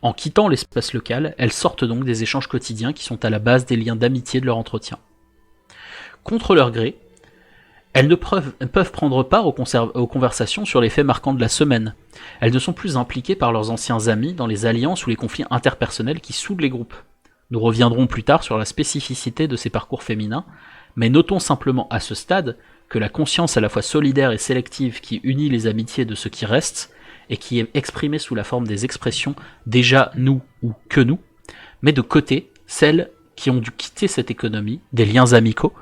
En quittant l'espace local, elles sortent donc des échanges quotidiens qui sont à la base des liens d'amitié de leur entretien. Contre leur gré, elles ne peuvent prendre part aux conversations sur les faits marquants de la semaine. Elles ne sont plus impliquées par leurs anciens amis dans les alliances ou les conflits interpersonnels qui soudent les groupes. Nous reviendrons plus tard sur la spécificité de ces parcours féminins, mais notons simplement à ce stade que la conscience à la fois solidaire et sélective qui unit les amitiés de ceux qui restent, et qui est exprimée sous la forme des expressions « déjà nous » ou « que nous », met de côté celles qui ont dû quitter cette économie, des liens amicaux,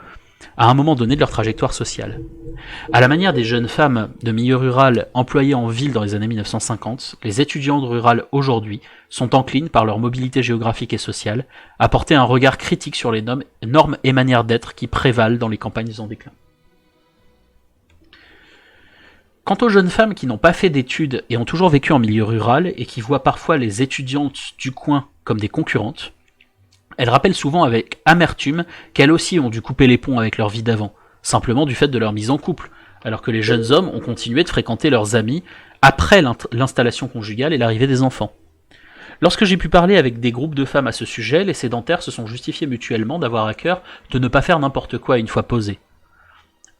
à un moment donné de leur trajectoire sociale. À la manière des jeunes femmes de milieu rural employées en ville dans les années 1950, les étudiantes rurales aujourd'hui sont enclines, par leur mobilité géographique et sociale, à porter un regard critique sur les normes et manières d'être qui prévalent dans les campagnes en déclin. Quant aux jeunes femmes qui n'ont pas fait d'études et ont toujours vécu en milieu rural et qui voient parfois les étudiantes du coin comme des concurrentes, elles rappellent souvent avec amertume qu'elles aussi ont dû couper les ponts avec leur vie d'avant, simplement du fait de leur mise en couple, alors que les jeunes hommes ont continué de fréquenter leurs amis après l'installation conjugale et l'arrivée des enfants. Lorsque j'ai pu parler avec des groupes de femmes à ce sujet, les sédentaires se sont justifiés mutuellement d'avoir à cœur de ne pas faire n'importe quoi une fois posés.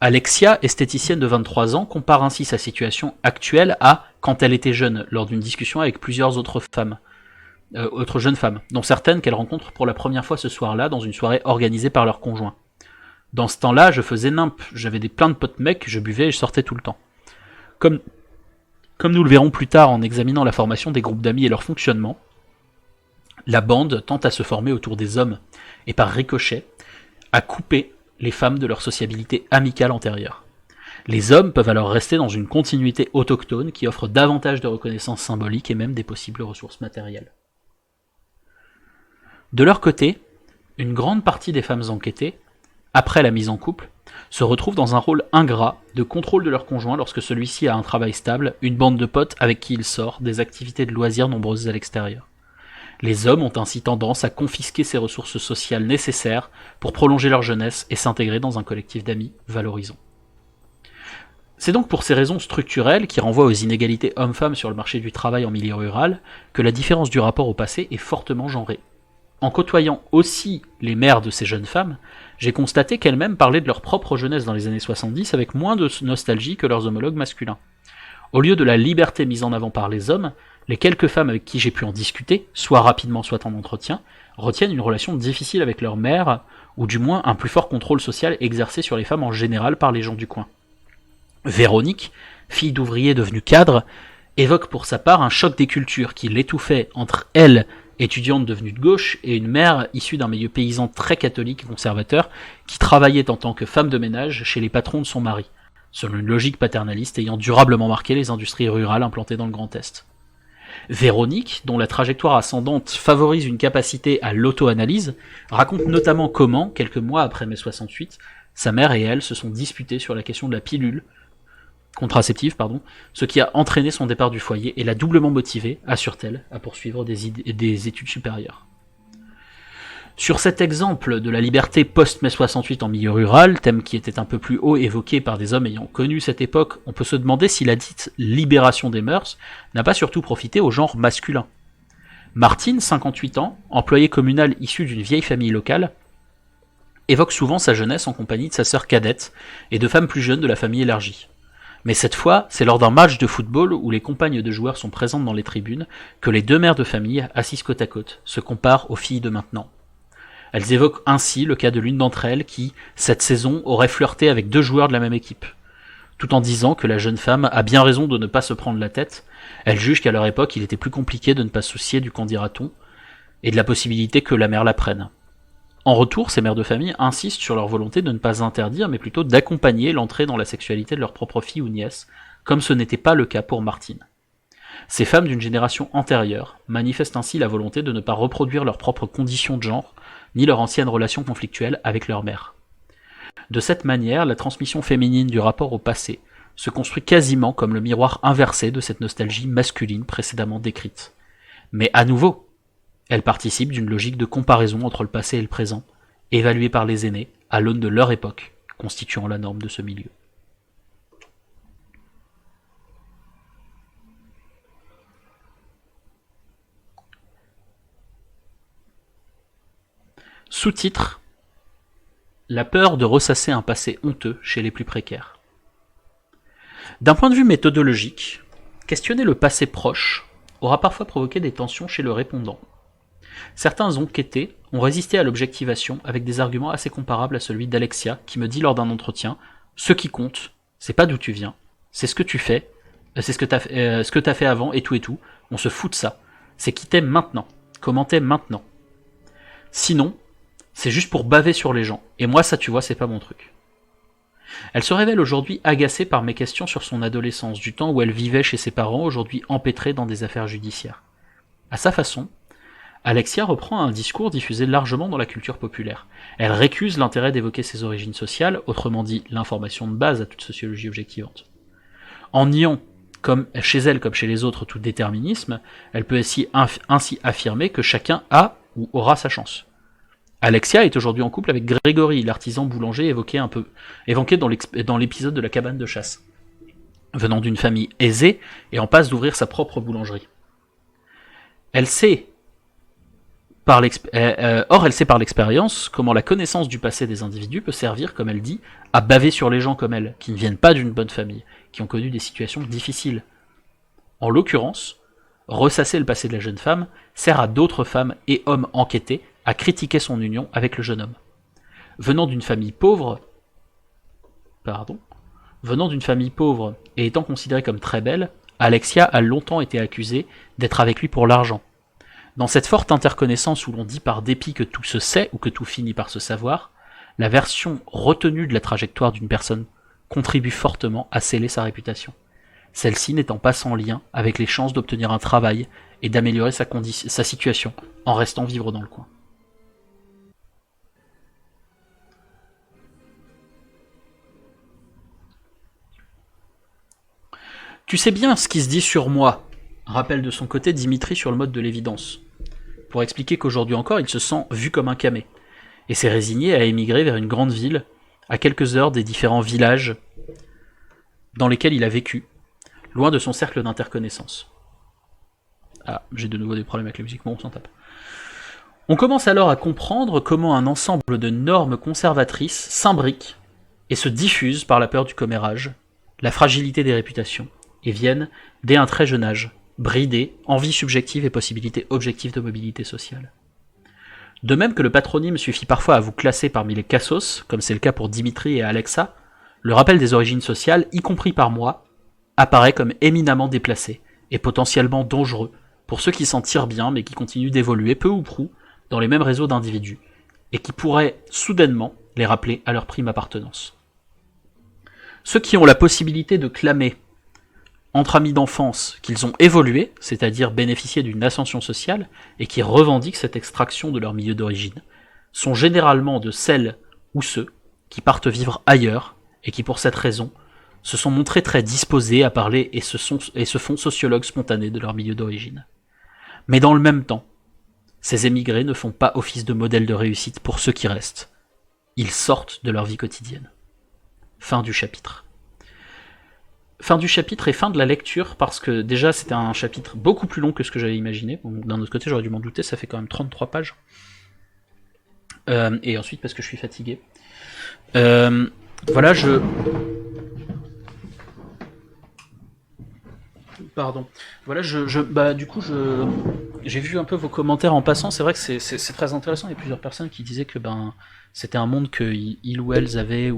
Alexia, esthéticienne de 23 ans, compare ainsi sa situation actuelle à quand elle était jeune, lors d'une discussion avec plusieurs autres jeunes femmes, dont certaines qu'elle rencontre pour la première fois ce soir-là dans une soirée organisée par leur conjoint. Dans ce temps-là, je faisais nimp, j'avais plein de potes mecs, je buvais et je sortais tout le temps. Comme nous le verrons plus tard en examinant la formation des groupes d'amis et leur fonctionnement, la bande tente à se former autour des hommes, et par ricochet, à couper les femmes de leur sociabilité amicale antérieure. Les hommes peuvent alors rester dans une continuité autochtone qui offre davantage de reconnaissance symbolique et même des possibles ressources matérielles. De leur côté, une grande partie des femmes enquêtées, après la mise en couple, se retrouvent dans un rôle ingrat de contrôle de leur conjoint lorsque celui-ci a un travail stable, une bande de potes avec qui il sort, des activités de loisirs nombreuses à l'extérieur. Les hommes ont ainsi tendance à confisquer ces ressources sociales nécessaires pour prolonger leur jeunesse et s'intégrer dans un collectif d'amis valorisant. C'est donc pour ces raisons structurelles qui renvoient aux inégalités hommes-femmes sur le marché du travail en milieu rural que la différence du rapport au passé est fortement genrée. En côtoyant aussi les mères de ces jeunes femmes, j'ai constaté qu'elles-mêmes parlaient de leur propre jeunesse dans les années 70 avec moins de nostalgie que leurs homologues masculins. Au lieu de la liberté mise en avant par les hommes, les quelques femmes avec qui j'ai pu en discuter, soit rapidement soit en entretien, retiennent une relation difficile avec leur mère, ou du moins un plus fort contrôle social exercé sur les femmes en général par les gens du coin. Véronique, fille d'ouvrier devenue cadre, évoque pour sa part un choc des cultures qui l'étouffait entre elle, étudiante devenue de gauche, et une mère issue d'un milieu paysan très catholique et conservateur, qui travaillait en tant que femme de ménage chez les patrons de son mari. selon une logique paternaliste ayant durablement marqué les industries rurales implantées dans le Grand Est. Véronique, dont la trajectoire ascendante favorise une capacité à l'auto-analyse, raconte notamment comment, quelques mois après mai 68, sa mère et elle se sont disputées sur la question de la pilule contraceptive, ce qui a entraîné son départ du foyer et l'a doublement motivée, assure-t-elle, à poursuivre des études supérieures. Sur cet exemple de la liberté post-mai 68 en milieu rural, thème qui était un peu plus haut évoqué par des hommes ayant connu cette époque, on peut se demander si la dite libération des mœurs n'a pas surtout profité au genre masculin. Martine, 58 ans, employée communale issue d'une vieille famille locale, évoque souvent sa jeunesse en compagnie de sa sœur cadette et de femmes plus jeunes de la famille élargie. Mais cette fois, c'est lors d'un match de football où les compagnes de joueurs sont présentes dans les tribunes que les deux mères de famille, assises côte à côte, se comparent aux filles de maintenant. Elles évoquent ainsi le cas de l'une d'entre elles qui, cette saison, aurait flirté avec 2 joueurs de la même équipe. Tout en disant que la jeune femme a bien raison de ne pas se prendre la tête, elle juge qu'à leur époque il était plus compliqué de ne pas se soucier du qu'en dira-t-on, et de la possibilité que la mère la prenne. En retour, ces mères de famille insistent sur leur volonté de ne pas interdire, mais plutôt d'accompagner l'entrée dans la sexualité de leur propre fille ou nièce, comme ce n'était pas le cas pour Martine. Ces femmes d'une génération antérieure manifestent ainsi la volonté de ne pas reproduire leurs propres conditions de genre, ni leur ancienne relation conflictuelle avec leur mère. De cette manière, la transmission féminine du rapport au passé se construit quasiment comme le miroir inversé de cette nostalgie masculine précédemment décrite. Mais à nouveau, elle participe d'une logique de comparaison entre le passé et le présent, évaluée par les aînés à l'aune de leur époque, constituant la norme de ce milieu. Sous-titre: la peur de ressasser un passé honteux chez les plus précaires. D'un point de vue méthodologique, questionner le passé proche aura parfois provoqué des tensions chez le répondant. Certains enquêtés ont résisté à l'objectivation avec des arguments assez comparables à celui d'Alexia qui me dit lors d'un entretien « Ce qui compte, c'est pas d'où tu viens, c'est ce que tu fais, c'est ce que t'as fait avant et tout, on se fout de ça, c'est qui t'aime maintenant, comment t'aimes maintenant. Sinon, c'est juste pour baver sur les gens, et moi ça tu vois c'est pas mon truc. » Elle se révèle aujourd'hui agacée par mes questions sur son adolescence, du temps où elle vivait chez ses parents, aujourd'hui empêtrée dans des affaires judiciaires. À sa façon, Alexia reprend un discours diffusé largement dans la culture populaire. Elle récuse l'intérêt d'évoquer ses origines sociales, autrement dit l'information de base à toute sociologie objectivante. En niant, comme chez elle comme chez les autres, tout déterminisme, elle peut ainsi affirmer que chacun a ou aura sa chance. Alexia est aujourd'hui en couple avec Grégory, l'artisan boulanger évoqué dans l'épisode de la cabane de chasse. Venant d'une famille aisée et en passe d'ouvrir sa propre boulangerie. Elle sait par l'expérience comment la connaissance du passé des individus peut servir, comme elle dit, à baver sur les gens comme elle, qui ne viennent pas d'une bonne famille, qui ont connu des situations difficiles. En l'occurrence, ressasser le passé de la jeune femme sert à d'autres femmes et hommes enquêtés à critiquer son union avec le jeune homme. Venant d'une famille pauvre et étant considérée comme très belle, Alexia a longtemps été accusée d'être avec lui pour l'argent. Dans cette forte interconnaissance où l'on dit par dépit que tout se sait ou que tout finit par se savoir, la version retenue de la trajectoire d'une personne contribue fortement à sceller sa réputation. Celle-ci n'étant pas sans lien avec les chances d'obtenir un travail et d'améliorer sa situation en restant vivre dans le coin. Tu sais bien ce qui se dit sur moi, rappelle de son côté Dimitri sur le mode de l'évidence, pour expliquer qu'aujourd'hui encore il se sent vu comme un camé, et s'est résigné à émigrer vers une grande ville, à quelques heures des différents villages dans lesquels il a vécu, loin de son cercle d'interconnaissance. Ah, j'ai de nouveau des problèmes avec la musique, bon on s'en tape. On commence alors à comprendre comment un ensemble de normes conservatrices s'imbriquent et se diffusent par la peur du commérage, la fragilité des réputations, et viennent, dès un très jeune âge, brider envie subjective et possibilité objective de mobilité sociale. De même que le patronyme suffit parfois à vous classer parmi les cassos, comme c'est le cas pour Dimitri et Alexa, le rappel des origines sociales, y compris par moi, apparaît comme éminemment déplacé et potentiellement dangereux pour ceux qui s'en tirent bien mais qui continuent d'évoluer peu ou prou dans les mêmes réseaux d'individus, et qui pourraient soudainement les rappeler à leur prime appartenance. Ceux qui ont la possibilité de clamer entre amis d'enfance qu'ils ont évolué, c'est-à-dire bénéficié d'une ascension sociale, et qui revendiquent cette extraction de leur milieu d'origine, sont généralement de celles ou ceux qui partent vivre ailleurs, et qui pour cette raison se sont montrés très disposés à parler et se font sociologues spontanés de leur milieu d'origine. Mais dans le même temps, ces émigrés ne font pas office de modèle de réussite pour ceux qui restent. Ils sortent de leur vie quotidienne. Fin du chapitre. Fin du chapitre et fin de la lecture, parce que déjà c'était un chapitre beaucoup plus long que ce que j'avais imaginé. Bon, d'un autre côté, j'aurais dû m'en douter, ça fait quand même 33 pages. Et ensuite parce que je suis fatigué. Voilà, Pardon. Voilà, du coup, j'ai vu un peu vos commentaires en passant. C'est vrai que c'est très intéressant. Il y a plusieurs personnes qui disaient que c'était un monde que ils ou elles avaient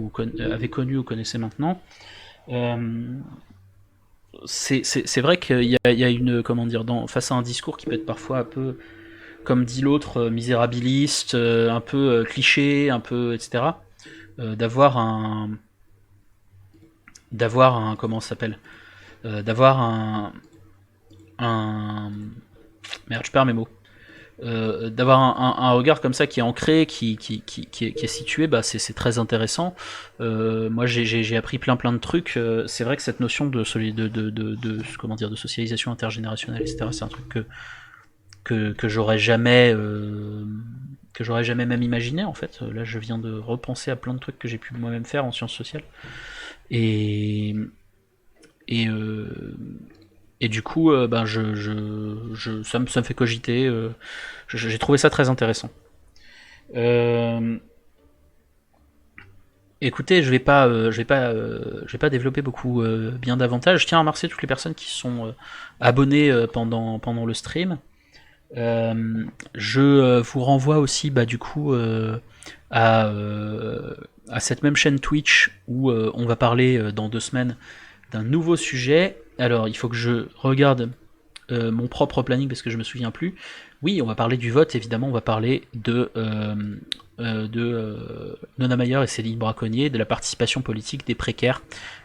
connu ou connaissaient maintenant. C'est vrai qu'il y a une, comment dire, face à un discours qui peut être parfois un peu, comme dit l'autre, misérabiliste, un peu cliché, un peu, etc. D'avoir un, comment ça s'appelle, d'avoir un, merde, je perds mes mots. D'avoir un regard comme ça qui est ancré, qui est situé, c'est très intéressant. Moi j'ai appris plein de trucs. C'est vrai que cette notion de comment dire, de socialisation intergénérationnelle, etc., c'est un truc que j'aurais jamais même imaginé en fait. Là je viens de repenser à plein de trucs que j'ai pu moi-même faire en sciences sociales. Et et et du coup, ça me fait cogiter. J'ai trouvé ça très intéressant. Euh, Écoutez, je vais pas développer beaucoup bien davantage. Je tiens à remercier toutes les personnes qui sont abonnées pendant le stream. Je vous renvoie aussi, du coup, à, euh, à cette même chaîne Twitch où on va parler dans 2 semaines d'un nouveau sujet. Alors, il faut que je regarde mon propre planning parce que je me souviens plus. Oui, on va parler du vote, évidemment, on va parler de Nona Mayer et Céline Braconnier, de la participation politique des précaires,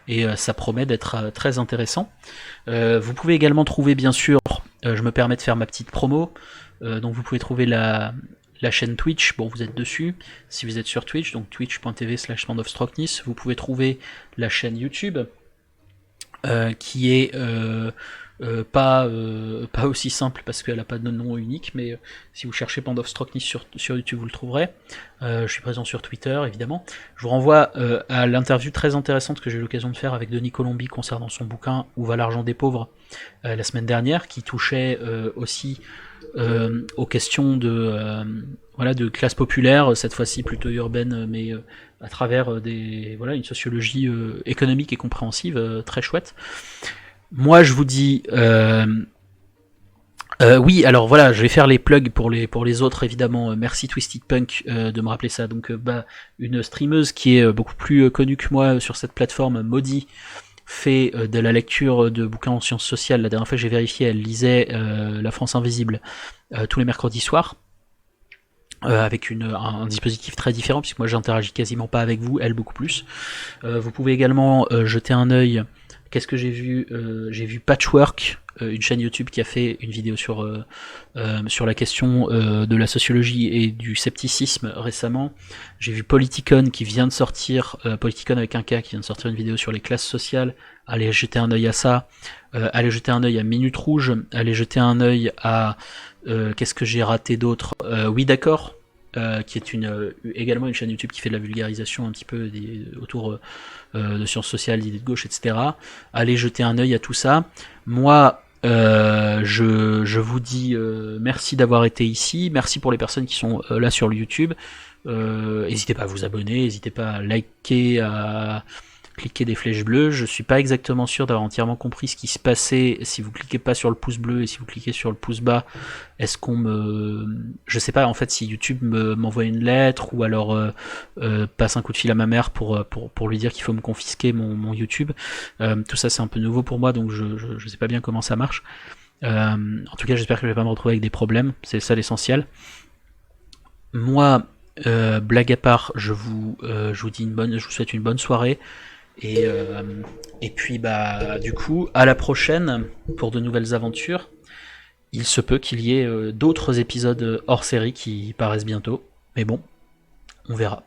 et ça promet d'être très intéressant. Vous pouvez également trouver, bien sûr, je me permets de faire ma petite promo, donc vous pouvez trouver la chaîne Twitch, bon vous êtes dessus, si vous êtes sur Twitch, donc twitch.tv/mandofstrocknis, vous pouvez trouver la chaîne YouTube, qui est pas aussi simple parce qu'elle n'a pas de nom unique, mais si vous cherchez Pandofstrocknis sur YouTube, vous le trouverez. Je suis présent sur Twitter, évidemment. Je vous renvoie à l'interview très intéressante que j'ai eu l'occasion de faire avec Denis Colombi concernant son bouquin Où va l'argent des pauvres la semaine dernière, qui touchait aussi aux questions de classe populaire, cette fois-ci plutôt urbaine, mais à travers une sociologie économique et compréhensive très chouette. Moi, je vous dis, oui. Alors voilà, je vais faire les plugs pour les autres, évidemment. Merci Twisted Punk de me rappeler ça. Donc, une streameuse qui est beaucoup plus connue que moi sur cette plateforme, Maudit, fait de la lecture de bouquins en sciences sociales. La dernière fois que j'ai vérifié, elle lisait La France invisible tous les mercredis soirs. Avec un dispositif très différent, puisque moi j'interagis quasiment pas avec vous, elle beaucoup plus. Vous pouvez également jeter un œil. Qu'est-ce que j'ai vu J'ai vu Patchwork, une chaîne YouTube qui a fait une vidéo sur la question de la sociologie et du scepticisme récemment. J'ai vu Politicon qui vient de sortir, Politicon avec un K, qui vient de sortir une vidéo sur les classes sociales. Allez jeter un œil à ça. Allez jeter un œil à Minute Rouge. Allez jeter un œil à qu'est-ce que j'ai raté d'autre Oui d'accord, qui est également une chaîne YouTube qui fait de la vulgarisation un petit peu autour de sciences sociales, d'idées de gauche, etc. Allez jeter un œil à tout ça. Moi, je vous dis merci d'avoir été ici. Merci pour les personnes qui sont là sur le YouTube. N'hésitez pas à vous abonner, n'hésitez pas à liker, à cliquer des flèches bleues. Je suis pas exactement sûr d'avoir entièrement compris ce qui se passait. Si vous cliquez pas sur le pouce bleu et si vous cliquez sur le pouce bas, est-ce je sais pas en fait si YouTube m'envoie une lettre ou alors passe un coup de fil à ma mère pour lui dire qu'il faut me confisquer mon YouTube. Tout ça c'est un peu nouveau pour moi, donc je sais pas bien comment ça marche. En tout cas, j'espère que je vais pas me retrouver avec des problèmes. C'est ça l'essentiel. Moi, blague à part, je vous souhaite une bonne soirée. Et puis bah du coup, à la prochaine pour de nouvelles aventures. Il se peut qu'il y ait d'autres épisodes hors série qui paraissent bientôt. Mais bon, on verra.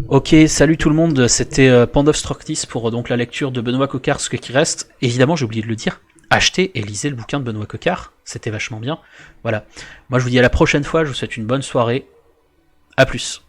Ok, salut tout le monde, c'était Pandov Stroktis pour donc la lecture de Benoît Coquart, ce qui reste. Évidemment, j'ai oublié de le dire, achetez et lisez le bouquin de Benoît Coquart, c'était vachement bien. Voilà, moi je vous dis à la prochaine fois, je vous souhaite une bonne soirée, à plus.